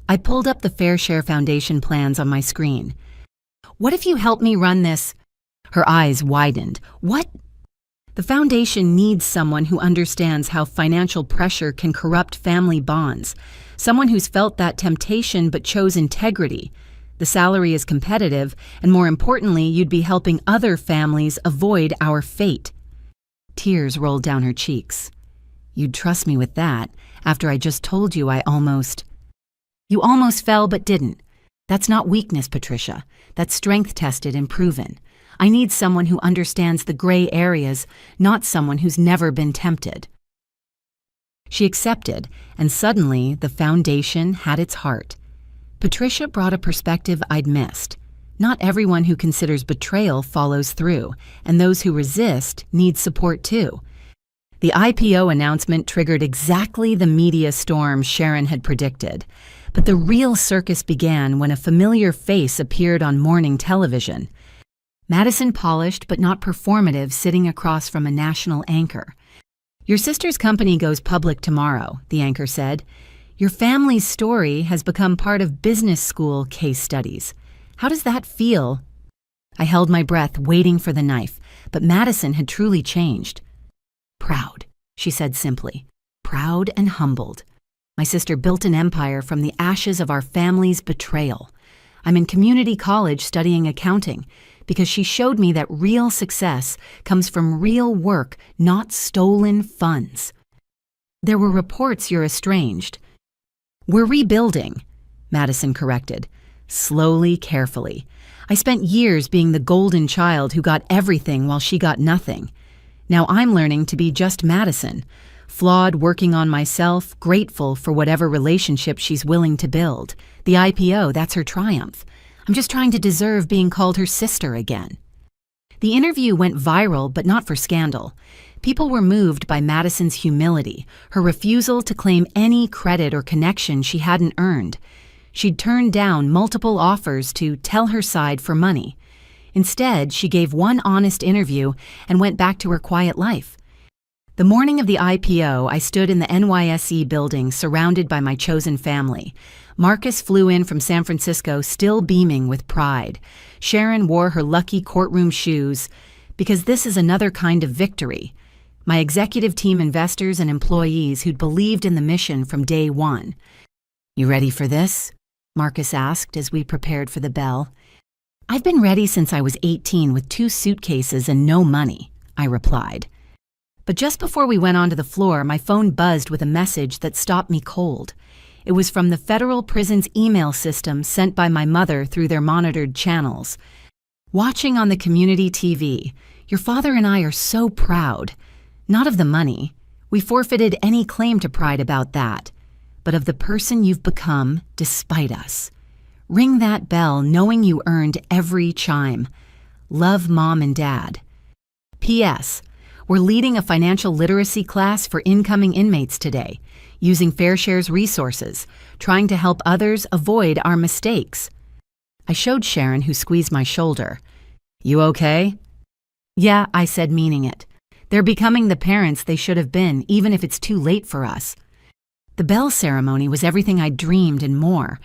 I pulled up the Fair Share Foundation plans on my screen. "What if you help me run this?" Her eyes widened. "What?" "The foundation needs someone who understands how financial pressure can corrupt family bonds, someone who's felt that temptation but chose integrity. The salary is competitive, and more importantly, you'd be helping other families avoid our fate." Tears rolled down her cheeks. "You'd trust me with that, after I just told you You almost fell but didn't. That's not weakness, Patricia. That's strength tested and proven. I need someone who understands the gray areas, not someone who's never been tempted." She accepted, and suddenly the foundation had its heart. Patricia brought a perspective I'd missed. Not everyone who considers betrayal follows through, and those who resist need support too. The IPO announcement triggered exactly the media storm Sharon had predicted. But the real circus began when a familiar face appeared on morning television. Madison, polished but not performative, sitting across from a national anchor. "Your sister's company goes public tomorrow," the anchor said. "Your family's story has become part of business school case studies. How does that feel?" I held my breath, waiting for the knife, but Madison had truly changed. "Proud," she said simply. "Proud and humbled. My sister built an empire from the ashes of our family's betrayal. I'm in community college studying accounting because she showed me that real success comes from real work, not stolen funds." "There were reports you're estranged." "We're rebuilding," Madison corrected, slowly, carefully. "I spent years being the golden child who got everything while she got nothing. Now I'm learning to be just Madison, flawed, working on myself, grateful for whatever relationship she's willing to build. The IPO, that's her triumph. I'm just trying to deserve being called her sister again." The interview went viral, but not for scandal. People were moved by Madison's humility, her refusal to claim any credit or connection she hadn't earned. She'd turned down multiple offers to tell her side for money. Instead, she gave one honest interview and went back to her quiet life. The morning of the IPO, I stood in the NYSE building surrounded by my chosen family. Marcus flew in from San Francisco still beaming with pride. Sharon wore her lucky courtroom shoes, because this is another kind of victory. My executive team investors and employees who'd believed in the mission from day one. "You ready for this?" Marcus asked as we prepared for the bell. "I've been ready since I was 18 with 2 suitcases and no money," I replied. But just before we went onto the floor, my phone buzzed with a message that stopped me cold. It was from the federal prison's email system sent by my mother through their monitored channels. "Watching on the community TV, your father and I are so proud. Not of the money. We forfeited any claim to pride about that. But of the person you've become despite us. Ring that bell knowing you earned every chime. Love, Mom and Dad. P.S. We're leading a financial literacy class for incoming inmates today, using FairShare's resources, trying to help others avoid our mistakes." I showed Sharon, who squeezed my shoulder. "You okay?" "Yeah," I said, meaning it. "They're becoming the parents they should have been, even if it's too late for us." The bell ceremony was everything I'd dreamed and more.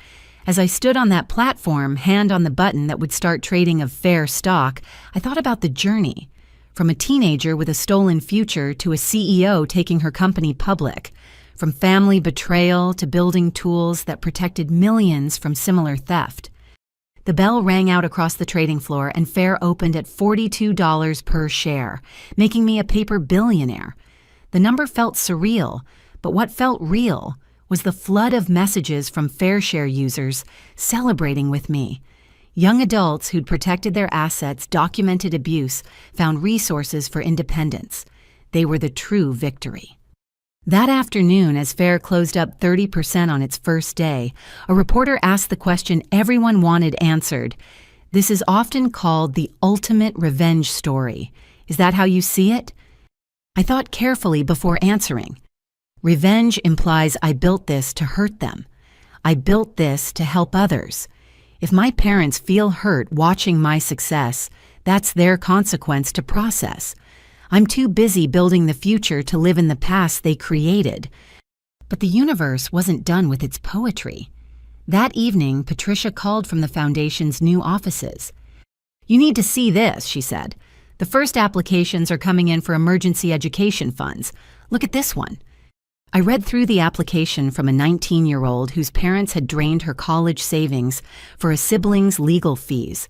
As I stood on that platform, hand on the button that would start trading of Fair stock, I thought about the journey. From a teenager with a stolen future to a CEO taking her company public. From family betrayal to building tools that protected millions from similar theft. The bell rang out across the trading floor and Fair opened at $42 per share, making me a paper billionaire. The number felt surreal, but what felt real was the flood of messages from FairShare users celebrating with me. Young adults who'd protected their assets, documented abuse, found resources for independence. They were the true victory. That afternoon, as Fair closed up 30% on its first day, a reporter asked the question everyone wanted answered. "This is often called the ultimate revenge story. Is that how you see it?" I thought carefully before answering. Revenge implies I built this to hurt them. I built this to help others. If my parents feel hurt watching my success, that's their consequence to process. I'm too busy building the future to live in the past they created. But the universe wasn't done with its poetry. That evening, Patricia called from the Foundation's new offices. "You need to see this," she said. "The first applications are coming in for emergency education funds. Look at this one." I read through the application from a 19-year-old whose parents had drained her college savings for a sibling's legal fees.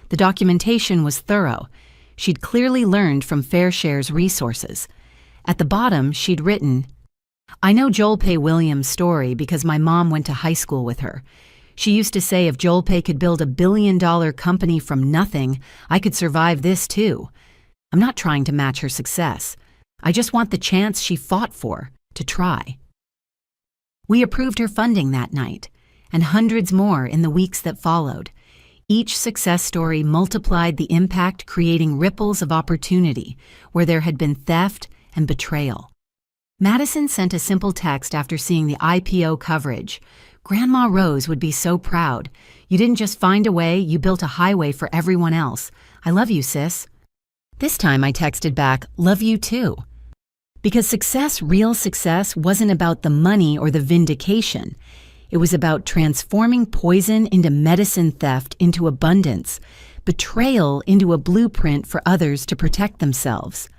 The documentation was thorough. She'd clearly learned from FairShare's resources. At the bottom, she'd written, "I know Joel Pay Williams' story because my mom went to high school with her. She used to say if Joel Pay could build $1 billion company from nothing, I could survive this too. I'm not trying to match her success. I just want the chance she fought for, to try." We approved her funding that night, and hundreds more in the weeks that followed. Each success story multiplied the impact, creating ripples of opportunity where there had been theft and betrayal. Madison sent a simple text after seeing the IPO coverage. "Grandma Rose would be so proud. You didn't just find a way, you built a highway for everyone else. I love you, sis." This time I texted back, "Love you too." Because success, real success, wasn't about the money or the vindication. It was about transforming poison into medicine, theft into abundance, betrayal into a blueprint for others to protect themselves.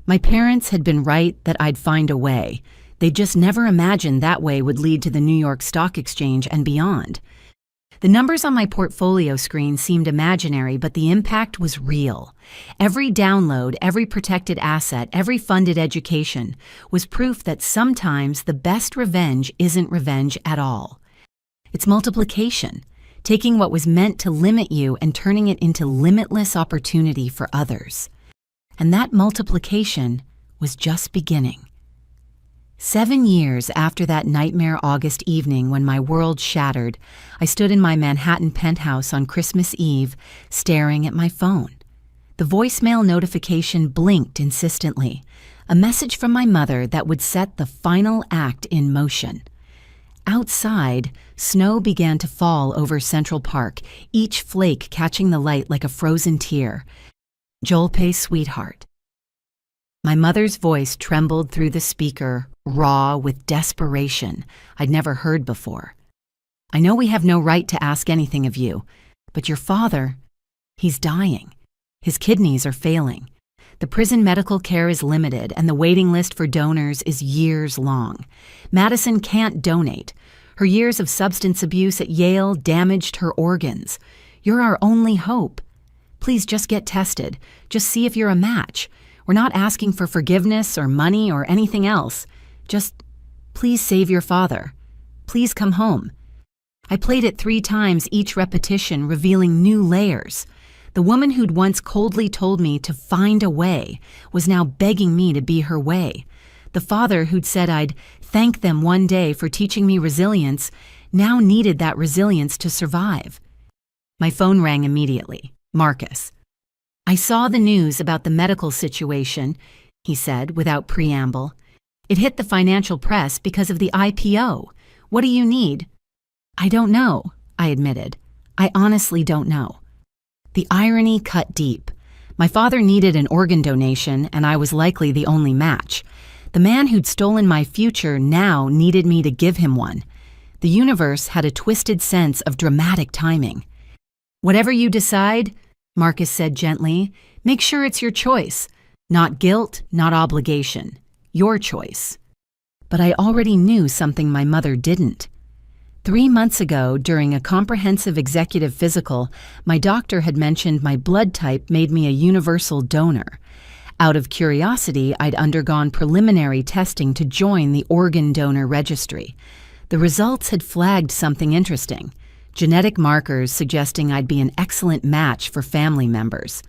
My parents had been right that I'd find a way. They'd just never imagined that way would lead to the New York Stock Exchange and beyond. The numbers on my portfolio screen seemed imaginary, but the impact was real. Every download, every protected asset, every funded education was proof that sometimes the best revenge isn't revenge at all. It's multiplication, taking what was meant to limit you and turning it into limitless opportunity for others. And that multiplication was just beginning. 7 years after that nightmare August evening when my world shattered, I stood in my Manhattan penthouse on Christmas Eve, staring at my phone. The voicemail notification blinked insistently, a message from my mother that would set the final act in motion. Outside, snow began to fall over Central Park, each flake catching the light like a frozen tear. "Jolpe, sweetheart." My mother's voice trembled through the speaker, raw with desperation I'd never heard before. "I know we have no right to ask anything of you, but your father, he's dying. His kidneys are failing. The prison medical care is limited, and the waiting list for donors is years long. Madison can't donate. Her years of substance abuse at Yale damaged her organs. You're our only hope. Please just get tested. Just see if you're a match. We're not asking for forgiveness or money or anything else. Just, please save your father. Please come home." I played it 3 times, each repetition revealing new layers. The woman who'd once coldly told me to find a way was now begging me to be her way. The father who'd said I'd thank them one day for teaching me resilience now needed that resilience to survive. My phone rang immediately. Marcus. "I saw the news about the medical situation," he said without preamble. "It hit the financial press because of the IPO. What do you need?" "I don't know," I admitted. "I honestly don't know." The irony cut deep. My father needed an organ donation, and I was likely the only match. The man who'd stolen my future now needed me to give him one. The universe had a twisted sense of dramatic timing. "Whatever you decide," Marcus said gently, "make sure it's your choice. Not guilt, not obligation. Your choice." But I already knew something my mother didn't. 3 months ago, during a comprehensive executive physical, my doctor had mentioned my blood type made me a universal donor. Out of curiosity, I'd undergone preliminary testing to join the organ donor registry. The results had flagged something interesting: genetic markers suggesting I'd be an excellent match for family members.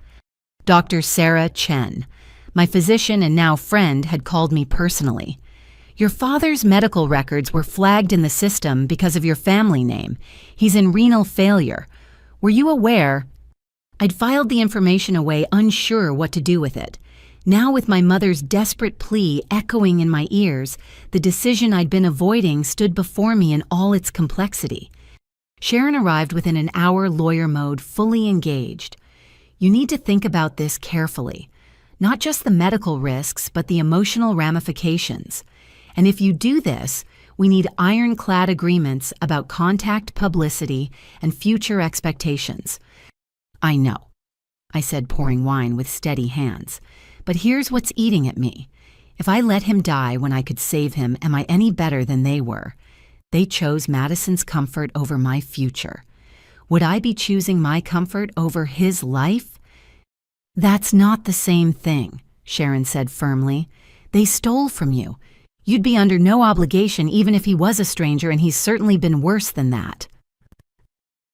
Dr. Sarah Chen, my physician and now friend, had called me personally. "Your father's medical records were flagged in the system because of your family name. He's in renal failure. Were you aware?" I'd filed the information away, unsure what to do with it. Now, with my mother's desperate plea echoing in my ears, the decision I'd been avoiding stood before me in all its complexity. Sharon arrived within an hour, lawyer mode, fully engaged. "You need to think about this carefully. Not just the medical risks, but the emotional ramifications. And if you do this, we need ironclad agreements about contact, publicity, and future expectations." "I know," I said, pouring wine with steady hands. "But here's what's eating at me. If I let him die when I could save him, am I any better than they were? They chose Madison's comfort over my future. Would I be choosing my comfort over his life?" "That's not the same thing," Sharon said firmly. "They stole from you. You'd be under no obligation even if he was a stranger, and he's certainly been worse than that."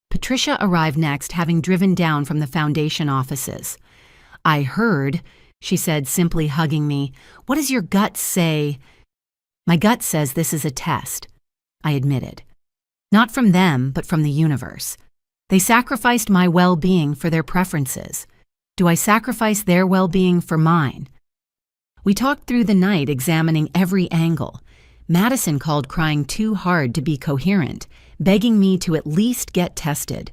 Patricia arrived next, having driven down from the foundation offices. "I heard," she said, simply hugging me. "What does your gut say?" "My gut says this is a test," I admitted. "Not from them, but from the universe. They sacrificed my well-being for their preferences. Do I sacrifice their well-being for mine?" We talked through the night, examining every angle. Madison called crying too hard to be coherent, begging me to at least get tested.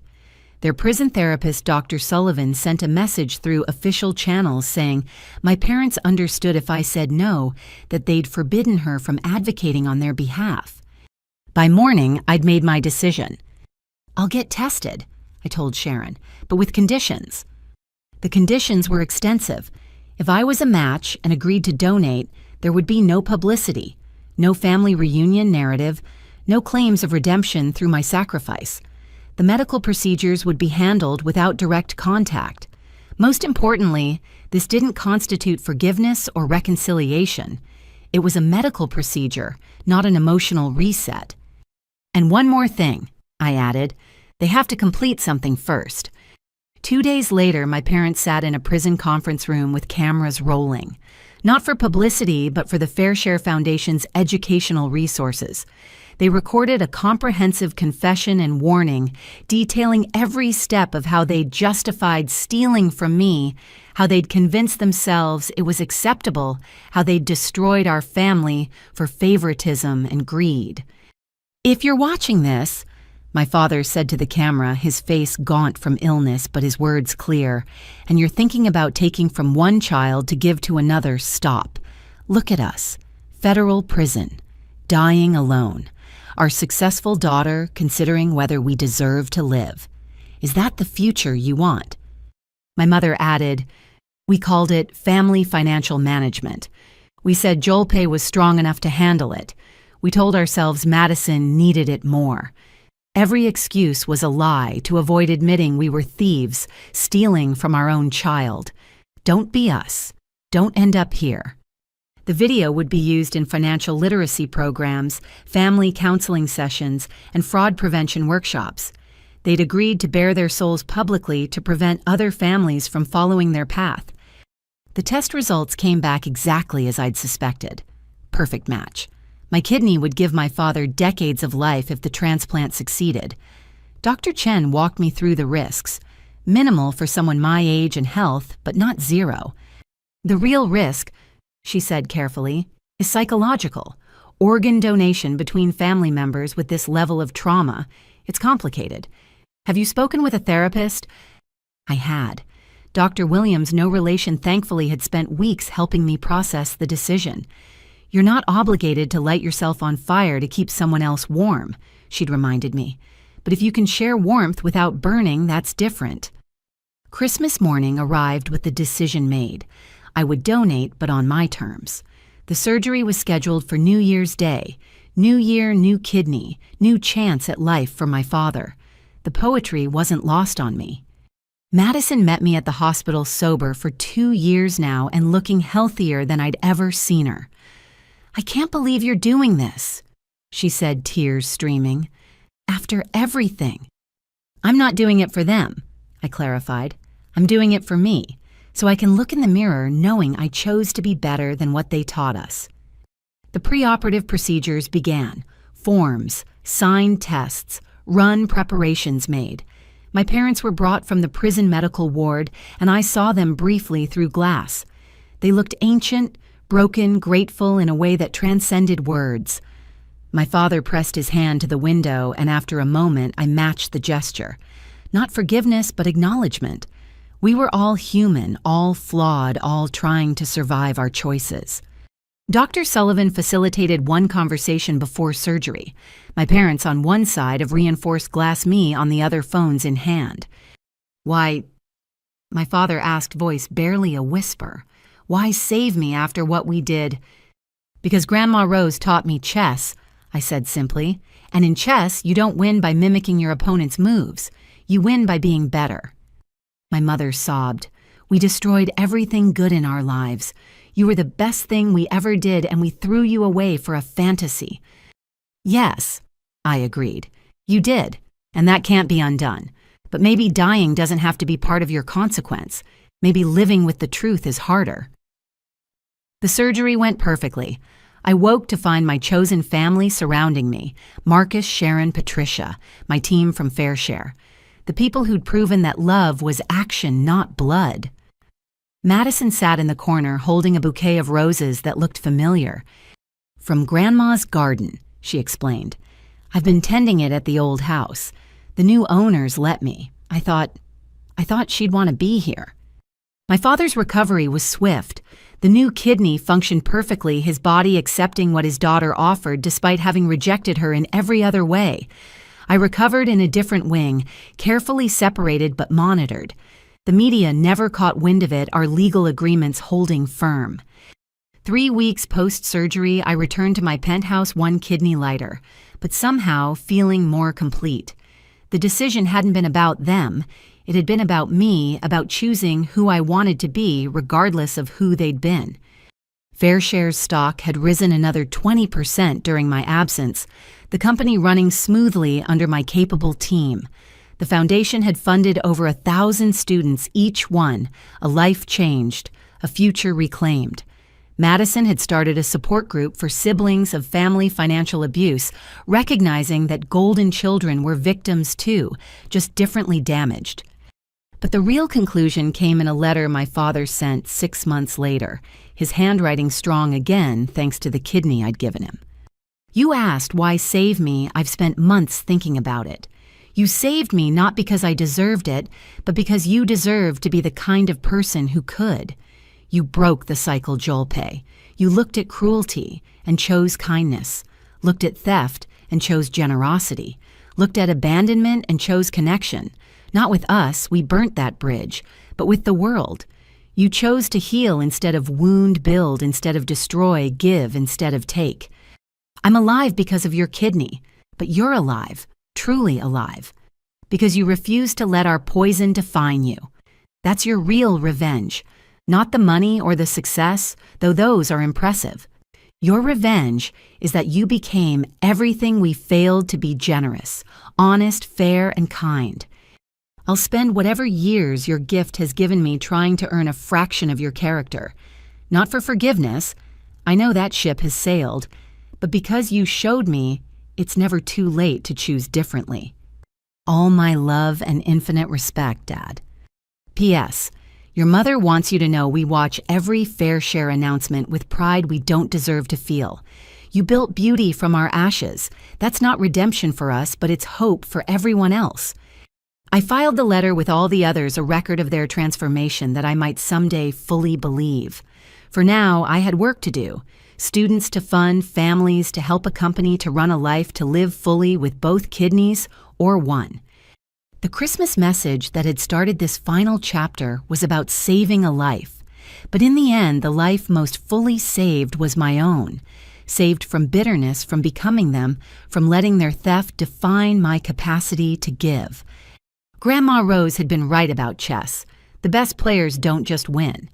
Their prison therapist, Dr. Sullivan, sent a message through official channels saying my parents understood if I said no, that they'd forbidden her from advocating on their behalf. By morning, I'd made my decision. "I'll get tested," I told Sharon, "but with conditions." The conditions were extensive. If I was a match and agreed to donate, there would be no publicity, no family reunion narrative, no claims of redemption through my sacrifice. The medical procedures would be handled without direct contact. Most importantly, this didn't constitute forgiveness or reconciliation. It was a medical procedure, not an emotional reset. "And one more thing," I added, "they have to complete something first." 2 days later, my parents sat in a prison conference room with cameras rolling. Not for publicity, but for the Fair Share Foundation's educational resources. They recorded a comprehensive confession and warning detailing every step of how they'd justified stealing from me, how they'd convinced themselves it was acceptable, how they'd destroyed our family for favoritism and greed. If you're watching this, my father said to the camera, his face gaunt from illness but his words clear, and you're thinking about taking from one child to give to another, stop. Look at us. Federal prison. Dying alone. Our successful daughter considering whether we deserve to live. Is that the future you want? My mother added, we called it family financial management. We said Jolpe was strong enough to handle it. We told ourselves Madison needed it more. Every excuse was a lie to avoid admitting we were thieves, stealing from our own child. Don't be us. Don't end up here. The video would be used in financial literacy programs, family counseling sessions, and fraud prevention workshops. They'd agreed to bare their souls publicly to prevent other families from following their path. The test results came back exactly as I'd suspected. Perfect match. My kidney would give my father decades of life if the transplant succeeded. Dr. Chen walked me through the risks. Minimal for someone my age and health, but not zero. The real risk, she said carefully, is psychological. Organ donation between family members with this level of trauma. It's complicated. Have you spoken with a therapist? I had. Dr. Williams, no relation, thankfully had spent weeks helping me process the decision. You're not obligated to light yourself on fire to keep someone else warm, she'd reminded me. But if you can share warmth without burning, that's different. Christmas morning arrived with the decision made. I would donate, but on my terms. The surgery was scheduled for New Year's Day. New year, new kidney, new chance at life for my father. The poetry wasn't lost on me. Madison met me at the hospital sober for 2 years now and looking healthier than I'd ever seen her. I can't believe you're doing this, she said, tears streaming. After everything. I'm not doing it for them, I clarified. I'm doing it for me, so I can look in the mirror knowing I chose to be better than what they taught us. The preoperative procedures began. Forms, signed tests, run preparations made. My parents were brought from the prison medical ward, and I saw them briefly through glass. They looked ancient, broken, grateful in a way that transcended words. My father pressed his hand to the window, and after a moment, I matched the gesture. Not forgiveness, but acknowledgement. We were all human, all flawed, all trying to survive our choices. Dr. Sullivan facilitated one conversation before surgery. My parents on one side of reinforced glass, me on the other, phones in hand. Why, my father asked, voice barely a whisper. Why save me after what we did? Because Grandma Rose taught me chess, I said simply. And in chess, you don't win by mimicking your opponent's moves. You win by being better. My mother sobbed. We destroyed everything good in our lives. You were the best thing we ever did, and we threw you away for a fantasy. Yes, I agreed. You did, and that can't be undone. But maybe dying doesn't have to be part of your consequence. Maybe living with the truth is harder. The surgery went perfectly. I woke to find my chosen family surrounding me. Marcus, Sharon, Patricia, my team from FairShare. The people who'd proven that love was action, not blood. Madison sat in the corner holding a bouquet of roses that looked familiar. From Grandma's garden, she explained. I've been tending it at the old house. The new owners let me. I thought she'd want to be here. My father's recovery was swift. The new kidney functioned perfectly, his body accepting what his daughter offered despite having rejected her in every other way. I recovered in a different wing, carefully separated but monitored. The media never caught wind of it, our legal agreements holding firm. 3 weeks post-surgery, I returned to my penthouse 1 kidney lighter, but somehow feeling more complete. The decision hadn't been about them. It had been about me, about choosing who I wanted to be regardless of who they'd been. FairShare's stock had risen another 20% during my absence, the company running smoothly under my capable team. The foundation had funded over 1,000 students, each one, a life changed, a future reclaimed. Madison had started a support group for siblings of family financial abuse, recognizing that golden children were victims too, just differently damaged. But the real conclusion came in a letter my father sent 6 months later, his handwriting strong again thanks to the kidney I'd given him. You asked why save me. I've spent months thinking about it. You saved me not because I deserved it, but because you deserved to be the kind of person who could. You broke the cycle, Jolpe. You looked at cruelty and chose kindness, looked at theft and chose generosity, looked at abandonment and chose connection. Not with us, we burnt that bridge, but with the world. You chose to heal instead of wound, build instead of destroy, give instead of take. I'm alive because of your kidney, but you're alive, truly alive, because you refuse to let our poison define you. That's your real revenge, not the money or the success, though those are impressive. Your revenge is that you became everything we failed to be: generous, honest, fair, and kind. I'll spend whatever years your gift has given me trying to earn a fraction of your character. Not for forgiveness, I know that ship has sailed, but because you showed me it's never too late to choose differently. All my love and infinite respect, Dad. P.S. Your mother wants you to know we watch every Fair Share announcement with pride we don't deserve to feel. You built beauty from our ashes. That's not redemption for us, but it's hope for everyone else. I filed the letter with all the others, a record of their transformation that I might someday fully believe. For now, I had work to do. Students to fund, families to help a company to run a life to live fully with both kidneys or one. The Christmas message that had started this final chapter was about saving a life. But in the end, the life most fully saved was my own. Saved from bitterness, from becoming them, from letting their theft define my capacity to give. Grandma Rose had been right about chess. The best players don't just win.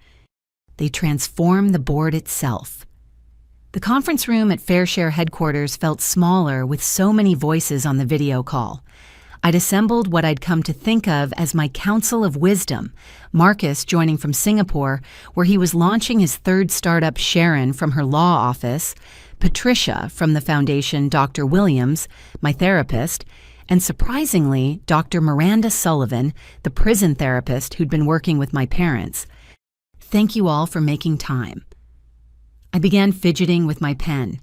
They transform the board itself. The conference room at FairShare headquarters felt smaller with so many voices on the video call. I'd assembled what I'd come to think of as my council of wisdom, Marcus joining from Singapore, where he was launching his third startup, Sharon, from her law office, Patricia from the foundation, Dr. Williams, my therapist, and surprisingly, Dr. Miranda Sullivan, the prison therapist who'd been working with my parents. Thank you all for making time. I began fidgeting with my pen.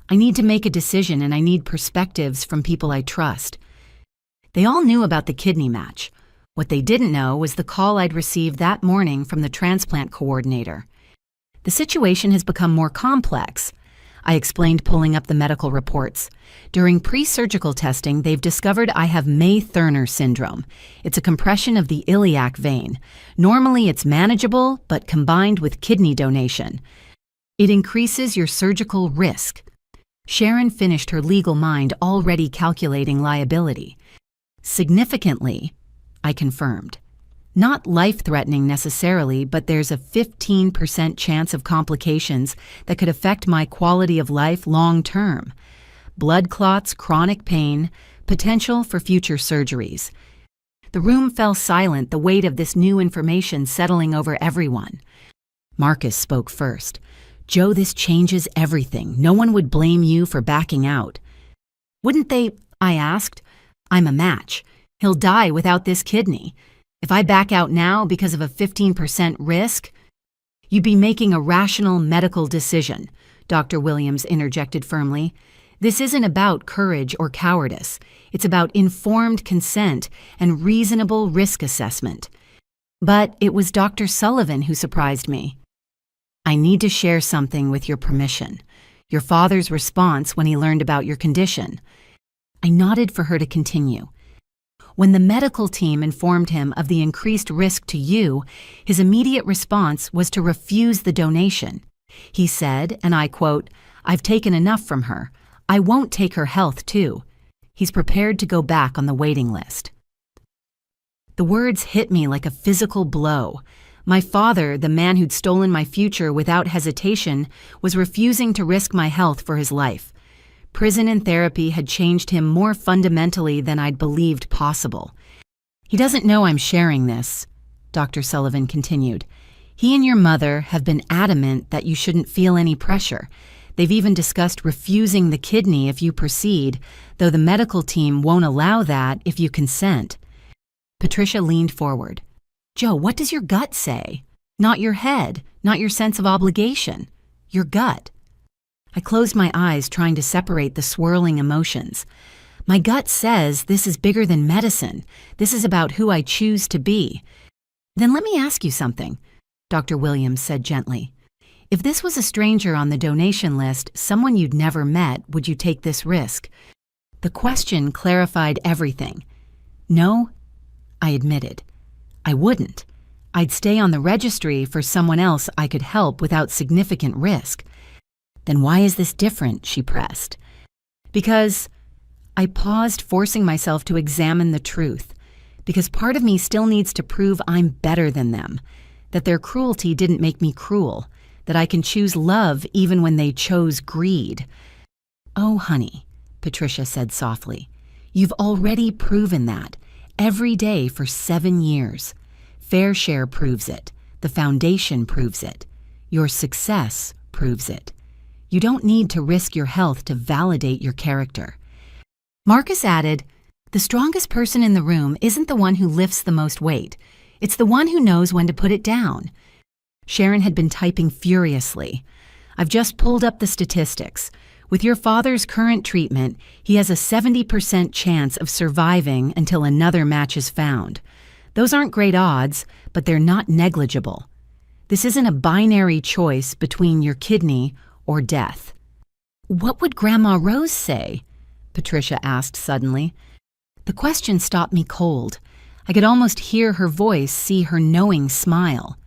I need to make a decision and I need perspectives from people I trust. They all knew about the kidney match. What they didn't know was the call I'd received that morning from the transplant coordinator. The situation has become more complex. I explained, pulling up the medical reports. During pre-surgical testing, they've discovered I have May-Thurner syndrome. It's a compression of the iliac vein. Normally it's manageable, but combined with kidney donation, it increases your surgical risk. Sharon finished her legal mind already calculating liability. Significantly, I confirmed. Not life-threatening necessarily, but there's a 15% chance of complications that could affect my quality of life long-term. Blood clots, chronic pain, potential for future surgeries. The room fell silent, the weight of this new information settling over everyone. Marcus spoke first. Joe, this changes everything. No one would blame you for backing out. Wouldn't they? I asked. I'm a match. He'll die without this kidney. If I back out now because of a 15% risk, you'd be making a rational medical decision, Dr. Williams interjected firmly. This isn't about courage or cowardice. It's about informed consent and reasonable risk assessment. But it was Dr. Sullivan who surprised me. I need to share something with your permission. Your father's response when he learned about your condition. I nodded for her to continue. When the medical team informed him of the increased risk to you, his immediate response was to refuse the donation. He said, and I quote, "I've taken enough from her. I won't take her health too." He's prepared to go back on the waiting list. The words hit me like a physical blow. My father, the man who'd stolen my future without hesitation, was refusing to risk my health for his life. Prison and therapy had changed him more fundamentally than I'd believed possible. He doesn't know I'm sharing this, Dr. Sullivan continued. He and your mother have been adamant that you shouldn't feel any pressure. They've even discussed refusing the kidney if you proceed, though the medical team won't allow that if you consent. Patricia leaned forward. Joe, what does your gut say? Not your head, not your sense of obligation. Your gut. I closed my eyes, trying to separate the swirling emotions. My gut says this is bigger than medicine. This is about who I choose to be. Then let me ask you something, Dr. Williams said gently. If this was a stranger on the donation list, someone you'd never met, would you take this risk? The question clarified everything. No, I admitted. I wouldn't. I'd stay on the registry for someone else I could help without significant risk. Then why is this different? She pressed. Because I paused, forcing myself to examine the truth. Because part of me still needs to prove I'm better than them, that their cruelty didn't make me cruel, that I can choose love even when they chose greed. Oh, honey, Patricia said softly, you've already proven that, every day for 7 years. Fair Share proves it. The Foundation proves it. Your success proves it. You don't need to risk your health to validate your character. Marcus added, the strongest person in the room isn't the one who lifts the most weight. It's the one who knows when to put it down. Sharon had been typing furiously. I've just pulled up the statistics. With your father's current treatment, he has a 70% chance of surviving until another match is found. Those aren't great odds, but they're not negligible. This isn't a binary choice between your kidney or death. What would Grandma Rose say? Patricia asked suddenly. The question stopped me cold. I could almost hear her voice, see her knowing smile.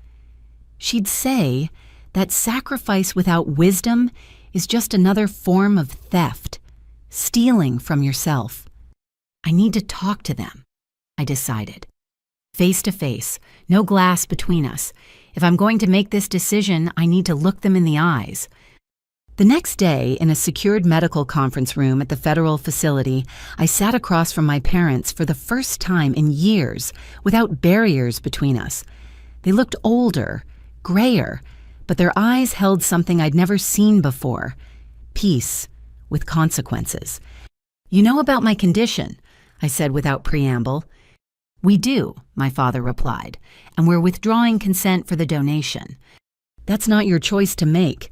She'd say that sacrifice without wisdom is just another form of theft, stealing from yourself. I need to talk to them, I decided. Face to face, no glass between us. If I'm going to make this decision, I need to look them in the eyes. The next day, in a secured medical conference room at the federal facility, I sat across from my parents for the first time in years, without barriers between us. They looked older, grayer, but their eyes held something I'd never seen before. Peace with consequences. You know about my condition, I said without preamble. We do, my father replied, and we're withdrawing consent for the donation. That's not your choice to make.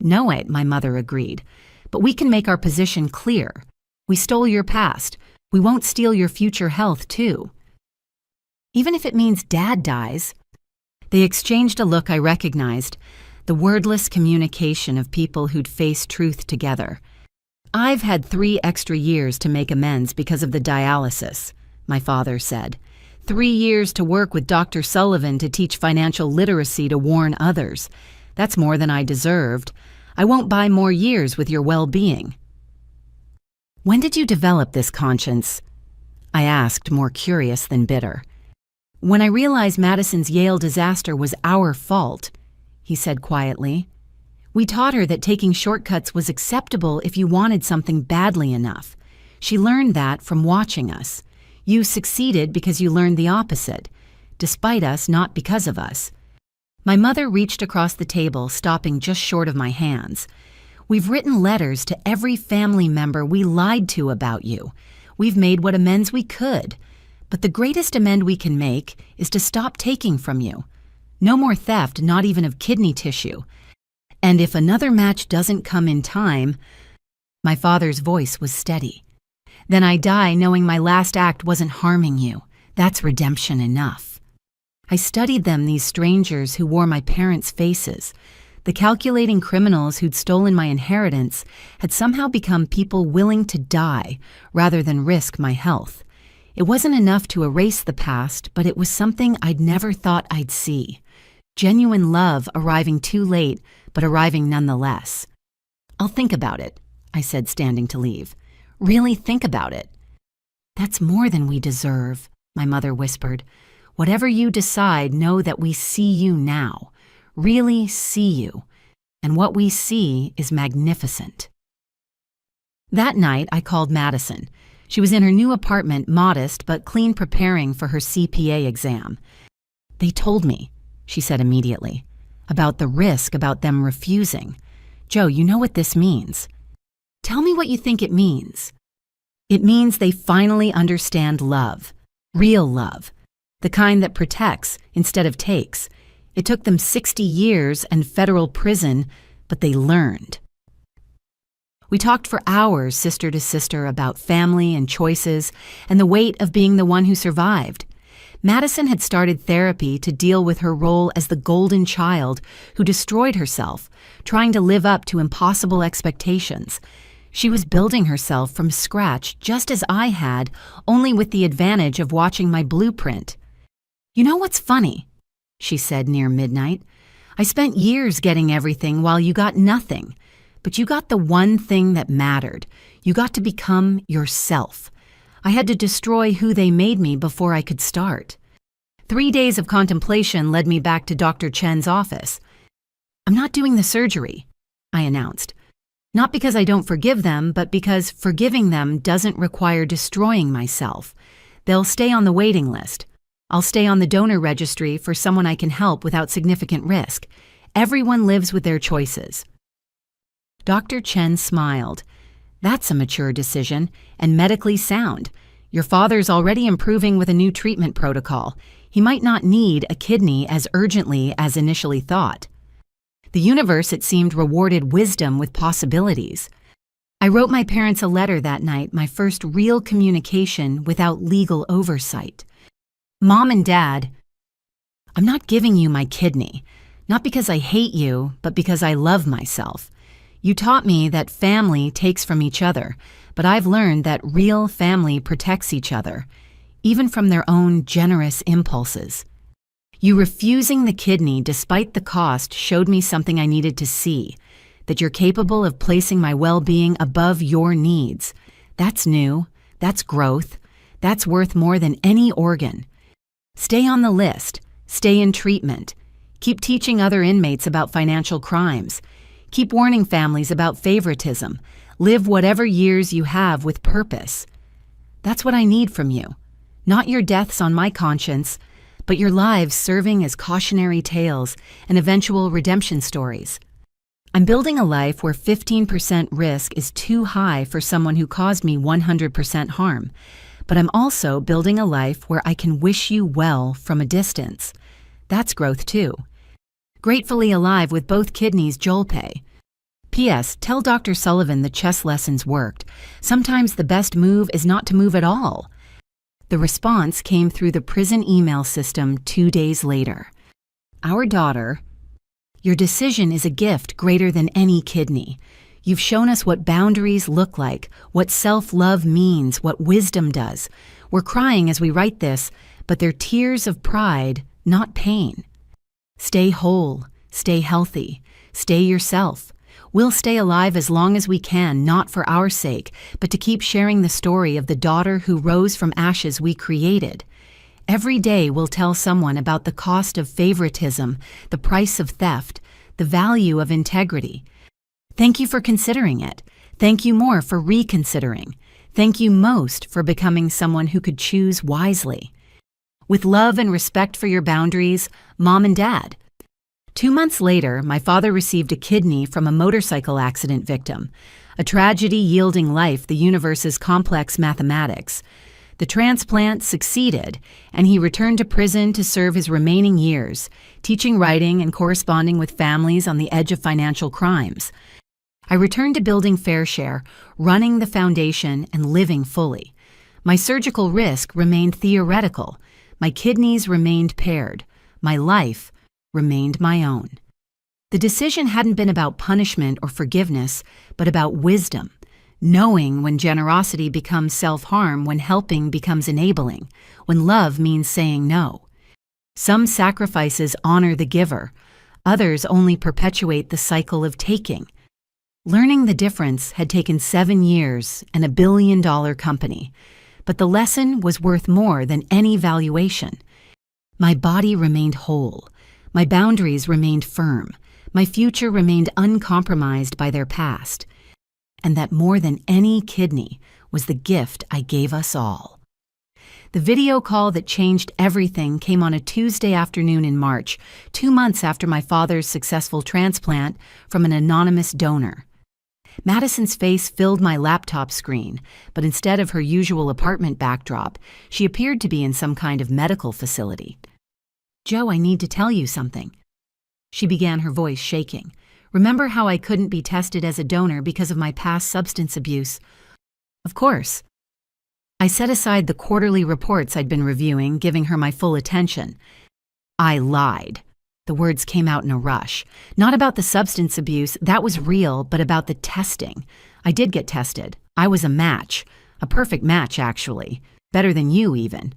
No, my mother agreed, but we can make our position clear. We stole your past. We won't steal your future health, too. Even if it means Dad dies. They exchanged a look I recognized, the wordless communication of people who'd faced truth together. I've had 3 extra years to make amends because of the dialysis, my father said. 3 years to work with Dr. Sullivan to teach financial literacy to warn others. That's more than I deserved. I won't buy more years with your well-being. When did you develop this conscience? I asked, more curious than bitter. When I realized Madison's Yale disaster was our fault, he said quietly. We taught her that taking shortcuts was acceptable if you wanted something badly enough. She learned that from watching us. You succeeded because you learned the opposite, despite us, not because of us. My mother reached across the table, stopping just short of my hands. We've written letters to every family member we lied to about you. We've made what amends we could. But the greatest amend we can make is to stop taking from you. No more theft, not even of kidney tissue. And if another match doesn't come in time, my father's voice was steady. Then I die knowing my last act wasn't harming you. That's redemption enough. I studied them, these strangers who wore my parents' faces. The calculating criminals who'd stolen my inheritance had somehow become people willing to die rather than risk my health. It wasn't enough to erase the past, but it was something I'd never thought I'd see. Genuine love arriving too late, but arriving nonetheless. I'll think about it, I said, standing to leave. Really think about it. That's more than we deserve, my mother whispered. Whatever you decide, know that we see you now, really see you, and what we see is magnificent. That night, I called Madison. She was in her new apartment, modest but clean, preparing for her CPA exam. They told me, she said immediately, about the risk, about them refusing. Joe, you know what this means. Tell me what you think it means. It means they finally understand love, real love, the kind that protects instead of takes. It took them 60 years and federal prison, but they learned. We talked for hours, sister to sister, about family and choices and the weight of being the one who survived. Madison had started therapy to deal with her role as the golden child who destroyed herself, trying to live up to impossible expectations. She was building herself from scratch just as I had, only with the advantage of watching my blueprint. "You know what's funny?" she said near midnight. "I spent years getting everything while you got nothing. But you got the one thing that mattered. You got to become yourself. I had to destroy who they made me before I could start." 3 days of contemplation led me back to Dr. Chen's office. "I'm not doing the surgery," I announced. "Not because I don't forgive them, but because forgiving them doesn't require destroying myself. They'll stay on the waiting list. I'll stay on the donor registry for someone I can help without significant risk. Everyone lives with their choices." Dr. Chen smiled. "That's a mature decision, and medically sound. Your father's already improving with a new treatment protocol. He might not need a kidney as urgently as initially thought." The universe, it seemed, rewarded wisdom with possibilities. I wrote my parents a letter that night, my first real communication without legal oversight. "Mom and Dad, I'm not giving you my kidney, not because I hate you, but because I love myself. You taught me that family takes from each other, but I've learned that real family protects each other, even from their own generous impulses. You refusing the kidney despite the cost showed me something I needed to see, that you're capable of placing my well-being above your needs. That's new, that's growth, that's worth more than any organ. Stay on the list, stay in treatment, keep teaching other inmates about financial crimes, keep warning families about favoritism, live whatever years you have with purpose. That's what I need from you. Not your deaths on my conscience, but your lives serving as cautionary tales and eventual redemption stories. I'm building a life where 15% risk is too high for someone who caused me 100% harm, but I'm also building a life where I can wish you well from a distance. That's growth too. Gratefully alive with both kidneys Joel-pay. P.S. Tell Dr. Sullivan the chess lessons worked. Sometimes the best move is not to move at all." The response came through the prison email system 2 days later. "Our daughter, your decision is a gift greater than any kidney. You've shown us what boundaries look like, what self-love means, what wisdom does. We're crying as we write this, but they're tears of pride, not pain. Stay whole, stay healthy, stay yourself. We'll stay alive as long as we can, not for our sake, but to keep sharing the story of the daughter who rose from ashes we created. Every day we'll tell someone about the cost of favoritism, the price of theft, the value of integrity. Thank you for considering it. Thank you more for reconsidering. Thank you most for becoming someone who could choose wisely. With love and respect for your boundaries, Mom and Dad." 2 months later, my father received a kidney from a motorcycle accident victim, a tragedy yielding life the universe's complex mathematics. The transplant succeeded, and he returned to prison to serve his remaining years, teaching writing and corresponding with families on the edge of financial crimes. I returned to building Fair Share, running the foundation and living fully. My surgical risk remained theoretical. My kidneys remained paired. My life remained my own. The decision hadn't been about punishment or forgiveness, but about wisdom, knowing when generosity becomes self-harm, when helping becomes enabling, when love means saying no. Some sacrifices honor the giver, others only perpetuate the cycle of taking. Learning the difference had taken 7 years and $1 billion company, but the lesson was worth more than any valuation. My body remained whole. My boundaries remained firm. My future remained uncompromised by their past. And that more than any kidney was the gift I gave us all. The video call that changed everything came on a Tuesday afternoon in March, 2 months after my father's successful transplant from an anonymous donor. Madison's face filled my laptop screen, but instead of her usual apartment backdrop, she appeared to be in some kind of medical facility. "Joe, I need to tell you something." She began, her voice shaking. Remember how I couldn't be tested as a donor because of my past substance abuse? Of course. I set aside the quarterly reports I'd been reviewing, giving her my full attention. I lied. The words came out in a rush. Not about the substance abuse, that was real, but about the testing. I did get tested. I was a match. A perfect match, actually. Better than you, even.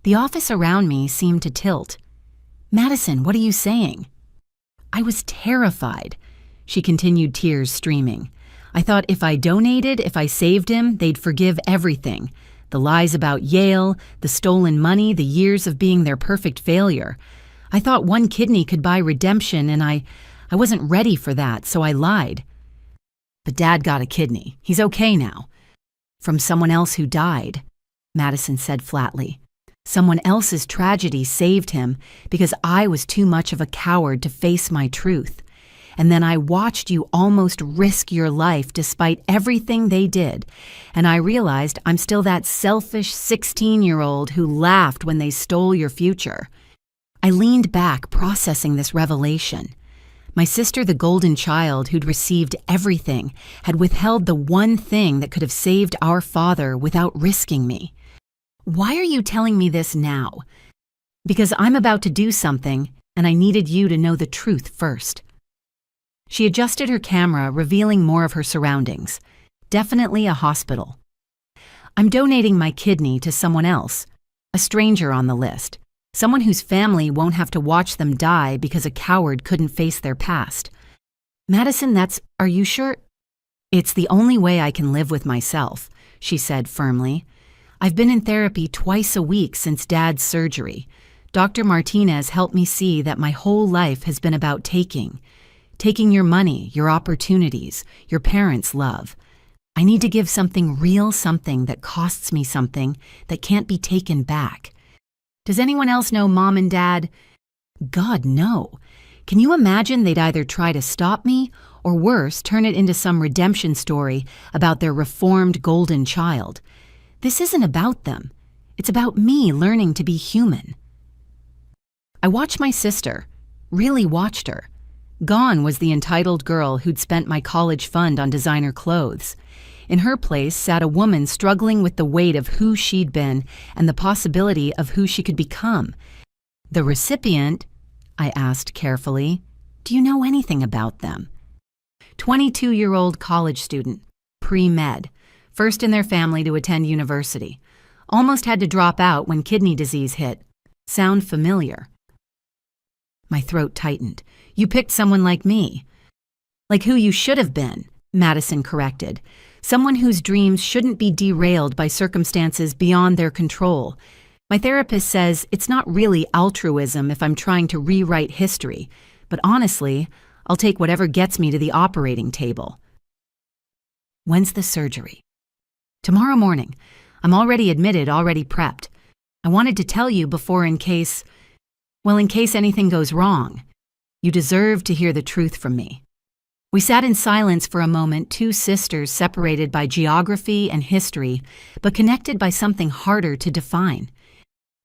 The office around me seemed to tilt. Madison, what are you saying? I was terrified. She continued, tears streaming. I thought if I donated, if I saved him, they'd forgive everything. The lies about Yale, the stolen money, the years of being their perfect failure. I thought one kidney could buy redemption, and I wasn't ready for that, so I lied. But Dad got a kidney. He's okay now. From someone else who died, Madison said flatly. Someone else's tragedy saved him because I was too much of a coward to face my truth. And then I watched you almost risk your life despite everything they did, and I realized I'm still that selfish 16-year-old who laughed when they stole your future. I leaned back, processing this revelation. My sister, the golden child who'd received everything, had withheld the one thing that could have saved our father without risking me. Why are you telling me this now? Because I'm about to do something, and I needed you to know the truth first. She adjusted her camera, revealing more of her surroundings. Definitely a hospital. I'm donating my kidney to someone else, a stranger on the list, someone whose family won't have to watch them die because a coward couldn't face their past. Madison, are you sure? It's the only way I can live with myself, she said firmly. I've been in therapy twice a week since Dad's surgery. Dr. Martinez helped me see that my whole life has been about taking your money, your opportunities, your parents' love. I need to give something real, something that costs me something that can't be taken back. Does anyone else know Mom and Dad? God, no. Can you imagine they'd either try to stop me or worse, turn it into some redemption story about their reformed golden child? This isn't about them. It's about me learning to be human. I watched my sister, really watched her. Gone was the entitled girl who'd spent my college fund on designer clothes. In her place sat a woman struggling with the weight of who she'd been and the possibility of who she could become. The recipient, I asked carefully, do you know anything about them? 22-year-old college student, pre-med, first in their family to attend university. Almost had to drop out when kidney disease hit. Sound familiar? My throat tightened. You picked someone like me. Like who you should have been, Madison corrected. Someone whose dreams shouldn't be derailed by circumstances beyond their control. My therapist says it's not really altruism if I'm trying to rewrite history, but honestly, I'll take whatever gets me to the operating table. When's the surgery? Tomorrow morning. I'm already admitted, already prepped. I wanted to tell you before in case anything goes wrong. You deserve to hear the truth from me. We sat in silence for a moment, two sisters separated by geography and history, but connected by something harder to define.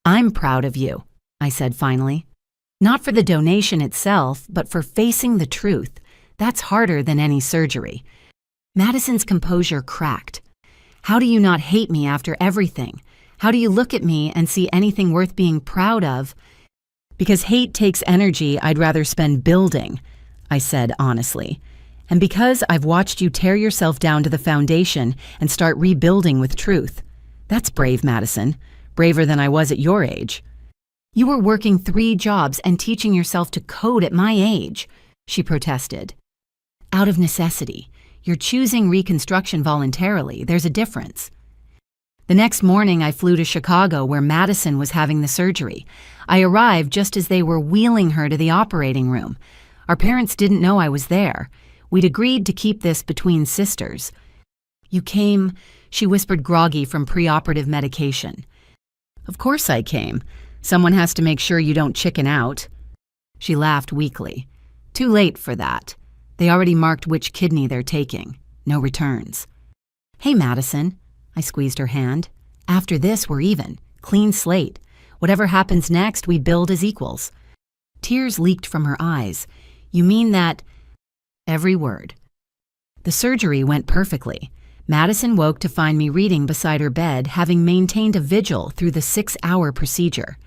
I'm proud of you, I said finally. Not for the donation itself, but for facing the truth. That's harder than any surgery. Madison's composure cracked. How do you not hate me after everything? How do you look at me and see anything worth being proud of? Because hate takes energy I'd rather spend building, I said honestly. And because I've watched you tear yourself down to the foundation and start rebuilding with truth. That's brave, Madison. Braver than I was at your age. You were working 3 jobs and teaching yourself to code at my age, she protested. Out of necessity. You're choosing reconstruction voluntarily. There's a difference. The next morning, I flew to Chicago where Madison was having the surgery. I arrived just as they were wheeling her to the operating room. Our parents didn't know I was there. We'd agreed to keep this between sisters. You came, she whispered, groggy from preoperative medication. Of course I came. Someone has to make sure you don't chicken out. She laughed weakly. Too late for that. They already marked which kidney they're taking. No returns. Hey, Madison. I squeezed her hand. After this, we're even. Clean slate. Whatever happens next, we build as equals. Tears leaked from her eyes. You mean that every word. The surgery went perfectly. Madison woke to find me reading beside her bed, having maintained a vigil through the 6-hour procedure.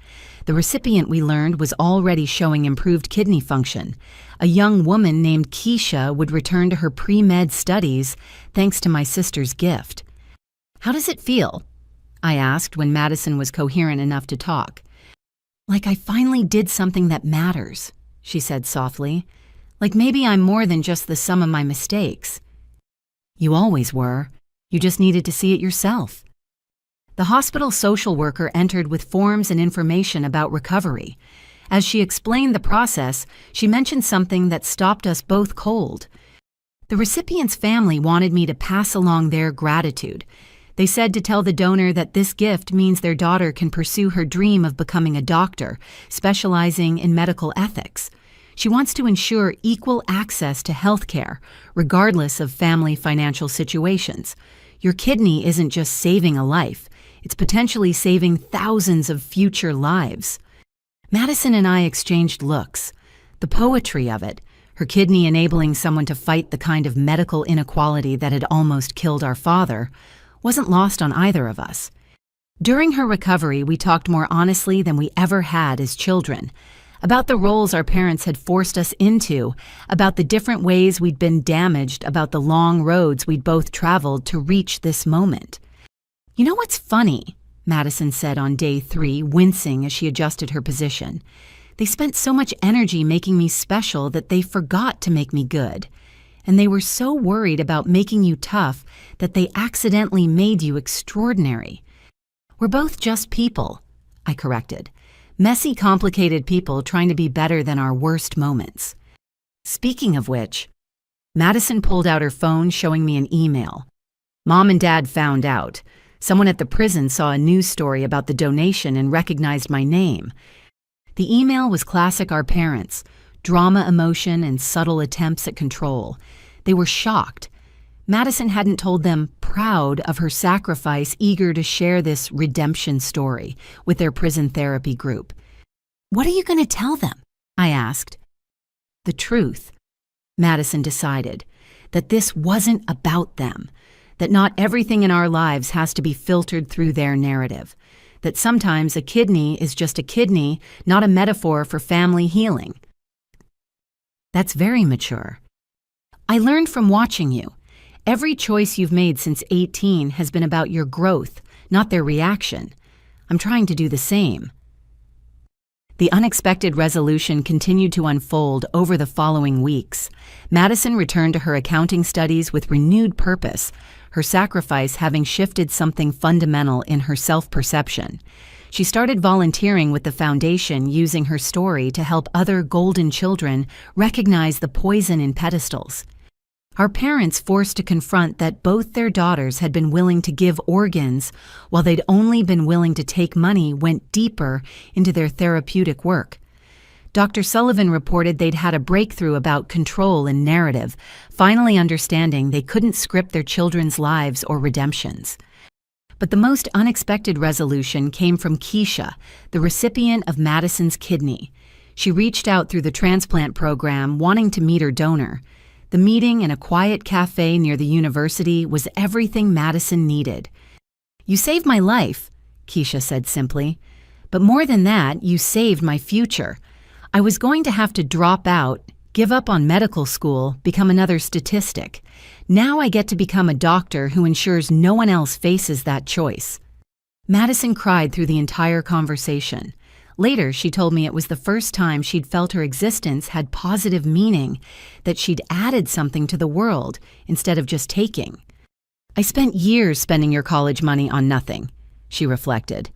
The recipient, we learned, was already showing improved kidney function. A young woman named Keisha would return to her pre-med studies thanks to my sister's gift. "How does it feel?" I asked when Madison was coherent enough to talk. "Like I finally did something that matters," she said softly. "Like maybe I'm more than just the sum of my mistakes." "You always were. You just needed to see it yourself." The hospital social worker entered with forms and information about recovery. As she explained the process, she mentioned something that stopped us both cold. The recipient's family wanted me to pass along their gratitude. They said to tell the donor that this gift means their daughter can pursue her dream of becoming a doctor, specializing in medical ethics. She wants to ensure equal access to health care, regardless of family financial situations. Your kidney isn't just saving a life, it's potentially saving thousands of future lives. Madison and I exchanged looks. The poetry of it, her kidney enabling someone to fight the kind of medical inequality that had almost killed our father, wasn't lost on either of us. During her recovery, we talked more honestly than we ever had as children, about the roles our parents had forced us into, about the different ways we'd been damaged, about the long roads we'd both traveled to reach this moment. "You know what's funny?" Madison said on day 3, wincing as she adjusted her position. "They spent so much energy making me special that they forgot to make me good. And they were so worried about making you tough that they accidentally made you extraordinary." "We're both just people," I corrected. "Messy, complicated people trying to be better than our worst moments." Speaking of which, Madison pulled out her phone, showing me an email. Mom and Dad found out. Someone at the prison saw a news story about the donation and recognized my name. The email was classic our parents, drama, emotion, and subtle attempts at control. They were shocked. Madison hadn't told them, proud of her sacrifice, eager to share this redemption story with their prison therapy group. "What are you going to tell them?" I asked. The truth, Madison decided, that this wasn't about them, that not everything in our lives has to be filtered through their narrative, that sometimes a kidney is just a kidney, not a metaphor for family healing. That's very mature. "I learned from watching you. Every choice you've made since 18 has been about your growth, not their reaction. I'm trying to do the same." The unexpected resolution continued to unfold over the following weeks. Madison returned to her accounting studies with renewed purpose, her sacrifice having shifted something fundamental in her self-perception. She started volunteering with the foundation, using her story to help other golden children recognize the poison in pedestals. Our parents forced to confront that both their daughters had been willing to give organs while they'd only been willing to take money went deeper into their therapeutic work. Dr. Sullivan reported they'd had a breakthrough about control and narrative, finally understanding they couldn't script their children's lives or redemptions. But the most unexpected resolution came from Keisha, the recipient of Madison's kidney. She reached out through the transplant program, wanting to meet her donor. The meeting in a quiet cafe near the university was everything Madison needed. "You saved my life," Keisha said simply. "But more than that, you saved my future. I was going to have to drop out, give up on medical school, become another statistic. Now I get to become a doctor who ensures no one else faces that choice." Madison cried through the entire conversation. Later, she told me it was the first time she'd felt her existence had positive meaning, that she'd added something to the world instead of just taking. "I spent years spending your college money on nothing," she reflected.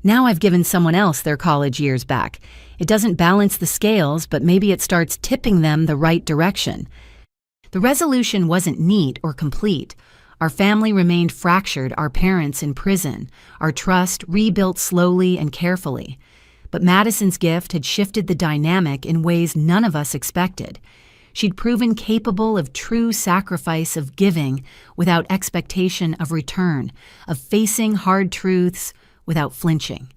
"Now I've given someone else their college years back. It doesn't balance the scales, but maybe it starts tipping them the right direction." The resolution wasn't neat or complete. Our family remained fractured, our parents in prison, our trust rebuilt slowly and carefully. But Madison's gift had shifted the dynamic in ways none of us expected. She'd proven capable of true sacrifice, of giving without expectation of return, of facing hard truths without flinching.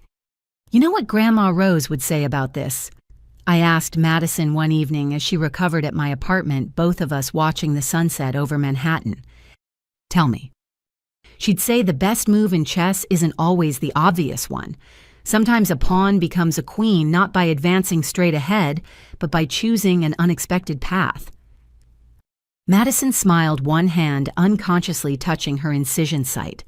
"You know what Grandma Rose would say about this?" I asked Madison one evening as she recovered at my apartment, both of us watching the sunset over Manhattan. Tell me. She'd say the best move in chess isn't always the obvious one. Sometimes a pawn becomes a queen not by advancing straight ahead, but by choosing an unexpected path. Madison smiled, one hand unconsciously touching her incision site.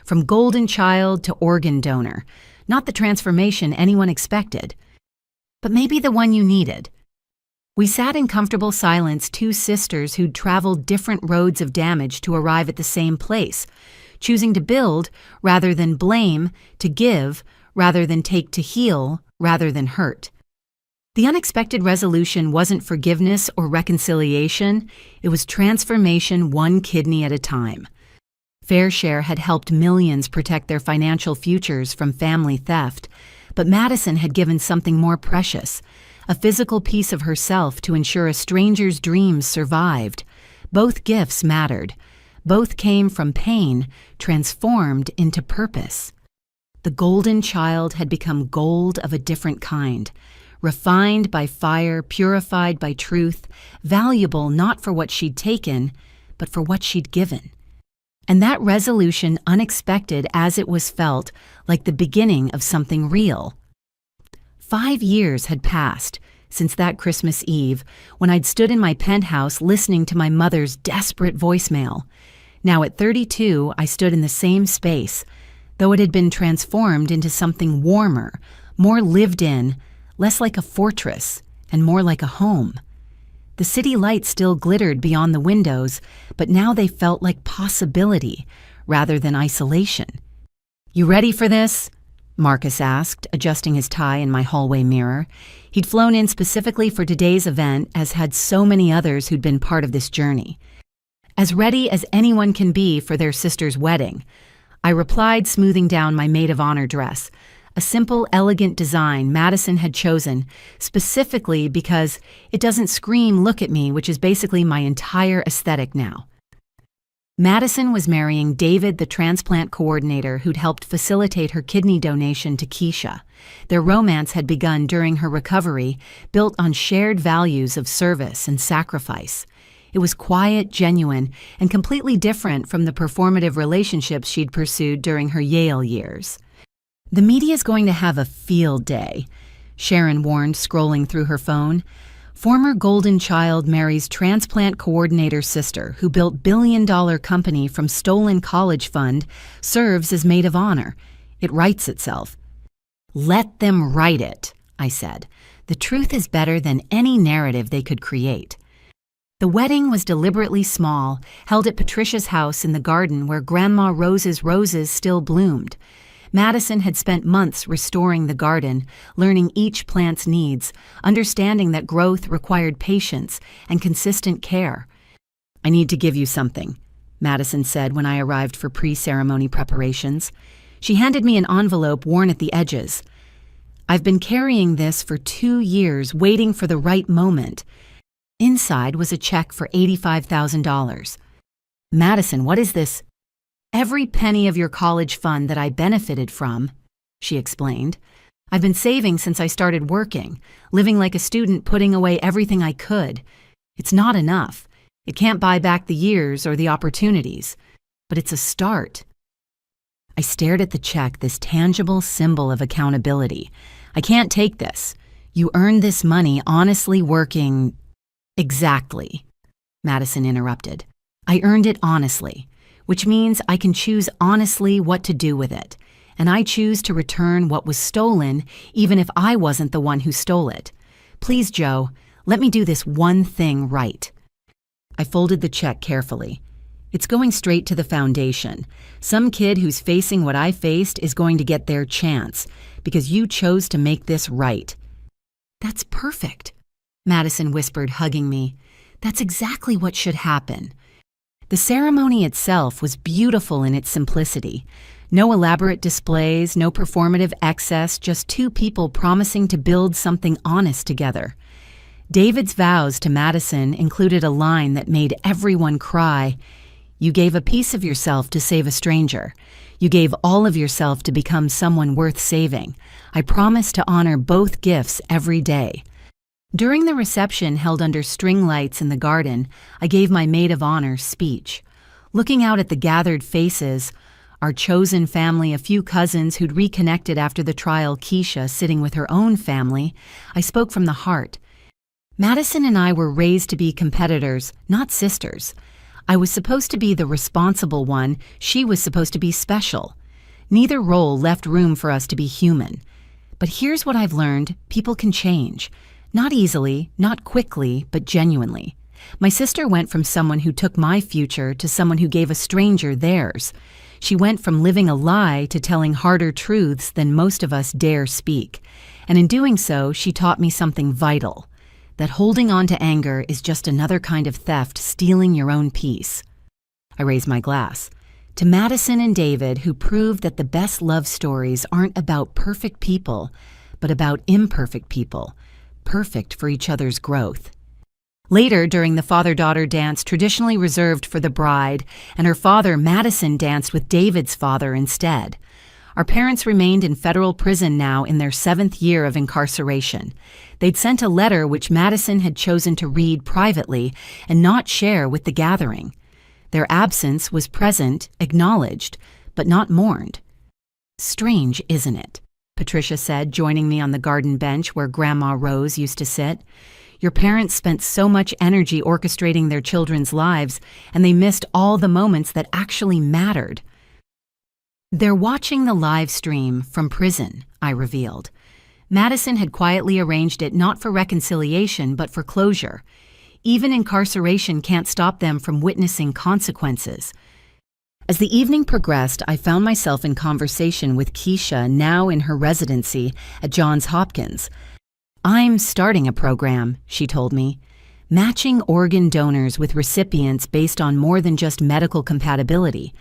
From golden child to organ donor, not the transformation anyone expected, but maybe the one you needed. We sat in comfortable silence, two sisters who'd traveled different roads of damage to arrive at the same place, choosing to build rather than blame, to give rather than take, to heal rather than hurt. The unexpected resolution wasn't forgiveness or reconciliation, it was transformation, one kidney at a time. Fairshare had helped millions protect their financial futures from family theft, but Madison had given something more precious, a physical piece of herself to ensure a stranger's dreams survived. Both gifts mattered. Both came from pain, transformed into purpose. The golden child had become gold of a different kind, refined by fire, purified by truth, valuable not for what she'd taken, but for what she'd given. And that resolution, unexpected as it was, felt like the beginning of something real. 5 years had passed since that Christmas Eve when I'd stood in my penthouse listening to my mother's desperate voicemail. Now at 32, I stood in the same space, though it had been transformed into something warmer, more lived in, less like a fortress, and more like a home. The city lights still glittered beyond the windows, but now they felt like possibility rather than isolation. "You ready for this?" Marcus asked, adjusting his tie in my hallway mirror. He'd flown in specifically for today's event, as had so many others who'd been part of this journey. As ready as anyone can be for their sister's wedding, I replied, smoothing down my maid of honor dress, a simple, elegant design Madison had chosen, specifically because it doesn't scream "look at me," which is basically my entire aesthetic now. Madison was marrying David, the transplant coordinator who'd helped facilitate her kidney donation to Keisha. Their romance had begun during her recovery, built on shared values of service and sacrifice. It was quiet, genuine, and completely different from the performative relationships she'd pursued during her Yale years. "The media's going to have a field day," Sharon warned, scrolling through her phone. Former golden child marries transplant coordinator sister who built billion-dollar company from stolen college fund, serves as maid of honor. It writes itself. "Let them write it," I said. "The truth is better than any narrative they could create." The wedding was deliberately small, held at Patricia's house in the garden where Grandma Rose's roses still bloomed. Madison had spent months restoring the garden, learning each plant's needs, understanding that growth required patience and consistent care. "I need to give you something," Madison said when I arrived for pre-ceremony preparations. She handed me an envelope worn at the edges. "I've been carrying this for 2 years, waiting for the right moment." Inside was a check for $85,000. "Madison, what is this?" "Every penny of your college fund that I benefited from," she explained. "I've been saving since I started working, living like a student, putting away everything I could. It's not enough. It can't buy back the years or the opportunities, but it's a start." I stared at the check, this tangible symbol of accountability. "I can't take this. You earned this money honestly working—" "Exactly," Madison interrupted. "I earned it honestly, which means I can choose honestly what to do with it, and I choose to return what was stolen even if I wasn't the one who stole it. Please, Joe, let me do this one thing right." I folded the check carefully. "It's going straight to the foundation. Some kid who's facing what I faced is going to get their chance, because you chose to make this right." "That's perfect," Madison whispered, hugging me. "That's exactly what should happen." The ceremony itself was beautiful in its simplicity. No elaborate displays, no performative excess, just two people promising to build something honest together. David's vows to Madison included a line that made everyone cry. "You gave a piece of yourself to save a stranger. You gave all of yourself to become someone worth saving. I promise to honor both gifts every day." During the reception held under string lights in the garden, I gave my maid of honor speech. Looking out at the gathered faces, our chosen family, a few cousins who'd reconnected after the trial, Keisha sitting with her own family, I spoke from the heart. Madison and I were raised to be competitors, not sisters. I was supposed to be the responsible one, she was supposed to be special. Neither role left room for us to be human. But here's what I've learned: people can change. Not easily, not quickly, but genuinely. My sister went from someone who took my future to someone who gave a stranger theirs. She went from living a lie to telling harder truths than most of us dare speak. And in doing so, she taught me something vital: that holding on to anger is just another kind of theft, stealing your own peace. I raised my glass. To Madison and David, who proved that the best love stories aren't about perfect people, but about imperfect people, perfect for each other's growth. Later, during the father-daughter dance traditionally reserved for the bride, and her father, Madison, danced with David's father instead. Our parents remained in federal prison now in their 7th year of incarceration. They'd sent a letter which Madison had chosen to read privately and not share with the gathering. Their absence was present, acknowledged, but not mourned. "Strange, isn't it?" Patricia said, joining me on the garden bench where Grandma Rose used to sit. "Your parents spent so much energy orchestrating their children's lives, and they missed all the moments that actually mattered." "They're watching the live stream from prison," I revealed. Madison had quietly arranged it not for reconciliation but for closure. Even incarceration can't stop them from witnessing consequences. As the evening progressed, I found myself in conversation with Keisha, now in her residency at Johns Hopkins. "I'm starting a program," she told me, "matching organ donors with recipients based on more than just medical compatibility,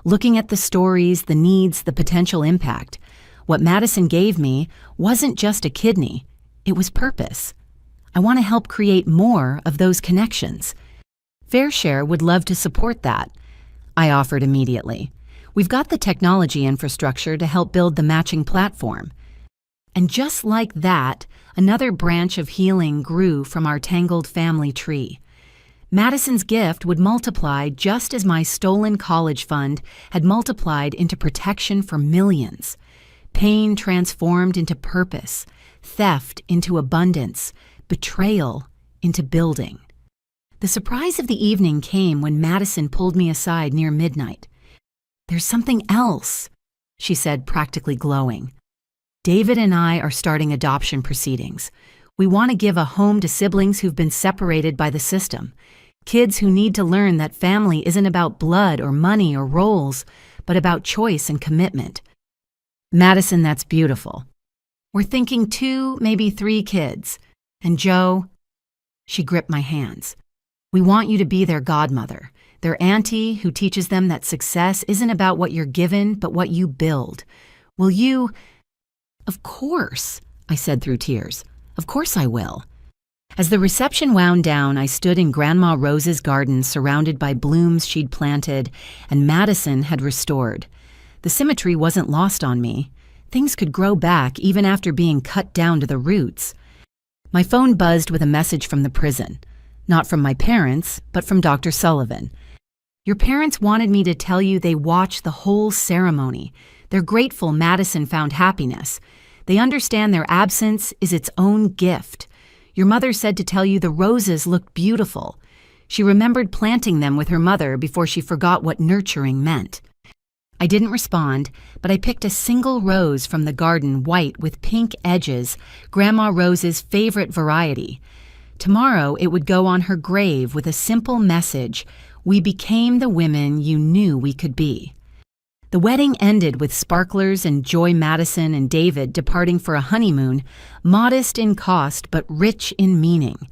looking at the stories, the needs, the potential impact. What Madison gave me wasn't just a kidney, it was purpose. I want to help create more of those connections. FareShare would love to support that," I offered immediately. "We've got the technology infrastructure to help build the matching platform." And just like that, another branch of healing grew from our tangled family tree. Madison's gift would multiply just as my stolen college fund had multiplied into protection for millions. Pain transformed into purpose, theft into abundance, betrayal into building. The surprise of the evening came when Madison pulled me aside near midnight. "There's something else," she said, practically glowing. "David and I are starting adoption proceedings. We want to give a home to siblings who've been separated by the system. Kids who need to learn that family isn't about blood or money or roles, but about choice and commitment." "Madison, that's beautiful. We're thinking 2, maybe 3 kids. And Joe," she gripped my hands, "we want you to be their godmother, their auntie who teaches them that success isn't about what you're given, but what you build. Will you—" "Of course," I said through tears. "Of course I will." As the reception wound down, I stood in Grandma Rose's garden surrounded by blooms she'd planted and Madison had restored. The symmetry wasn't lost on me. Things could grow back even after being cut down to the roots. My phone buzzed with a message from the prison. Not from my parents, but from Dr. Sullivan. "Your parents wanted me to tell you they watched the whole ceremony. They're grateful Madison found happiness. They understand their absence is its own gift. Your mother said to tell you the roses looked beautiful. She remembered planting them with her mother before she forgot what nurturing meant." I didn't respond, but I picked a single rose from the garden, white with pink edges, Grandma Rose's favorite variety. Tomorrow it would go on her grave with a simple message: "We became the women you knew we could be." The wedding ended with sparklers and Joy Madison and David departing for a honeymoon, modest in cost but rich in meaning.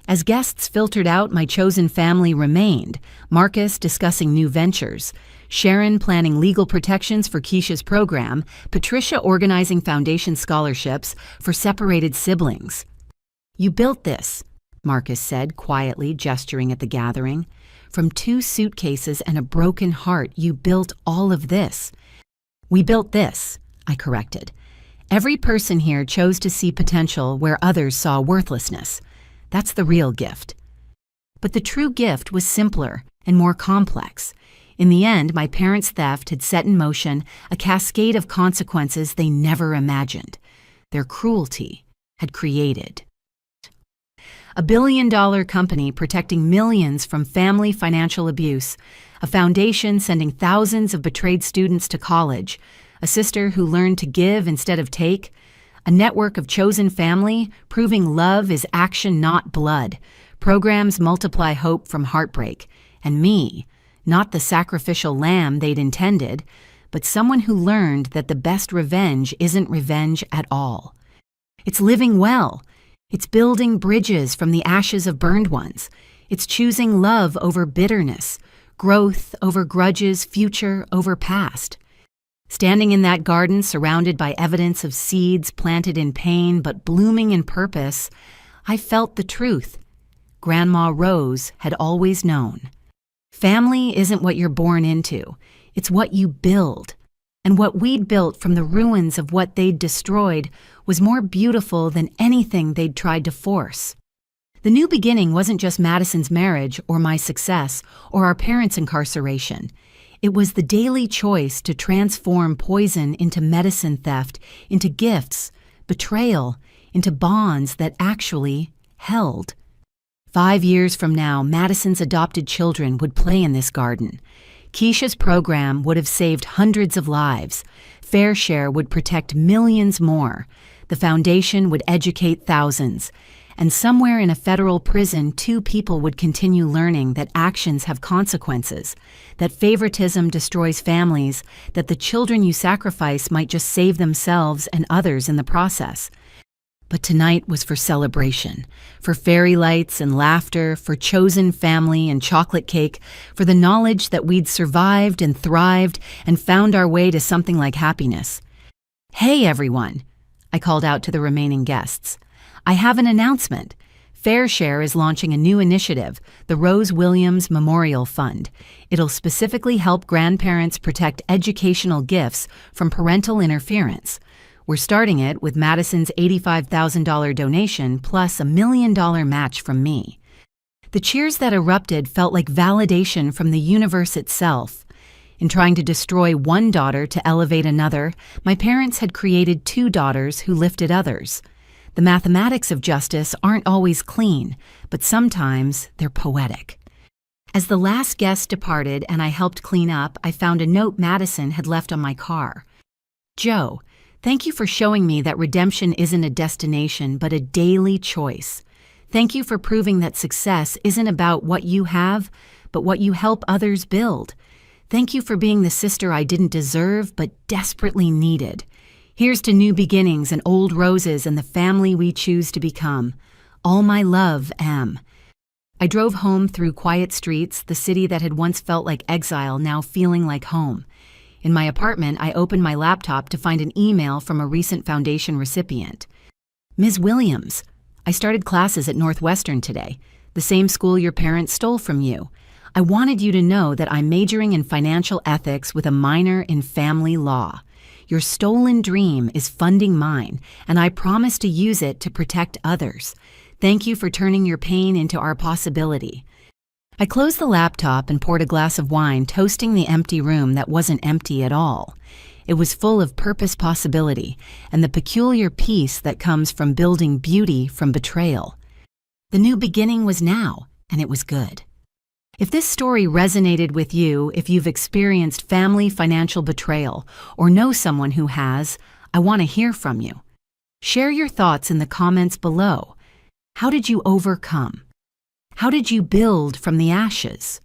As guests filtered out, my chosen family remained, Marcus discussing new ventures, Sharon planning legal protections for Keisha's program, Patricia organizing foundation scholarships for separated siblings. "You built this," Marcus said, quietly gesturing at the gathering. "From 2 suitcases and a broken heart, you built all of this." "We built this," I corrected. Every person here chose to see potential where others saw worthlessness. That's the real gift. But the true gift was simpler and more complex. In the end, my parents' theft had set in motion a cascade of consequences they never imagined. Their cruelty had created a billion-dollar company protecting millions from family financial abuse, a foundation sending thousands of betrayed students to college, a sister who learned to give instead of take, a network of chosen family proving love is action, not blood. Programs multiply hope from heartbreak. And me, not the sacrificial lamb they'd intended, but someone who learned that the best revenge isn't revenge at all. It's living well. It's building bridges from the ashes of burned ones. It's choosing love over bitterness, growth over grudges, future over past. Standing in that garden surrounded by evidence of seeds planted in pain but blooming in purpose, I felt the truth. Grandma Rose had always known. Family isn't what you're born into. It's what you build. And what we'd built from the ruins of what they'd destroyed was more beautiful than anything they'd tried to force. The new beginning wasn't just Madison's marriage or my success or our parents' incarceration. It was the daily choice to transform poison into medicine theft, into gifts, betrayal, into bonds that actually held. 5 years from now, Madison's adopted children would play in this garden. Keisha's program would have saved hundreds of lives. Fair Share would protect millions more. The foundation would educate thousands. And somewhere in a federal prison, 2 people would continue learning that actions have consequences, that favoritism destroys families, that the children you sacrifice might just save themselves and others in the process. But tonight was for celebration, for fairy lights and laughter, for chosen family and chocolate cake, for the knowledge that we'd survived and thrived and found our way to something like happiness. "Hey, everyone," I called out to the remaining guests. "I have an announcement. Fair Share is launching a new initiative, the Rose Williams Memorial Fund. It'll specifically help grandparents protect educational gifts from parental interference. We're starting it with Madison's $85,000 donation plus $1 million match from me." The cheers that erupted felt like validation from the universe itself. In trying to destroy one daughter to elevate another, my parents had created 2 daughters who lifted others. The mathematics of justice aren't always clean, but sometimes they're poetic. As the last guest departed and I helped clean up, I found a note Madison had left on my car. "Joe, thank you for showing me that redemption isn't a destination, but a daily choice. Thank you for proving that success isn't about what you have, but what you help others build. Thank you for being the sister I didn't deserve, but desperately needed. Here's to new beginnings and old roses and the family we choose to become. All my love, Am." I drove home through quiet streets, the city that had once felt like exile now feeling like home. In my apartment, I opened my laptop to find an email from a recent foundation recipient. "Ms. Williams, I started classes at Northwestern today, the same school your parents stole from you. I wanted you to know that I'm majoring in financial ethics with a minor in family law. Your stolen dream is funding mine, and I promise to use it to protect others. Thank you for turning your pain into our possibility." I closed the laptop and poured a glass of wine, toasting the empty room that wasn't empty at all. It was full of purpose, possibility, and the peculiar peace that comes from building beauty from betrayal. The new beginning was now, and it was good. If this story resonated with you, if you've experienced family financial betrayal or know someone who has, I want to hear from you. Share your thoughts in the comments below. How did you overcome? How did you build from the ashes?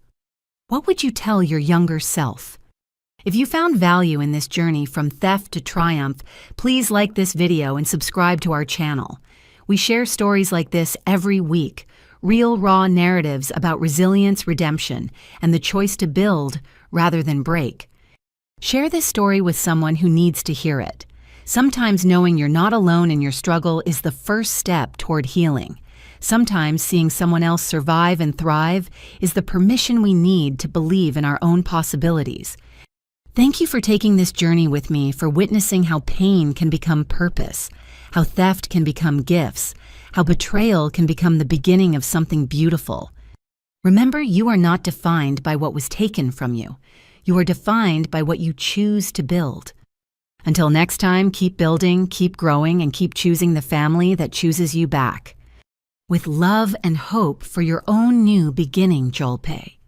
What would you tell your younger self? If you found value in this journey from theft to triumph, please like this video and subscribe to our channel. We share stories like this every week. Real, raw narratives about resilience, redemption, and the choice to build rather than break. Share this story with someone who needs to hear it. Sometimes knowing you're not alone in your struggle is the first step toward healing. Sometimes seeing someone else survive and thrive is the permission we need to believe in our own possibilities. Thank you for taking this journey with me, for witnessing how pain can become purpose, how theft can become gifts, how betrayal can become the beginning of something beautiful. Remember, you are not defined by what was taken from you. You are defined by what you choose to build. Until next time, keep building, keep growing, and keep choosing the family that chooses you back. With love and hope for your own new beginning, Jolpe.